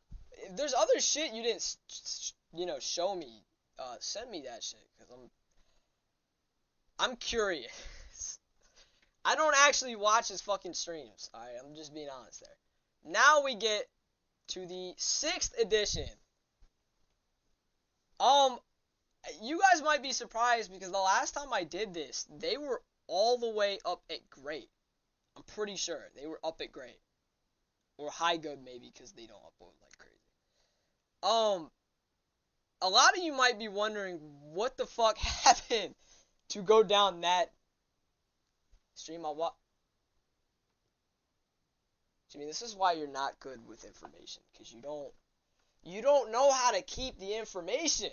If there's other shit you didn't, show me, send me that shit, because I'm curious. I don't actually watch his fucking streams, alright? I'm just being honest there. Now we get to the 6th edition. You guys might be surprised, because the last time I did this, they were all the way up at great. I'm pretty sure. They were up at great. Or high good, maybe, because they don't upload like crazy. A lot of you might be wondering what the fuck happened to go down that stream. Jimmy, this is why you're not good with information, because you don't know how to keep the information.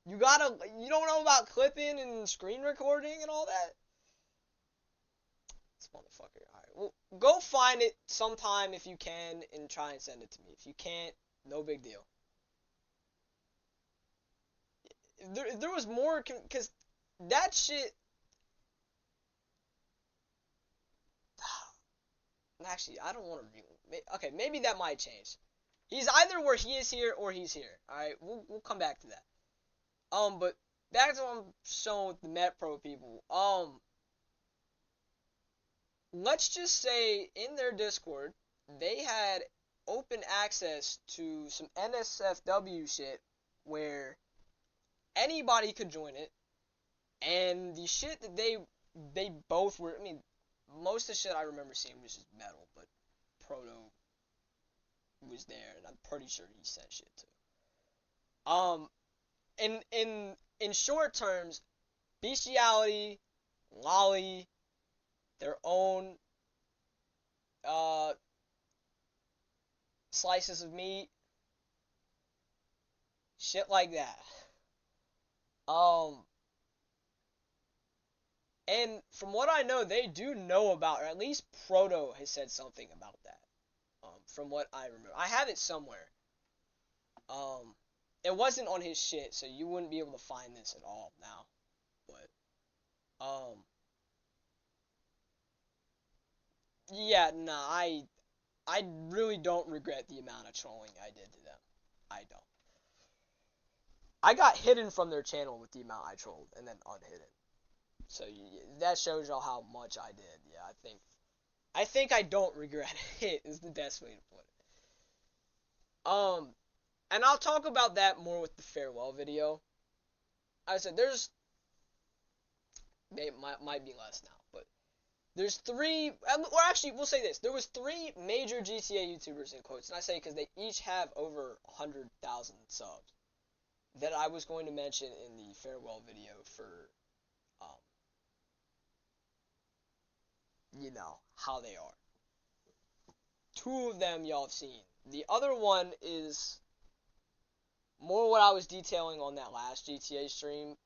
You don't know about clipping and screen recording and all that. This motherfucker. Alright, well, go find it sometime if you can and try and send it to me. If you can't, no big deal. There was more, because that shit. Actually, I don't want to. Okay, maybe that might change. He's either where he is here or he's here. Alright, we'll come back to that. But back to what I'm showing with the MetPro people. Let's just say in their Discord, they had open access to some NSFW shit where anybody could join it, and the shit that they both were, I mean, most of the shit I remember seeing was just metal, but Proto was there, and I'm pretty sure he sent shit too. In short terms, Bestiality, Lolly, their own slices of meat, shit like that. And from what I know, they do know about, or at least Proto has said something about that. From what I remember, I have it somewhere. It wasn't on his shit, so you wouldn't be able to find this at all now. But yeah, nah, I really don't regret the amount of trolling I did to them. I don't. I got hidden from their channel with the amount I trolled, and then unhidden. So that shows y'all how much I did. Yeah, I think I don't regret it, is the best way to put it. And I'll talk about that more with the farewell video. I said there's, it might be less now, but there's 3, or actually we'll say this, there was 3 major GTA YouTubers in quotes, and I say because they each have over 100,000 subs, that I was going to mention in the farewell video for, you know, how they are. 2 of them y'all have seen. The other one is more what I was detailing on that last GTA stream,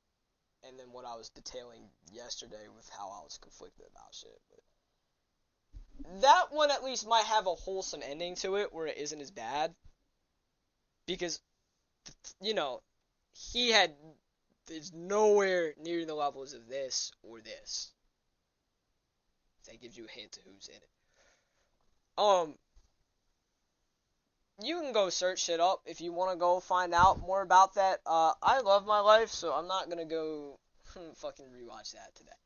and then what I was detailing yesterday with how I was conflicted about shit. But that one at least might have a wholesome ending to it, where it isn't as bad. Because, you know, there's nowhere near the levels of this or this. That gives you a hint to who's in it. You can go search shit up if you want to go find out more about that. I love my life, so I'm not gonna go fucking rewatch that today.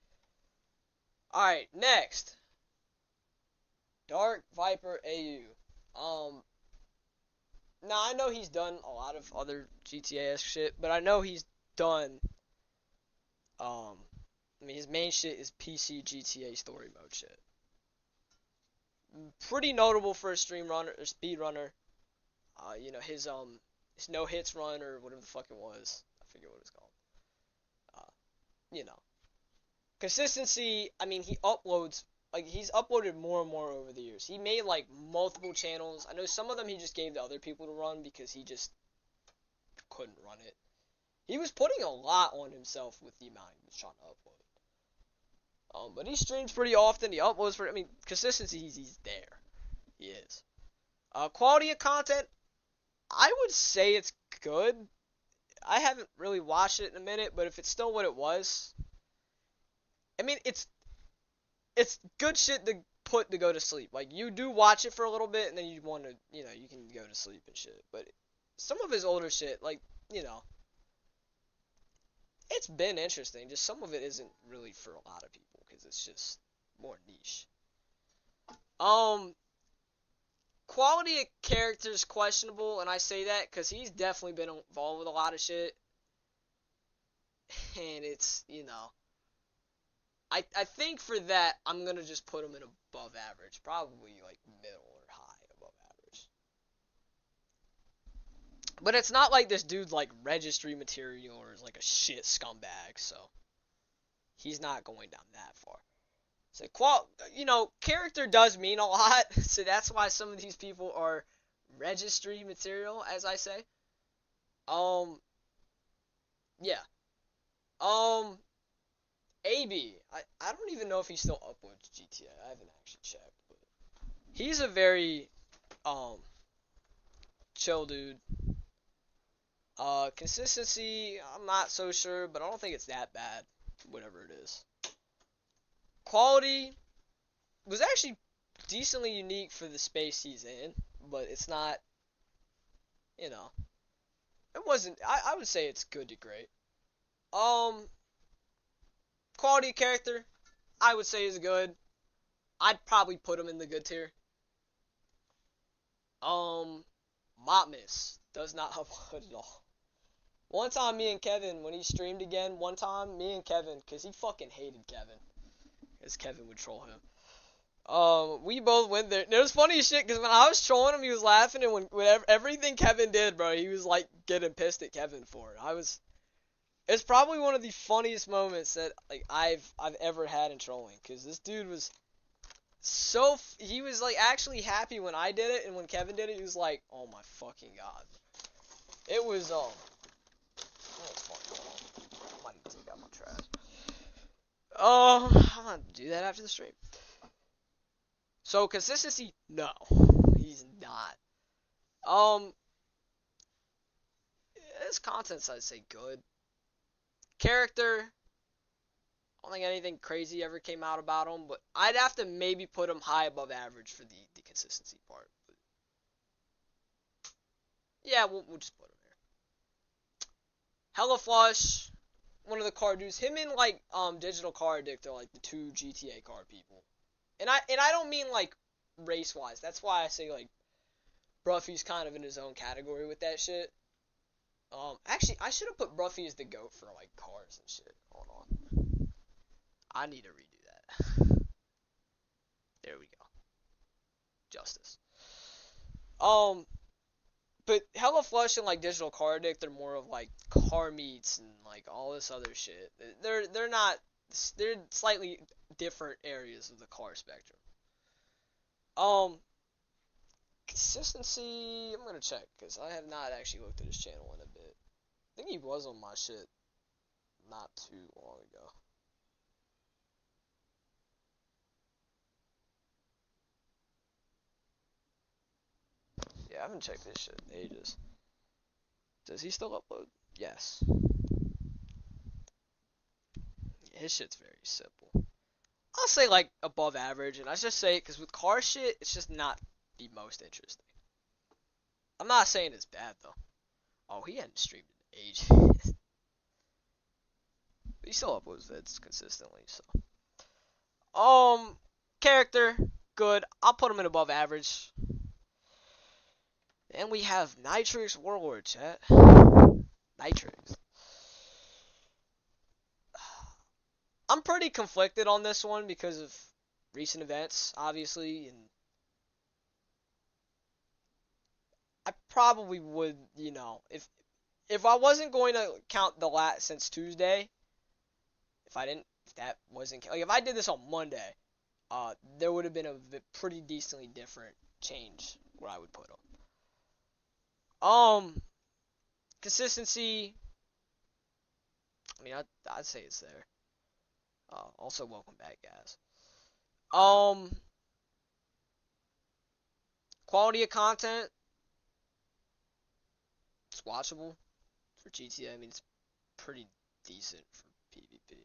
Alright, next. Dark Viper AU. Now I know he's done a lot of other GTA-esque shit, but I know he's done, I mean, his main shit is PC GTA story mode shit. Pretty notable for a stream runner, or speed runner. You know, his no hits run, or whatever the fuck it was. I forget what it's called. You know. Consistency, I mean, he uploads, like, he's uploaded more and more over the years. He made, like, multiple channels. I know some of them he just gave to other people to run, because he just couldn't run it. He was putting a lot on himself with the amount he was trying to upload. But he streams pretty often, he uploads I mean, consistency, he's there. He is. Quality of content, I would say it's good. I haven't really watched it in a minute, but if it's still what it was, I mean, it's good shit to put to go to sleep. Like, you do watch it for a little bit, and then you want to, you know, you can go to sleep and shit. But some of his older shit, like, you know, it's been interesting. Just some of it isn't really for a lot of people, because it's just more niche. Quality of characters questionable, and I say that because he's definitely been involved with a lot of shit. And it's, you know, I think for that, I'm going to just put him in above average. Probably, like, middle or high above average. But it's not like this dude's, like, registry material or is, like, a shit scumbag, so he's not going down that far. So, you know, character does mean a lot, so that's why some of these people are registry material, as I say. Yeah. AB, I don't even know if he still uploads GTA, I haven't actually checked, but he's a very, chill dude. Consistency, I'm not so sure, but I don't think it's that bad, whatever it is. Quality was actually decently unique for the space he's in, but it's not you know, it wasn't. I would say it's good to great. Quality of character, I would say is good. I'd probably put him in the good tier. Mopmas does not upload at all. One time, me and Kevin, when he streamed again, me and Kevin, because he fucking hated Kevin, because Kevin would troll him. We both went there. And it was funny as shit, because when I was trolling him, he was laughing, and whenever everything Kevin did, bro, he was like getting pissed at Kevin for it. It's probably one of the funniest moments that like I've ever had in trolling, because this dude was he was like actually happy when I did it, and when Kevin did it, he was like, oh my fucking god. It was I might need to take out my trash. I'm gonna do that after the stream. So consistency, no, he's not. His content's, I'd say, good. Character, I don't think anything crazy ever came out about him, but I'd have to maybe put him high above average for the consistency part. But yeah, we'll just put him there. Hella Flush, one of the card dudes. Him and like Digital Card Addict are like the two GTA card people. And I don't mean like race wise. That's why I say like Bruffy's kind of in his own category with that shit. Actually, I should have put Bruffy as the GOAT for like cars and shit. Hold on. I need to redo that. There we go. Justice. But Hella Flush and like Digital Card Addict, they're more of like car meets and like all this other shit. They're slightly different areas of the car spectrum. Consistency, I'm gonna check, because I have not actually looked at his channel in a bit. I think he was on my shit not too long ago. Yeah, I haven't checked this shit in ages. Does he still upload? Yes. Yeah, his shit's very simple. I'll say like above average, and I just say it because with car shit, it's just not the most interesting. I'm not saying it's bad though. Oh, he hadn't streamed in ages. He still uploads vids consistently, so. Character, good. I'll put him in above average. And we have Nitrix Warlord, chat. Nitrix. I'm pretty conflicted on this one because of recent events, obviously, and I probably would, you know, if I wasn't going to count the lat since Tuesday, if I did this on Monday, there would have been a pretty decently different change where I would put him. Consistency, I mean, I'd say it's there. Also, welcome back, guys. Quality of content, it's watchable for GTA. I mean, it's pretty decent for PvP.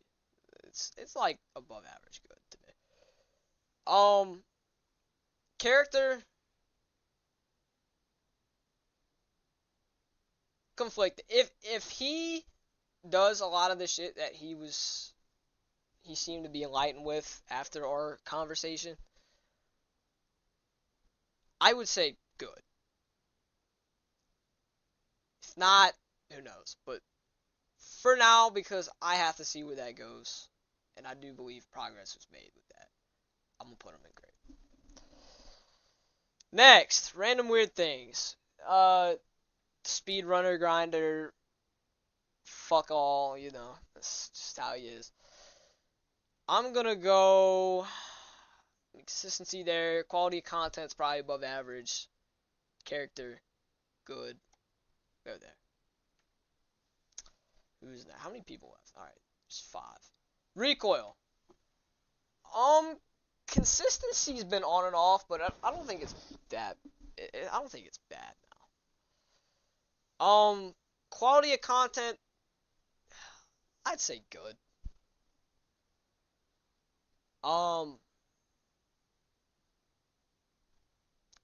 It's like above average good to me. Character, conflicted. If he does a lot of the shit that he seemed to be enlightened with after our conversation, I would say good. If not, who knows? But for now, because I have to see where that goes, and I do believe progress was made with that, I'm gonna put him in great. Next, random weird things. Speedrunner, grinder, fuck all, you know, that's just how he is. I'm gonna go consistency there. Quality of content's probably above average. Character, good. Go there. Who's that? How many people left? Alright, there's 5. Recoil. Consistency's been on and off, but I don't think it's that. I don't think it's bad now. Quality of content, I'd say good.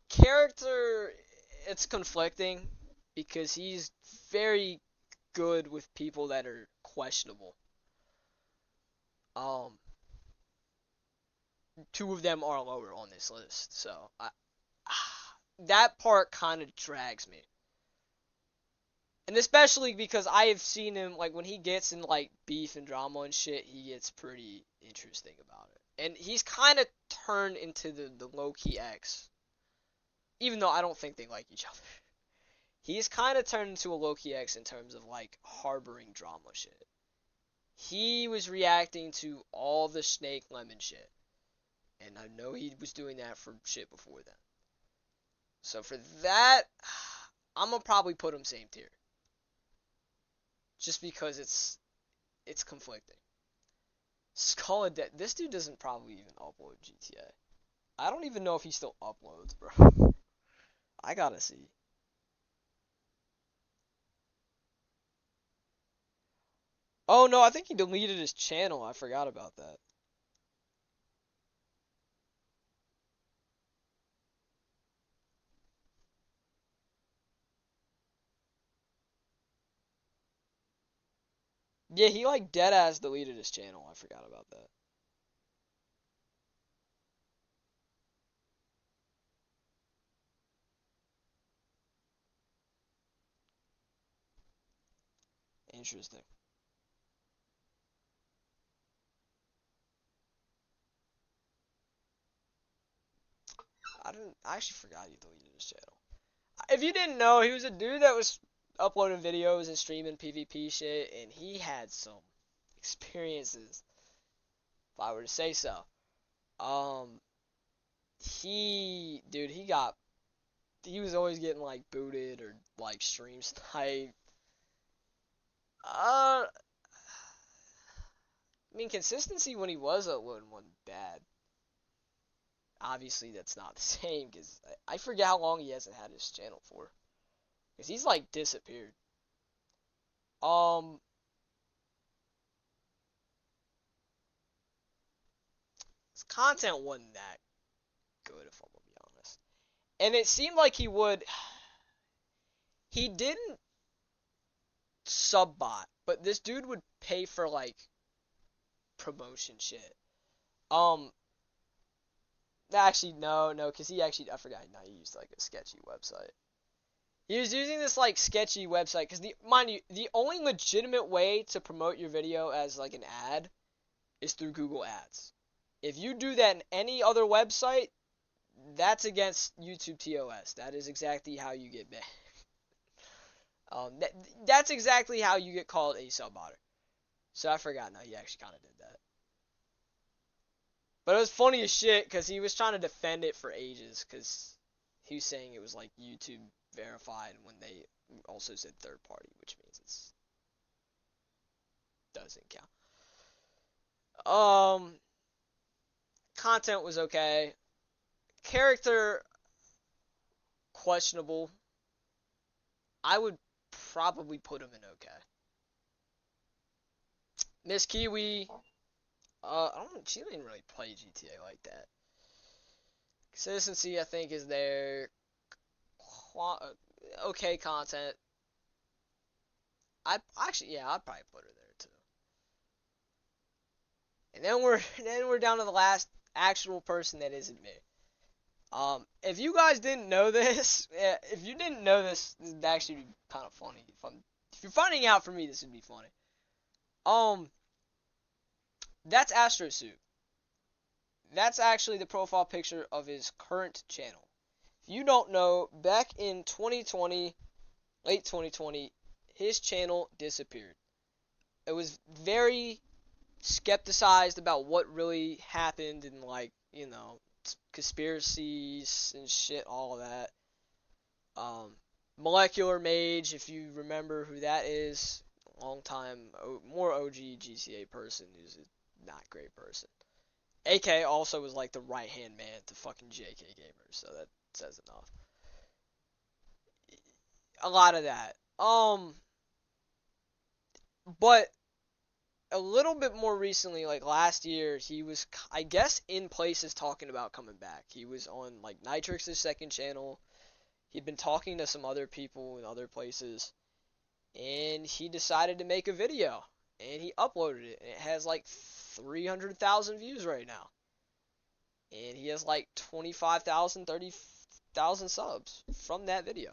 Character, it's conflicting. because he's very good with people that are questionable. Two of them are lower on this list, so that part kind of drags me. And especially because I have seen him, like, when he gets in, like, beef and drama and shit, he gets pretty interesting about it. And he's kind of turned into the low-key ex. Even though I don't think they like each other. He's kind of turned into a low-key ex in terms of, like, harboring drama shit. He was reacting to all the Snake Lemon shit. And I know he was doing that for shit before then. So for that, I'm going to probably put him same tier. Just because it's conflicting. Skull and Dead. This dude doesn't probably even upload GTA. I don't even know if he still uploads, bro. I gotta see. Oh no, I think he deleted his channel. I forgot about that. Yeah, he like deadass deleted his channel. I forgot about that. Interesting. I actually forgot he deleted his channel. If you didn't know, he was a dude that was uploading videos and streaming PvP shit, and he had some experiences, if I were to say so. He was always getting like booted or like stream sniped. I mean, consistency when he was uploading wasn't bad. Obviously, that's not the same, because I forget how long he hasn't had his channel for. Because he's, like, disappeared. His content wasn't that good, if I'm gonna be honest. And it seemed like he didn't sub-bot, but this dude would pay for, like, promotion shit. Actually, no, because I forgot, no, he used, like, a sketchy website. He was using this, like, sketchy website, because, mind you, the only legitimate way to promote your video as, like, an ad is through Google Ads. If you do that in any other website, that's against YouTube TOS. That is exactly how you get banned. That's exactly how you get called a sub-botter. So I forgot, no, he actually kind of did that. But it was funny as shit, because he was trying to defend it for ages, because he was saying it was, like, YouTube verified when they also said third party, which means it's doesn't count. Content was okay. Character, questionable. I would probably put him in okay. Miss Kiwi, she didn't really play GTA like that. Consistency, I think, is there. Okay content. I'd probably put her there too. And then we're down to the last actual person that isn't me. If you guys didn't know this, if you didn't know this would actually be kind of funny. If you're finding out for me, this would be funny. That's Astrosuit. That's actually the profile picture of his current channel. If you don't know, back in 2020, late 2020, his channel disappeared. It was very skepticized about what really happened and, like, you know, conspiracies and shit, all of that. Molecular Mage, if you remember who that is, long time, more OG GTA person who's a not great person. AK also was like the right-hand man to fucking JK Gamers, so that says enough. A lot of that. But a little bit more recently, like last year, he was, I guess, in places talking about coming back. He was on, like, Nitrix's second channel. He'd been talking to some other people in other places, and he decided to make a video, and he uploaded it, and it has like 300,000 views right now, and he has like 25,000, 30,000 subs from that video,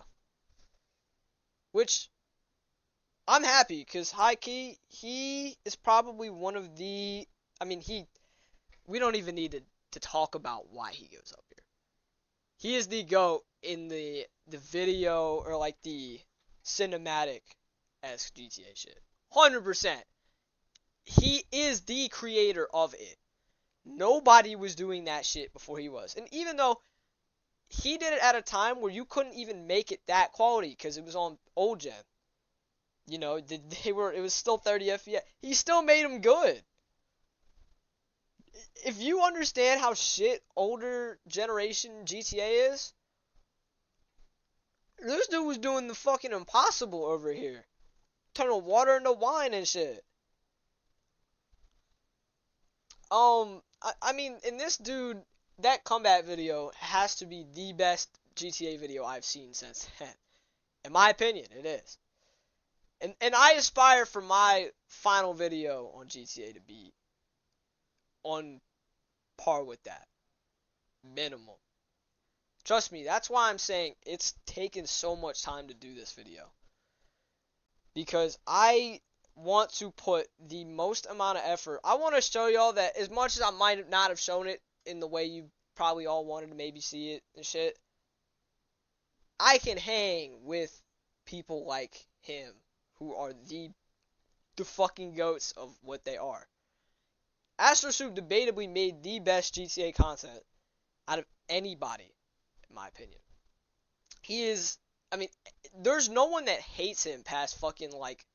which I'm happy, because high key, he is probably one of the, I mean, we don't even need to talk about why he goes up here. He is the GOAT in the video, or like the cinematic-esque GTA shit. 100%. He is the creator of it. Nobody was doing that shit before he was. And even though he did it at a time where you couldn't even make it that quality, because it was on old gen. You know, it was still 30 FPS. He still made them good. If you understand how shit older generation GTA is, this dude was doing the fucking impossible over here. Turning water into wine and shit. I mean, in this dude, that combat video has to be the best GTA video I've seen since then. In my opinion, it is. And I aspire for my final video on GTA to be on par with that. Minimum. Trust me, that's why I'm saying it's taken so much time to do this video. Because I want to put the most amount of effort. I want to show y'all that as much as I might not have shown it in the way you probably all wanted to maybe see it and shit, I can hang with people like him who are the fucking goats of what they are. Astrosoup debatably made the best GTA content out of anybody, in my opinion. He is, I mean, there's no one that hates him past fucking, like,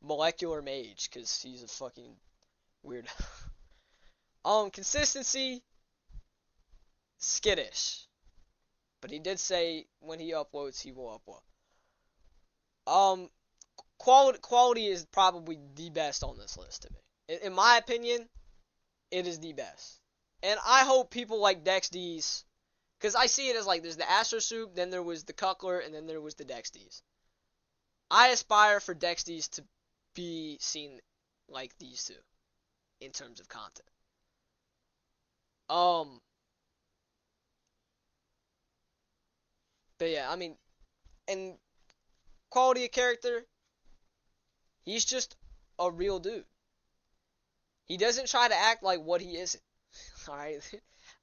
Molecular Mage, because he's a fucking weird. Consistency, skittish. But he did say when he uploads, he will upload. Quality is probably the best on this list to me. In my opinion, it is the best. And I hope people like DexDeez, because I see it as like, there's the Astrosoup, then there was the Cuckler, and then there was the DexDeez. I aspire for DexDeez to be seen like these two, in terms of content. But yeah, I mean, and quality of character, he's just a real dude. He doesn't try to act like what he isn't. Alright?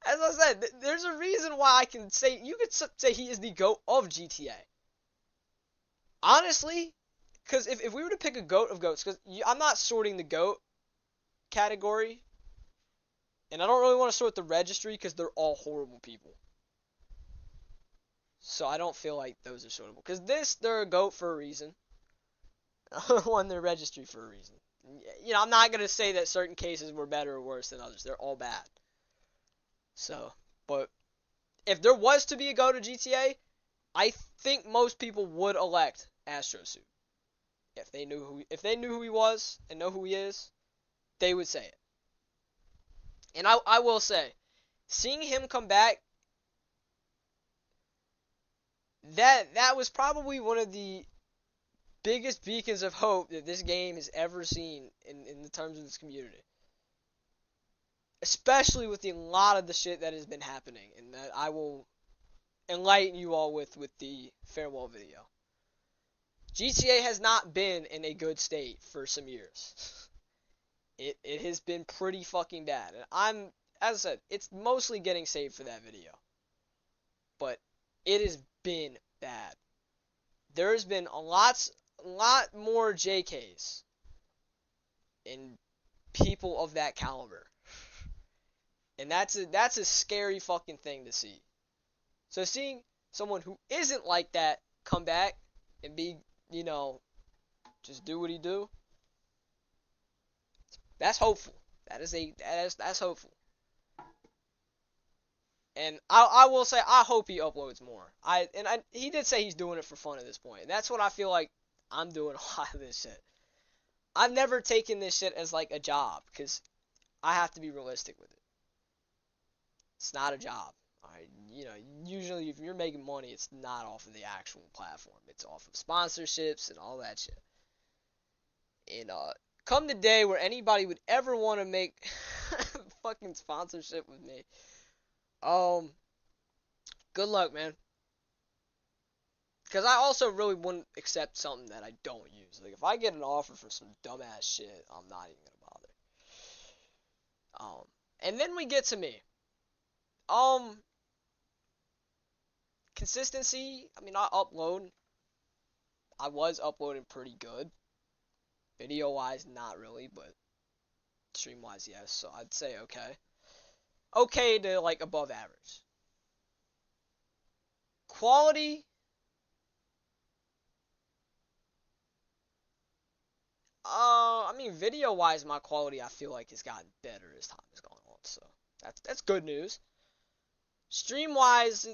As I said, there's a reason why I can say, you could say he is the GOAT of GTA. Honestly, because if we were to pick a GOAT of GOATs, because I'm not sorting the GOAT category, and I don't really want to sort the registry because they're all horrible people. So I don't feel like those are sortable. Because they're a GOAT for a reason. One, they're registry for a reason. You know, I'm not going to say that certain cases were better or worse than others. They're all bad. So, but if there was to be a GOAT of GTA, I think most people would elect Astrosoup. If they knew who he was and know who he is, they would say it. And I will say, seeing him come back, that was probably one of the biggest beacons of hope that this game has ever seen in the terms of its community. Especially with a lot of the shit that has been happening, and that I will enlighten you all with the farewell video. GTA has not been in a good state for some years. It has been pretty fucking bad. And as I said, it's mostly getting saved for that video. But it has been bad. There's been a lot more JKs in people of that caliber. And that's a scary fucking thing to see. So seeing someone who isn't like that come back and be, you know, just do what he do, that's hopeful. That's hopeful. And I will say, I hope he uploads more. He did say he's doing it for fun at this point. And that's what I feel like I'm doing a lot of this shit. I've never taken this shit as like a job, because I have to be realistic with it. It's not a job. Alright, you know, usually if you're making money, it's not off of the actual platform. It's off of sponsorships and all that shit. And come the day where anybody would ever want to make fucking sponsorship with me, good luck, man. Because I also really wouldn't accept something that I don't use. Like, if I get an offer for some dumbass shit, I'm not even gonna bother. And then we get to me. Consistency, I mean, I was uploading pretty good. Video-wise, not really, but stream-wise, yes, so I'd say okay. Okay to, like, above average. Quality, I mean, video-wise, my quality, I feel like, has gotten better as time has gone on, so that's good news. Stream-wise,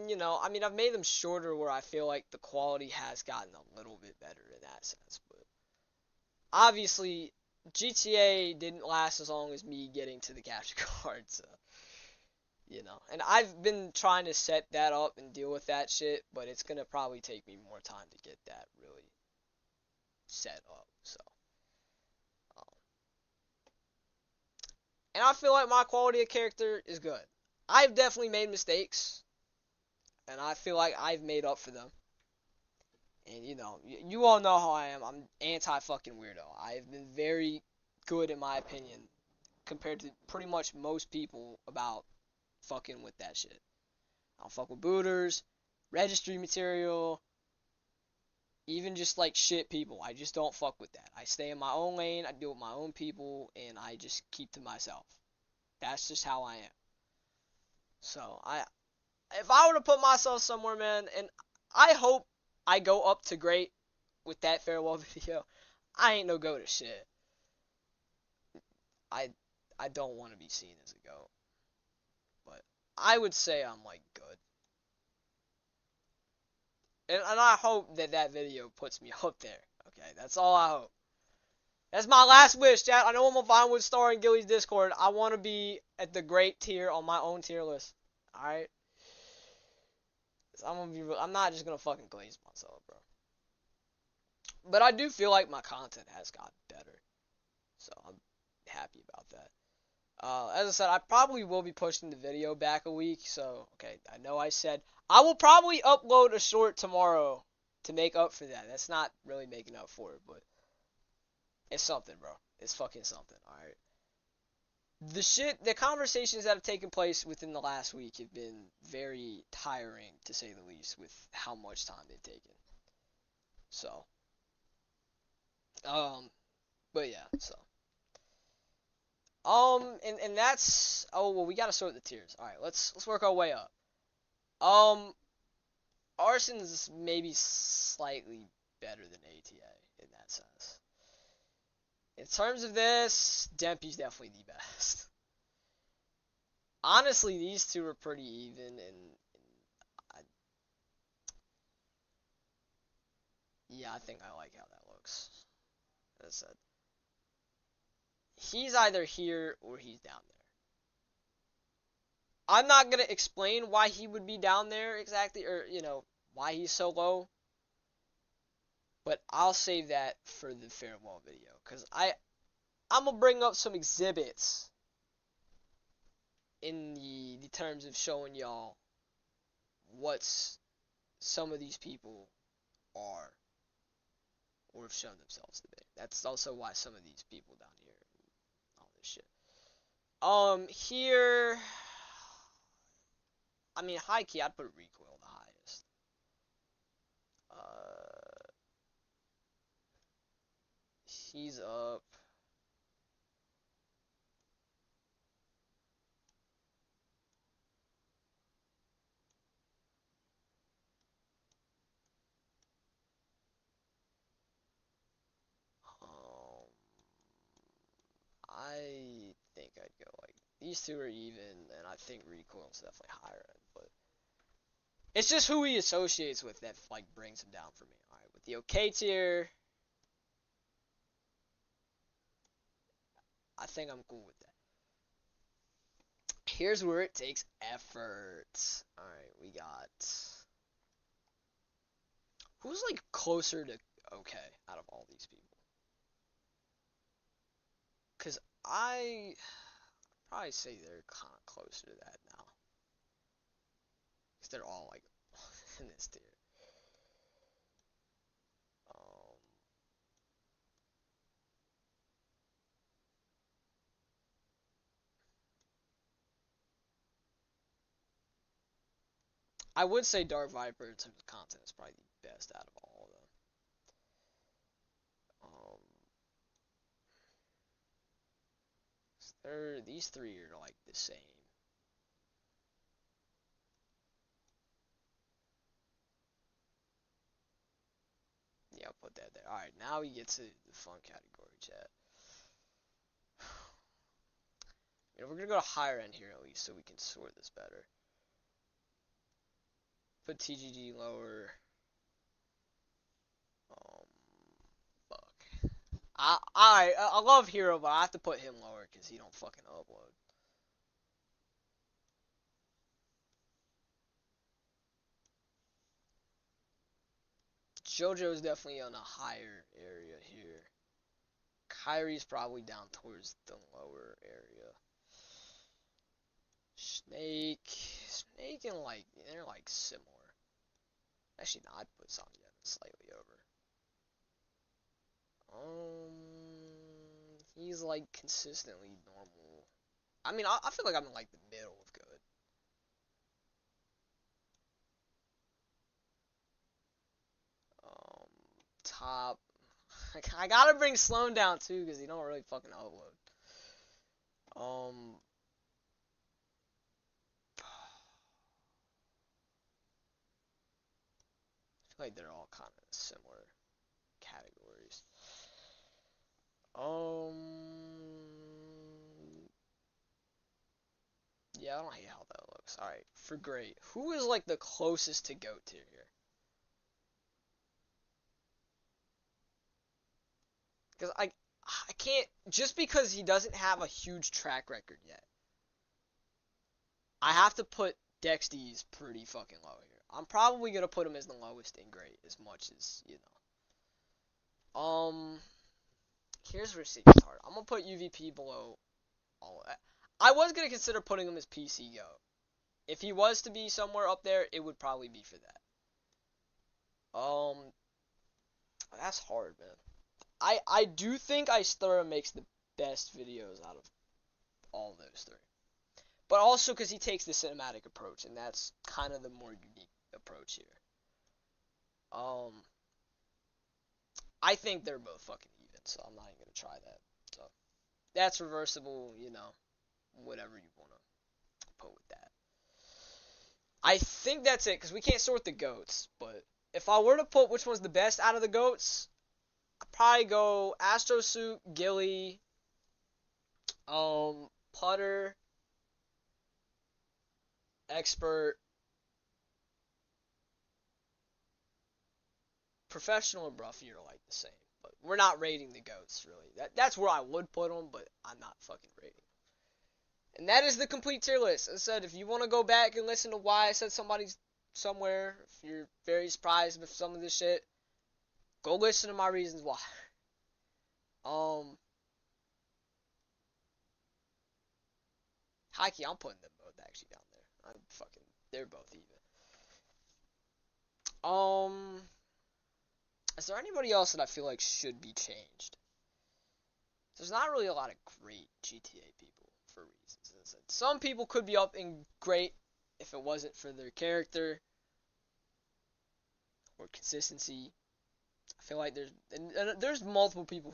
you know, I mean, I've made them shorter where I feel like the quality has gotten a little bit better in that sense, but obviously, GTA didn't last as long as me getting to the capture card, so, you know, and I've been trying to set that up and deal with that shit, but it's gonna probably take me more time to get that really set up, so, and I feel like my quality of character is good. I've definitely made mistakes, and I feel like I've made up for them. And, you know, you all know how I am. I'm anti-fucking weirdo. I've been very good, in my opinion, compared to pretty much most people about fucking with that shit. I don't fuck with booters, registry material, even just, like, shit people. I just don't fuck with that. I stay in my own lane, I deal with my own people, and I just keep to myself. That's just how I am. So, if I were to put myself somewhere, man, and I hope I go up to great with that farewell video, I ain't no goat at shit. I don't want to be seen as a goat. But I would say I'm, like, good. And I hope that video puts me up there. Okay, that's all I hope. That's my last wish, chat. I know I'm a Vinewood star in Gilly's Discord. I want to be at the great tier on my own tier list. Alright? I'm not just gonna fucking glaze myself, bro. But I do feel like my content has gotten better. So I'm happy about that. As I said, I probably will be pushing the video back a week. So, okay, I know I said I will probably upload a short tomorrow to make up for that. That's not really making up for it, but it's something, bro. It's fucking something, alright? The conversations that have taken place within the last week have been very tiring, to say the least, with how much time they've taken. So, but yeah, so. And that's, oh, well, we gotta sort the tiers. Alright, let's work our way up. Arson's maybe slightly better than ATA in that sense. In terms of this, Dempy's definitely the best. Honestly, these two are pretty even, and yeah, I think I like how that looks. As I said, he's either here or he's down there. I'm not gonna explain why he would be down there exactly, or, you know, why he's so low. But I'll save that for the farewell video, because I'm gonna bring up some exhibits in the terms of showing y'all what some of these people are, or have shown themselves to be. That's also why some of these people down here, all this shit. Here, I mean, high key, I'd put Recoil the highest. He's up. I think I'd go like, these two are even, and I think Recoil's definitely higher end, but it's just who he associates with that, like, brings him down for me. Alright, with the okay tier, I think I'm cool with that. here's where it takes effort. Alright, we got... Who's, like, closer to okay out of all these people? Because I probably say they're kind of closer to that now. Because they're all, like, in this tier. I would say Dark Viper in terms of content is probably the best out of all of them. These three are like the same. Yeah, I'll put that there. Alright, now we get to the fun category, chat. You know, we're gonna go to higher end here at least so we can sort this better. Put TGD lower. Fuck. I love Hero, but I have to put him lower because he don't fucking upload. JoJo's definitely on a higher area here. Kyrie's probably down towards the lower area. Snake and like, they're like similar. Actually, no, I'd put Sanyaten slightly over. He's like consistently normal. I mean, I feel like I'm in like the middle of good. Top. I gotta bring Sloan down too because he don't really fucking upload. I feel like they're all kind of similar categories. Yeah, I don't hate how that looks. Alright, for great. Who is like the closest to GOAT tier here? Because I can't, just because he doesn't have a huge track record yet. I have to put Dexty's pretty fucking low here. I'm probably going to put him as the lowest in great, as much as, you know. Here's where it gets hard. I'm going to put UVP below all of that. I was going to consider putting him as PC GOAT. If he was to be somewhere up there, it would probably be for that. That's hard, man. I do think Icethura makes the best videos out of all those three. But also because he takes the cinematic approach, and that's kind of the more unique approach here. I think they're both fucking even, so I'm not even going to try that. So, that's reversible, you know, whatever you want to put with that. I think that's it, because we can't sort the GOATs, but if I were to put which one's the best out of the GOATs, I'd probably go Astrosuit, Gilly, Putter, Expert, Professional, and Bruffy are like the same, but we're not rating the GOATs, really. That's where I would put them, but I'm not fucking rating them. And that is the complete tier list. As I said, if you want to go back and listen to why I said somebody's somewhere, if you're very surprised with some of this shit, go listen to my reasons why. Hikey, I'm putting them both actually down there. They're both even. Is there anybody else that I feel like should be changed? There's not really a lot of great GTA people for reasons. As I said, some people could be up in great if it wasn't for their character or consistency. I feel like there's multiple people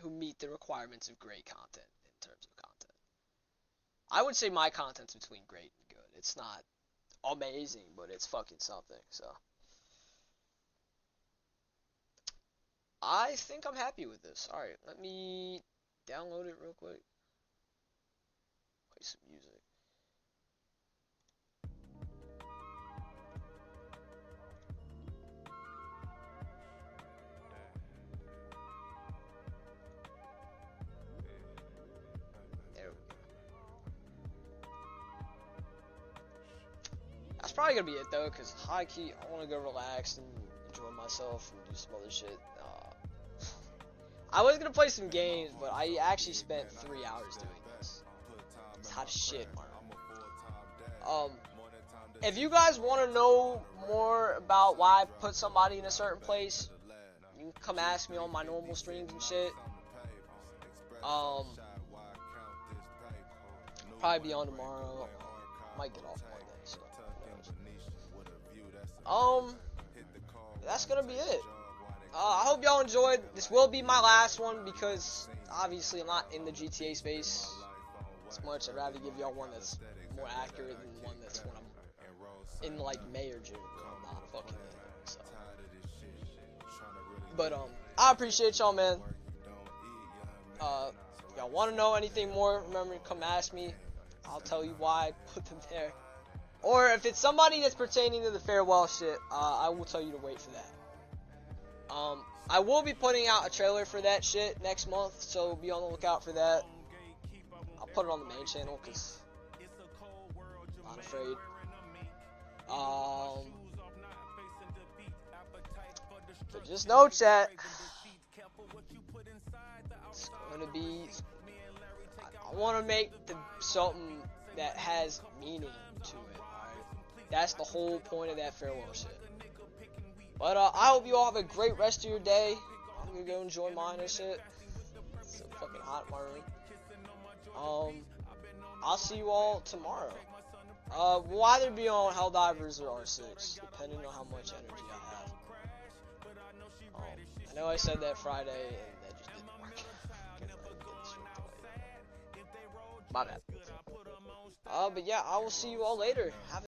who meet the requirements of great content in terms of content. I would say my content's between great and good. It's not amazing, but it's fucking something. So I think I'm happy with this. All right, let me download it real quick. Play some music. There we go. probably gonna be it though, cause high key I want to go relax and enjoy myself and do some other shit. I was gonna play some games, but I actually spent 3 hours doing this. It's hot as shit, Mark. If you guys want to know more about why I put somebody in a certain place, you can come ask me on my normal streams and shit. Probably be on tomorrow. Might get off Monday, so that's gonna be it. I hope y'all enjoyed. This will be my last one because obviously I'm not in the GTA space as much. I'd rather give y'all one that's more accurate than one that's when I'm in like May or June. I'm not fucking in it, so. But I appreciate y'all, man. Y'all want to know anything more? Remember to come ask me. I'll tell you why I put them there. Or if it's somebody that's pertaining to the farewell shit, I will tell you to wait for that. I will be putting out a trailer for that shit next month, so be on the lookout for that. I'll put it on the main channel because I'm not afraid. But just know, chat, it's gonna be. I want to make something that has meaning to it. Alright, that's the whole point of that farewell shit. But I hope you all have a great rest of your day. I'm gonna go enjoy mine and shit. It's so fucking hot in my room. I'll see you all tomorrow. We'll either be on Helldivers or R6, depending on how much energy I have. I know I said that Friday, and that just didn't work. My bad. But yeah, I will see you all later. Have a